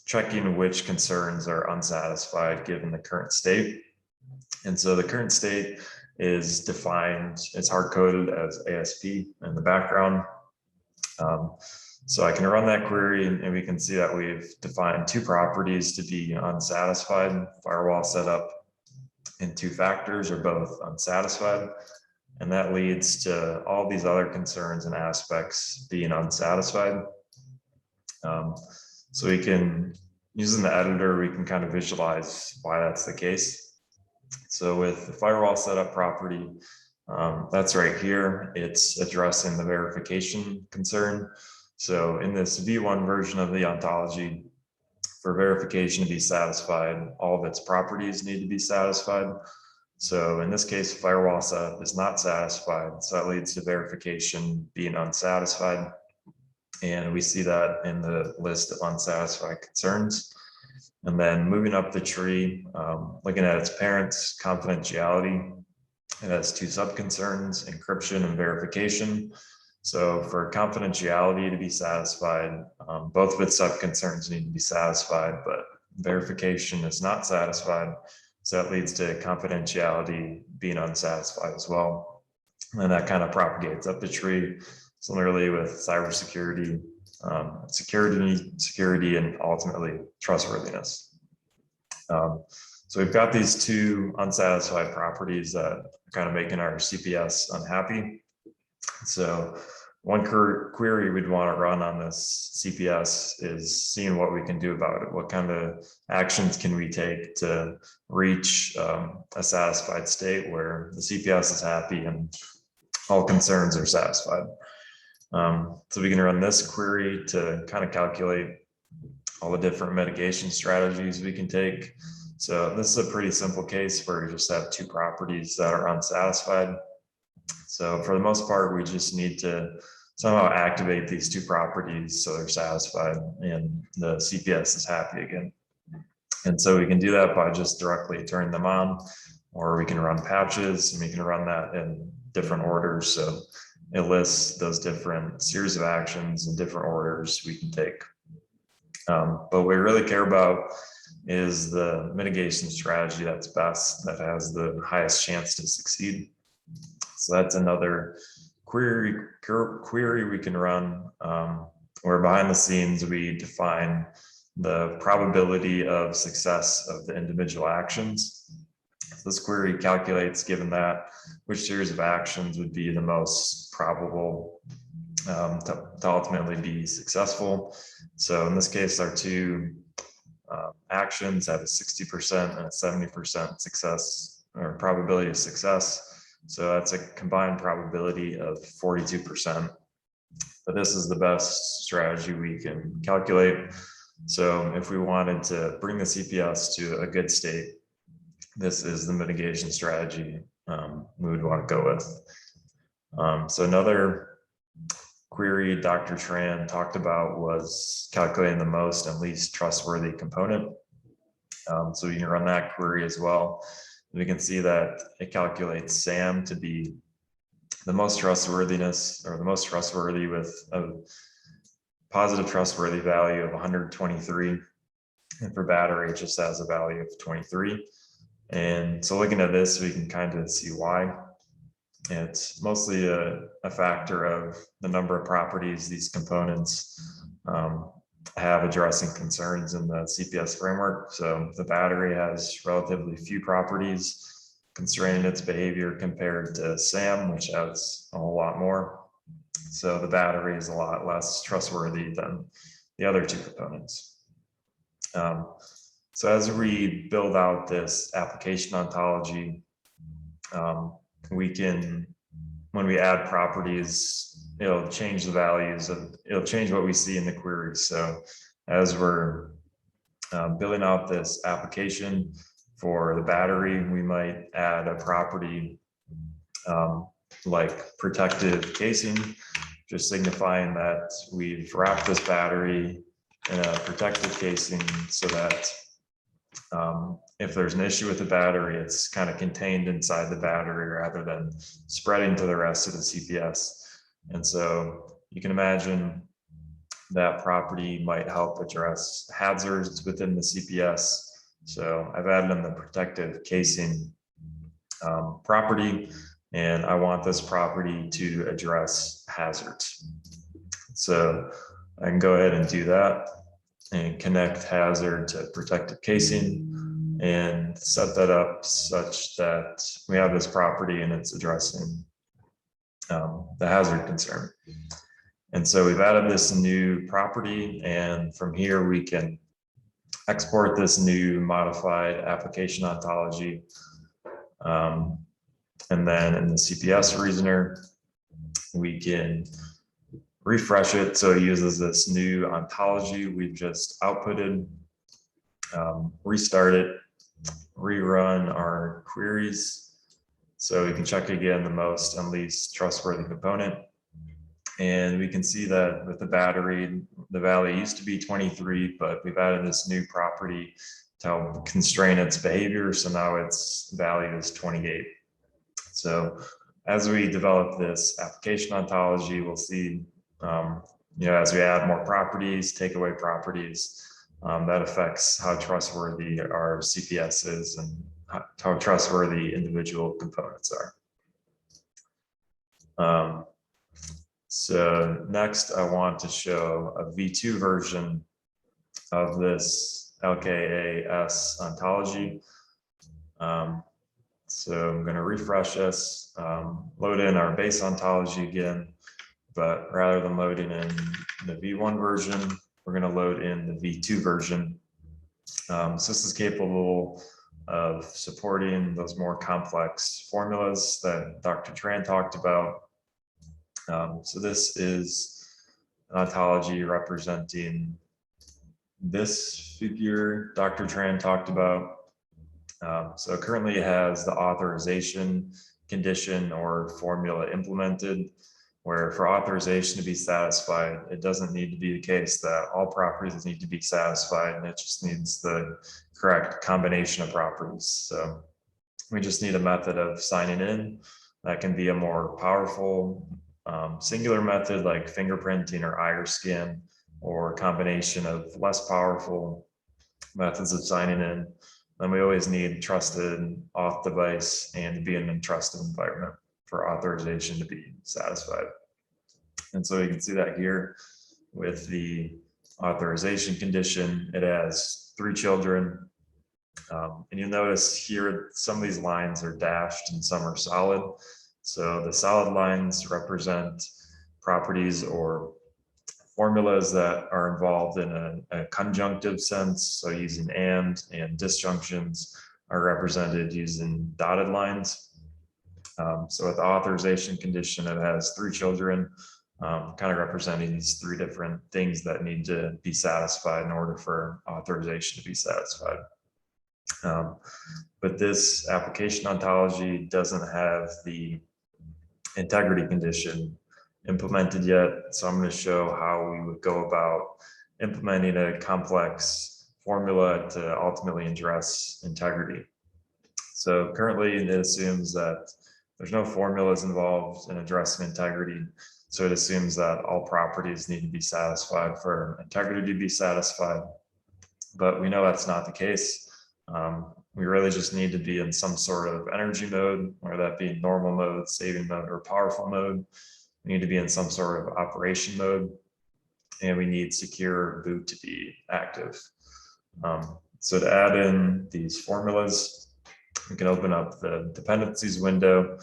checking which concerns are unsatisfied given the current state. And so the current state is defined, it's hard-coded as ASP in the background. So I can run that query, and we can see that we've defined 2 properties to be unsatisfied. Firewall setup and 2 factors are both unsatisfied. and that leads to all these other concerns and aspects being unsatisfied. So we can, using the editor, we can kind of visualize why that's the case. So with the firewall setup property, that's right here, it's addressing the verification concern. So in this V1 version of the ontology, for verification to be satisfied, all of its properties need to be satisfied. So in this case, firewall setup is not satisfied, so that leads to verification being unsatisfied. And we see that in the list of unsatisfied concerns. And then moving up the tree, looking at its parents, confidentiality, it has two sub-concerns, encryption and verification. So for confidentiality to be satisfied, both of its sub-concerns need to be satisfied, but verification is not satisfied. So that leads to confidentiality being unsatisfied as well. And that kind of propagates up the tree. Similarly with cybersecurity, security, and ultimately trustworthiness. So we've got these two unsatisfied properties that are kind of making our CPS unhappy. So one query we'd want to run on this CPS is seeing what we can do about it. What kind of actions can we take to reach a satisfied state where the CPS is happy and all concerns are satisfied. So we can run this query to kind of calculate all the different mitigation strategies we can take. So this is a pretty simple case where we just have two properties that are unsatisfied. So for the most part, we just need to somehow activate these two properties so they're satisfied and the CPS is happy again. And so we can do that by just directly turning them on, or we can run patches and we can run that in different orders. So it lists those different series of actions and different orders we can take. But what we really care about is the mitigation strategy that's best, that has the highest chance to succeed. So that's another query we can run, where behind the scenes we define the probability of success of the individual actions. So this query calculates, given that, which series of actions would be the most probable to ultimately be successful. So in this case, our two actions have a 60% and a 70% success or probability of success. So that's a combined probability of 42%. But this is the best strategy we can calculate. So if we wanted to bring the CPS to a good state, this is the mitigation strategy we would want to go with. So another query Dr. Tran talked about was calculating the most and least trustworthy component. So we can run that query as well. We can see that it calculates SAM to be the most trustworthiness, or the most trustworthy, with a positive trustworthy value of 123. And for battery, it just has a value of 23. And so looking at this, we can kind of see why. It's mostly a factor of the number of properties these components have addressing concerns in the CPS framework. So the battery has relatively few properties constraining its behavior compared to SAM, which has a whole lot more. So the battery is a lot less trustworthy than the other two components. So as we build out this application ontology, we can, when we add properties, it'll change the values of, it'll change what we see in the queries. So as we're building out this application for the battery, we might add a property like protective casing, just signifying that we've wrapped this battery in a protective casing so that if there's an issue with the battery, it's kind of contained inside the battery rather than spreading to the rest of the CPS. And so you can imagine that property might help address hazards within the CPS. So I've added in the protective casing property, and I want this property to address hazards. So I can go ahead and do that and connect hazard to protective casing and set that up such that we have this property and it's addressing the hazard concern. And so we've added this new property, and from here we can export this new modified application ontology. And then in the CPS reasoner, we can refresh it so it uses this new ontology we've just outputted, restart it, rerun our queries so we can check again the most and least trustworthy component. And we can see that with the battery, the value used to be 23, but we've added this new property to help constrain its behavior. So now its value is 28. So as we develop this application ontology, we'll see, as we add more properties, take away properties, that affects how trustworthy our CPS is and how trustworthy individual components are. So next, I want to show a V2 version of this LKAS ontology. So I'm going to refresh this, load in our base ontology again, but rather than loading in the V1 version, we're going to load in the V2 version. So this is capable of supporting those more complex formulas that Dr. Tran talked about. So this is an ontology representing this figure Dr. Tran talked about. So currently it has the authorization condition or formula implemented, where for authorization to be satisfied, it doesn't need to be the case that all properties need to be satisfied, and it just needs the correct combination of properties. So we just need a method of signing in that can be a more powerful singular method like fingerprinting or iris scan, or a combination of less powerful methods of signing in. Then we always need trusted auth device and to be in a trusted environment for authorization to be satisfied. And so you can see that here with the authorization condition, it has 3 children. And you'll notice here, some of these lines are dashed and some are solid. So the solid lines represent properties or formulas that are involved in a conjunctive sense. So using and disjunctions are represented using dotted lines. So with the authorization condition, it has 3 children, kind of representing these 3 different things that need to be satisfied in order for authorization to be satisfied. But this application ontology doesn't have the integrity condition implemented yet. So I'm going to show how we would go about implementing a complex formula to ultimately address integrity. So currently it assumes that there's no formulas involved in addressing integrity. So it assumes that all properties need to be satisfied for integrity to be satisfied. But we know that's not the case. We really just need to be in some sort of energy mode, whether that be normal mode, saving mode, or powerful mode. We need to be in some sort of operation mode, and we need secure boot to be active. So to add in these formulas, we can open up the dependencies window,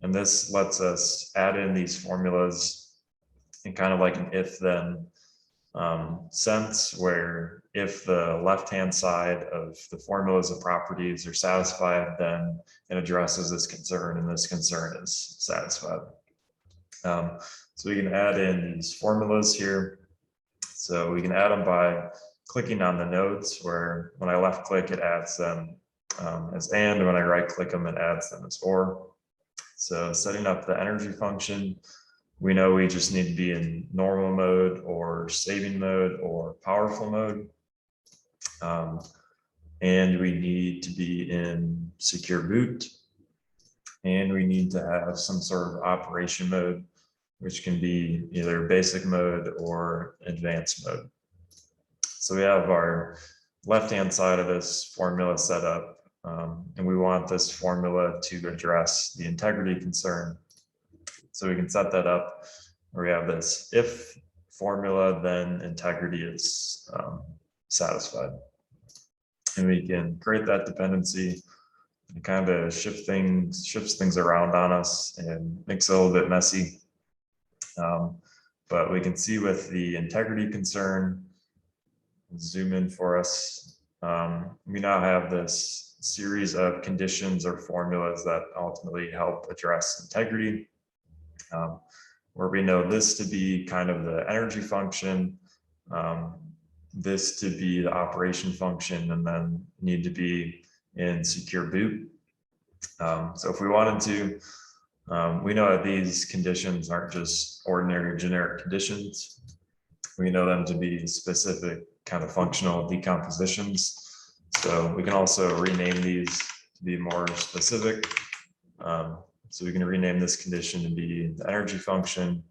and this lets us add in these formulas in kind of like an if-then sense, where if the left-hand side of the formulas of properties are satisfied, then it addresses this concern, and this concern is satisfied. So we can add in these formulas here. So we can add them by clicking on the nodes, where when I left click, it adds them as and when I right click them, it adds them as or. So setting up the energy function, we know we just need to be in normal mode or saving mode or powerful mode. And we need to be in secure boot. And we need to have some sort of operation mode, which can be either basic mode or advanced mode. So we have our left-hand side of this formula set up, and we want this formula to address the integrity concern. So we can set that up where we have this if formula, then integrity is satisfied. And we can create that dependency. It kind of shifts things around on us and makes it a little bit messy. But we can see with the integrity concern, zoom in for us. We now have this series of conditions or formulas that ultimately help address integrity, where we know this to be kind of the energy function, this to be the operation function, and then need to be in secure boot. So if we wanted to, we know that these conditions aren't just ordinary generic conditions. We know them to be specific kind of functional decompositions. So we can also rename these to be more specific. So we can rename this condition to be the energy function,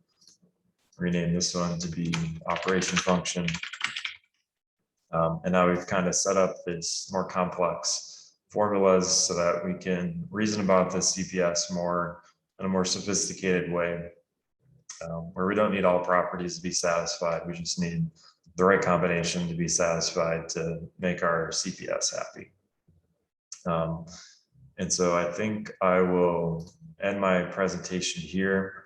rename this one to be operation function. And now we've kind of set up this more complex formulas so that we can reason about the CPS more in a more sophisticated way, where we don't need all properties to be satisfied. We just need the right combination to be satisfied to make our CPS happy. And so I think I will end my presentation here.